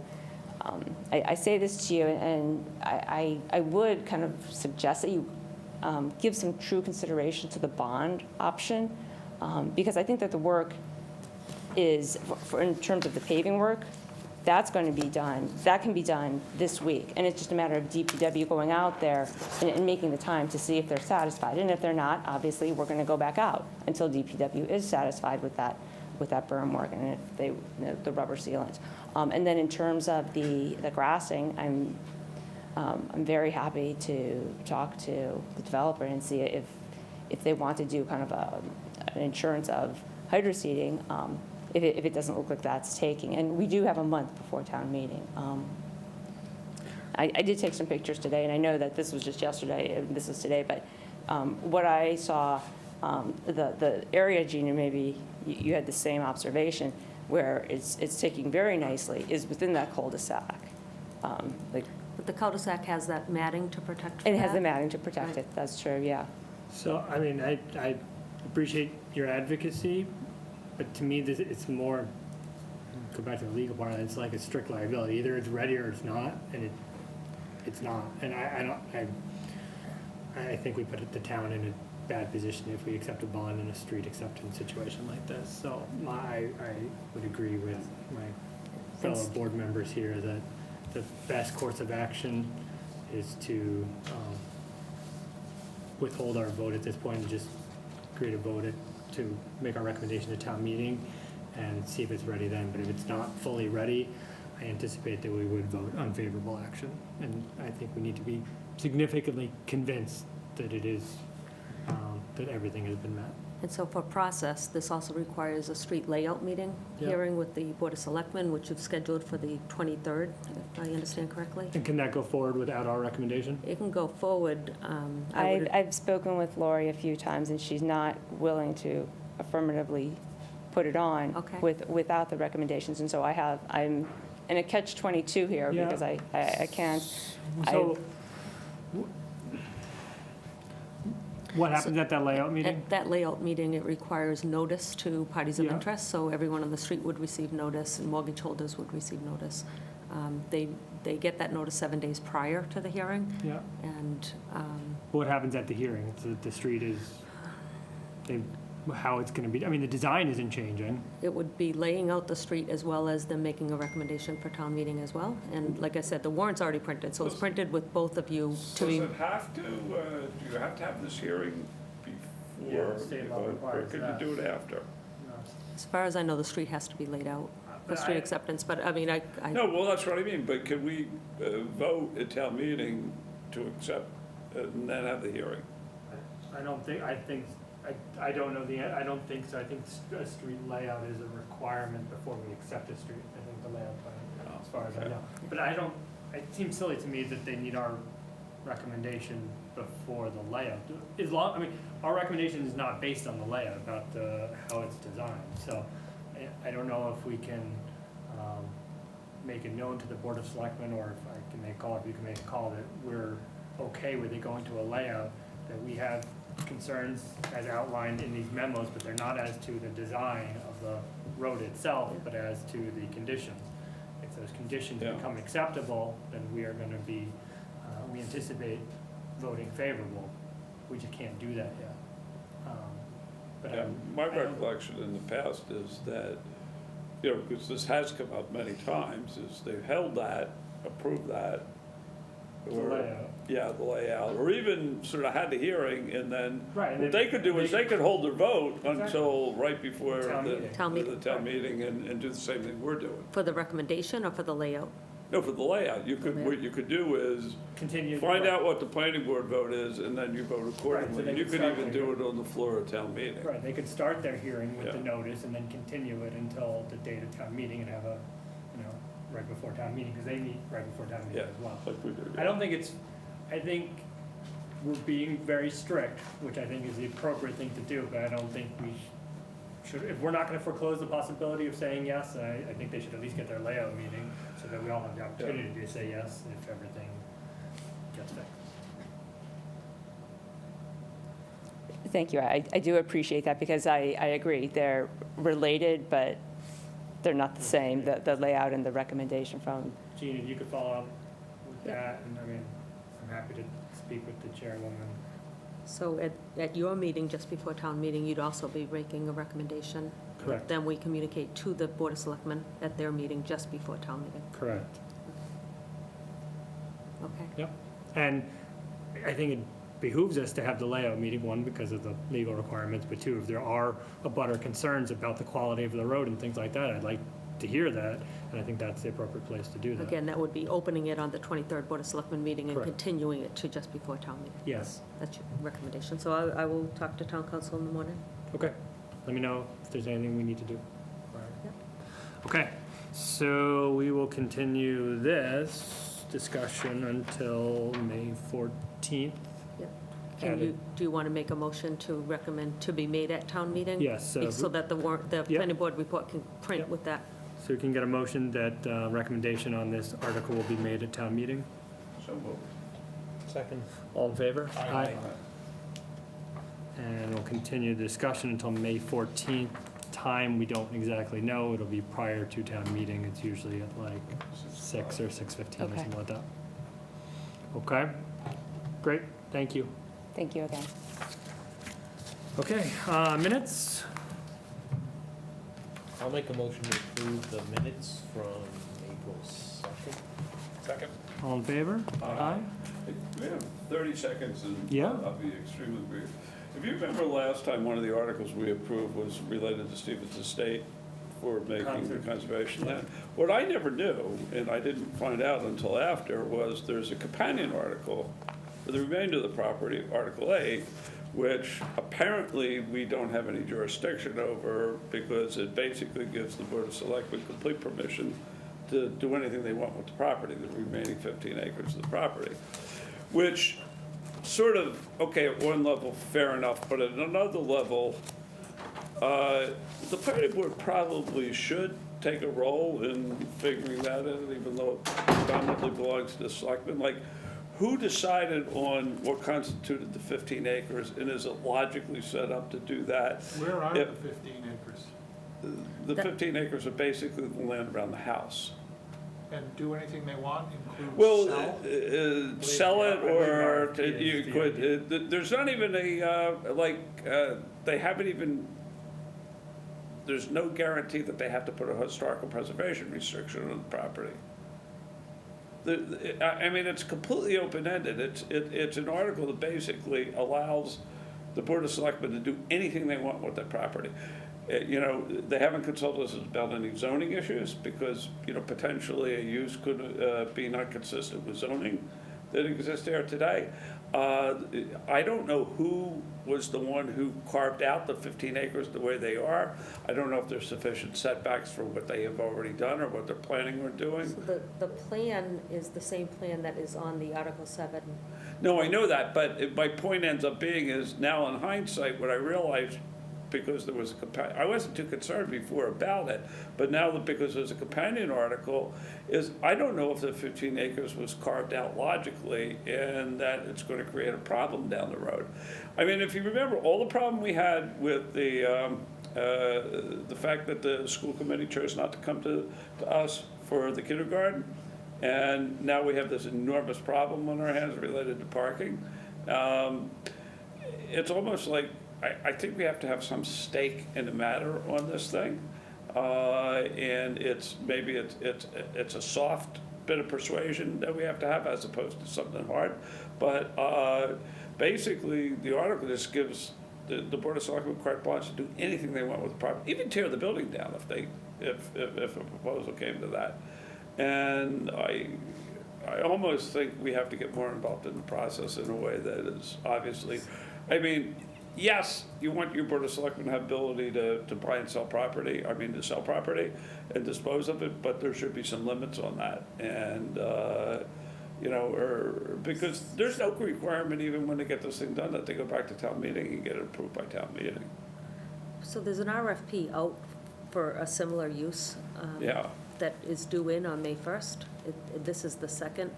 I say this to you, and I would kind of suggest that you give some true consideration to the bond option, because I think that the work is, in terms of the paving work, that's going to be done, that can be done this week. And it's just a matter of DPW going out there and making the time to see if they're satisfied. And if they're not, obviously, we're going to go back out until DPW is satisfied with that berm work and if the rubber sealant. And then in terms of the grassing, I'm very happy to talk to the developer and see if they want to do kind of an insurance of hydroseeding, if it doesn't look like that's taking. And we do have a month before town meeting. I did take some pictures today, and I know that this was just yesterday, and this is today, but what I saw, the area, Gina, maybe you had the same observation, where it's taking very nicely, is within that cul-de-sac. But the cul-de-sac has that matting to protect from It has that? the matting to protect it, that's true, yeah. So, I mean, I appreciate your advocacy, but to me, it's more, go back to the legal part, it's like a strict liability. Either it's ready or it's not, and it's not. And I think we put the town in a bad position if we accept a bond in a street acceptance situation like this. So I would agree with my fellow board members here that the best course of action is to withhold our vote at this point and just create a vote to make our recommendation to town meeting and see if it's ready then. But if it's not fully ready, I anticipate that we would vote unfavorable action. And I think we need to be significantly convinced that it is, that everything has been met. And so for process, this also requires a street layout meeting, Yeah. hearing with the Board of Selectmen, which you've scheduled for the 23rd, if I understand correctly. And can that go forward without our recommendation? It can go forward. I would- I've spoken with Lori a few times, and she's not willing to affirmatively put it on Okay. without the recommendations. And so I'm in a catch-22 here Yeah. because I can't. So, what happens at that layout meeting? At that layout meeting, it requires notice to parties of Yeah. interest, so everyone on the street would receive notice, and mortgage holders would receive notice. They get that notice 7 days prior to the hearing, Yeah. and What happens at the hearing? The street is, how it's going to be, I mean, the design isn't changing. it would be laying out the street as well as them making a recommendation for town meeting as well. And like I said, the warrant's already printed, so it's printed with both of you to Does be. it have to, do you have to have this hearing before? Yeah, state law you vote, requires Or could that. you do it after? As far as I know, the street has to be laid out for But street I- acceptance, but I mean, I. No, well, that's what I mean, but can we vote at town meeting to accept and then have the hearing? I don't think, I don't know I don't think so. I think a street layout is a requirement before we accept a street. I think the layout plan, as far as I know. But it seems silly to me that they need our recommendation before the layout. I mean, our recommendation is not based on the layout, about how it's designed. So I don't know if we can make it known to the Board of Selectmen, or if I can make a call, if you can make a call, that we're okay with it going to a layout, that we have concerns as outlined in these memos, but they're not as to the design of the road itself, but as to the conditions. If those conditions Yeah. become acceptable, then we are gonna be, we anticipate voting favorable. We just can't do that yet. But Yeah, my recollection in the past is that, because this has come up many times, is they've held that, approved that. The or- layout. Yeah, the layout, or even sort of had the hearing, and then, Right, and what then they could do is they could hold their vote until right before Town the meeting. Town meeting. the town meeting, and do the same thing we're doing. For the recommendation or for the layout? No, for the layout, what you could do is Continue. find out what the planning board vote is, and then you vote accordingly. they You could could start even their- do it on the floor of town meeting. Right, they could start their hearing with the Yeah. notice and then continue it until the date of town meeting and have a, right before town meeting, because they meet right before town meeting Yeah, as well. like we do. I don't think I think we're being very strict, which I think is the appropriate thing to do, but I don't think we should, if we're not gonna foreclose the possibility of saying yes, I think they should at least get their layout meeting, so that we all have the opportunity to say yes if everything gets fixed. Thank you. I do appreciate that because I agree. They're related, but they're not the same, the layout and the recommendation from. Gene, if you could follow up with that, and I mean, I'm happy to speak with the chairwoman. So at your meeting, just before town meeting, you'd also be making a recommendation? Correct. Then we communicate to the Board of Selectmen at their meeting just before town meeting? Correct. Okay. Yep. And I think it behooves us to have the layout meeting, one, because of the legal requirements, but two, if there are abutter concerns about the quality of the road and things like that, I'd like to hear that, and I think that's the appropriate place to do that. Again, that would be opening it on the 23rd Board of Selectmen meeting and Correct. continuing it to just before town meeting. Yes. That's your recommendation. So I will talk to town council in the morning. Okay. Let me know if there's anything we need to do. Yep. Okay, so we will continue this discussion until May 14th. Do you want to make a motion to recommend to be made at town meeting? Yes, So that the Yep. planning board report can print Yep. with that. So we can get a motion that recommendation on this article will be made at town meeting. So moved. Second. All in favor? Aye. And we'll continue the discussion until May 14th. Time, we don't exactly know. It'll be prior to town meeting. It's usually at like 6 or 6:15 or Okay. something like that. Okay, great, thank you. Thank you again. Okay, minutes? I'll make a motion to approve the minutes from April 2nd. Second. All in favor? Aye. We have 30 seconds, and Yeah. I'll be extremely brief. If you remember last time, one of the articles we approved was related to Stevens Estate for making the conservation land. What I never knew, and I didn't find out until after, was there's a companion article for the remainder of the property, Article 8, which apparently we don't have any jurisdiction over because it basically gives the Board of Selectmen complete permission to do anything they want with the property, the remaining 15 acres of the property, which sort of, okay, at one level, fair enough, but at another level, the planning board probably should take a role in figuring that out, even though it predominantly belongs to the selectmen. Like, who decided on what constituted the 15 acres, and is it logically set up to do that? Where are the 15 acres? The 15 acres are basically the land around the house. And do anything they want, include Well, sell? sell it, or you could, there's not even a, they haven't even, there's no guarantee that they have to put a historical preservation restriction on the property. I mean, it's completely open-ended. It's an article that basically allows the Board of Selectmen to do anything they want with that property. You know, they haven't consulted us about any zoning issues because, you know, potentially a use could be not consistent with zoning that exists there today. I don't know who was the one who carved out the 15 acres the way they are. I don't know if there's sufficient setbacks for what they have already done or what they're planning on doing. So the plan is the same plan that is on the Article 7. No, I know that, but my point ends up being is now in hindsight, what I realized, because there was I wasn't too concerned before about it, but now that because there's a companion article, is I don't know if the 15 acres was carved out logically and that it's going to create a problem down the road. I mean, if you remember all the problem we had with the fact that the school committee chose not to come to us for the kindergarten, and now we have this enormous problem on our hands related to parking. It's almost like I think we have to have some stake in the matter on this thing, and maybe it's a soft bit of persuasion that we have to have as opposed to something hard. But basically, the article just gives the Board of Selectmen carte blanche to do anything they want with the property, even tear the building down if a proposal came to that. And I almost think we have to get more involved in the process in a way that is obviously, I mean, yes, you want your Board of Selectmen to have ability to buy and sell property, to sell property and dispose of it, but there should be some limits on that. And, you know, because there's no requirement even when they get this thing done that they go back to town meeting and get it approved by town meeting. So there's an RFP out for a similar use. Yeah. That is due in on May 1st. This is the second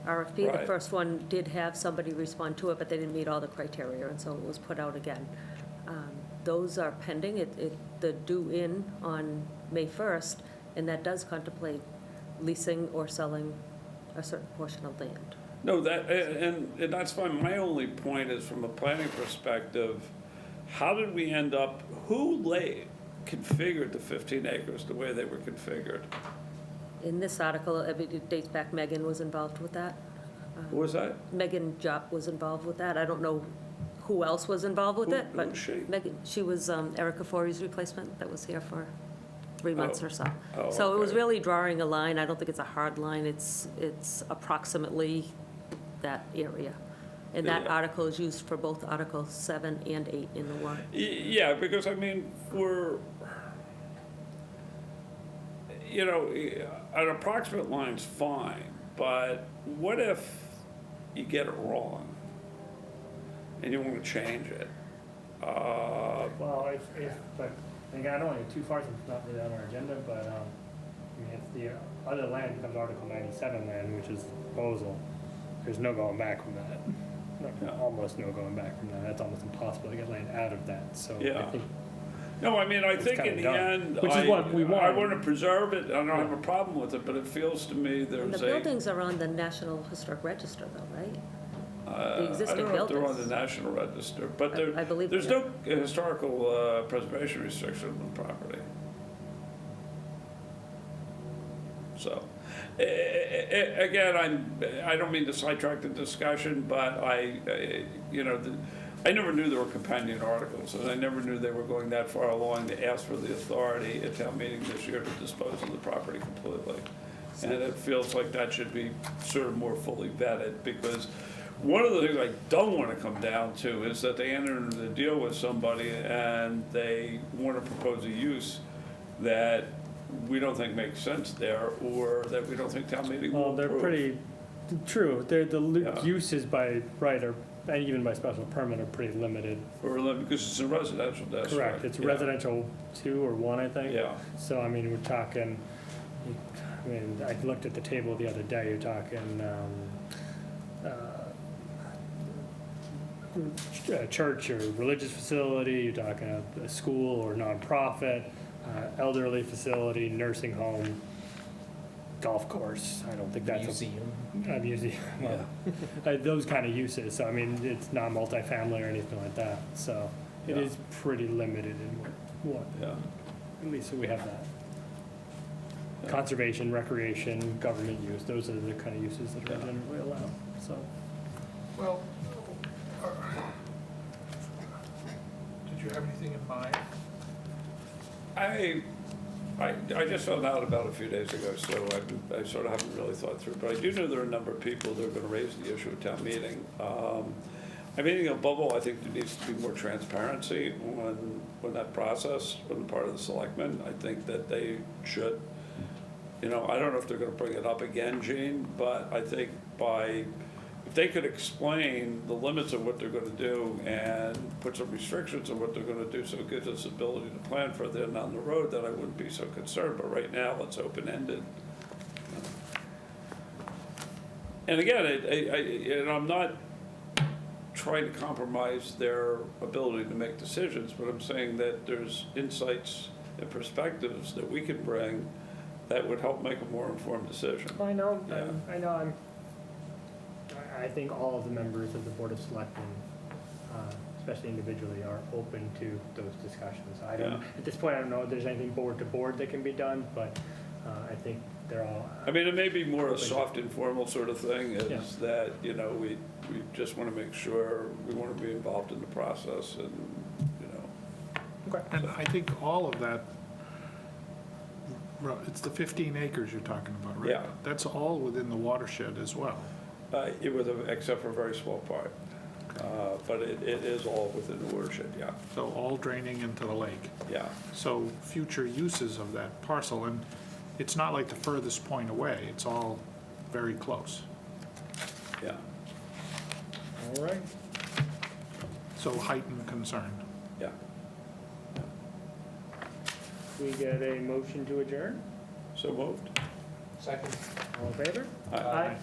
RFP. Right. The first one did have somebody respond to it, but they didn't meet all the criteria, and so it was put out again. Those are pending. The due in on May 1st, and that does contemplate leasing or selling a certain portion of land. No, and that's fine. My only point is from a planning perspective, how did we end up, who configured the 15 acres the way they were configured? In this article, it dates back, Megan was involved with that. What was that? Megan Jopp was involved with that. I don't know who else was involved with it, but who was she? Megan, she was Erica Forey's replacement that was here for 3 months or so. Oh, So it was okay. really drawing a line. I don't think it's a hard line. It's approximately that area. And that Yeah. article is used for both Articles 7 and 8 in the warrant. Yeah, because I mean, you know, an approximate line's fine, but what if you get it wrong and you want to change it? Well, but again, I don't want to get too far, since it's not really on our agenda, but, I mean, if the other land becomes Article 97 land, which is the proposal, there's no going back from that. Almost no going back from that. That's almost impossible to get land out of that, so I Yeah. think No, I mean, I think kinda in the done, end, which is what we I want. want to preserve it, I don't have a problem with it, but it feels to me And the there's a. buildings are on the National Historic Register though, right? The existing I don't know if they're on buildings. the National Register, but I believe there's they no historical preservation restriction on the property. So, again, I don't mean to sidetrack the discussion, but I never knew there were companion articles, and I never knew they were going that far along to ask for the authority at town meeting this year to dispose of the property completely. And it feels like that should be sort of more fully vetted, because one of the things I don't want to come down to is that they enter into the deal with somebody and they want to propose a use that we don't think makes sense there, or that we don't think town meeting will Well, they're approve. pretty, true, the Yeah. uses by right are, and even by special permit are pretty limited. Because it's a residential district. Correct, it's Yeah. residential 2 or 1, I think. Yeah. So, I mean, we're talking, I mean, I looked at the table the other day, you're talking, a church or religious facility, you're talking a school or nonprofit, elderly facility, nursing home, golf course. I don't think that's Museum. a museum. Well, those kind of uses. So I mean, it's not multifamily or anything like that. So it Yeah. is pretty limited in what. Yeah. At least we have that. Conservation, recreation, government use. Those are the kind of uses that are generally allowed. So. Well, did you have anything in mind? I just found out about it a few days ago, so I sort of haven't really thought through, but I do know there are a number of people that are going to raise the issue at town meeting. I mean, above all, I think there needs to be more transparency on that process on the part of the selectmen. I think that they should, I don't know if they're going to bring it up again, Gene, but I think if they could explain the limits of what they're going to do and put some restrictions on what they're going to do, so it gives us the ability to plan further down the road, then I wouldn't be so concerned. But right now, it's open-ended. And again, and I'm not trying to compromise their ability to make decisions, but I'm saying that there's insights and perspectives that we can bring that would help make a more informed decision. I know. Yeah. I think all of the members of the Board of Selectmen, especially individually, are open to those discussions. I don't, at this point, I don't know if there's anything board to board that can be done, but I think they're all. I mean, it may be more a soft, informal sort of thing, Yeah. is that, we just want to make sure, we want to be involved in the process and, And I think all of that, it's the 15 acres you're talking about, right? Yeah. That's all within the watershed as well. Except for a very small part. But it is all within the watershed, yeah. So all draining into the lake. Yeah. So future uses of that parcel, and it's not like the furthest point away, it's all very close. Yeah. All right. So heightened concern. Yeah. We get a motion to adjourn? So moved. Second. All in favor? Aye. Aye.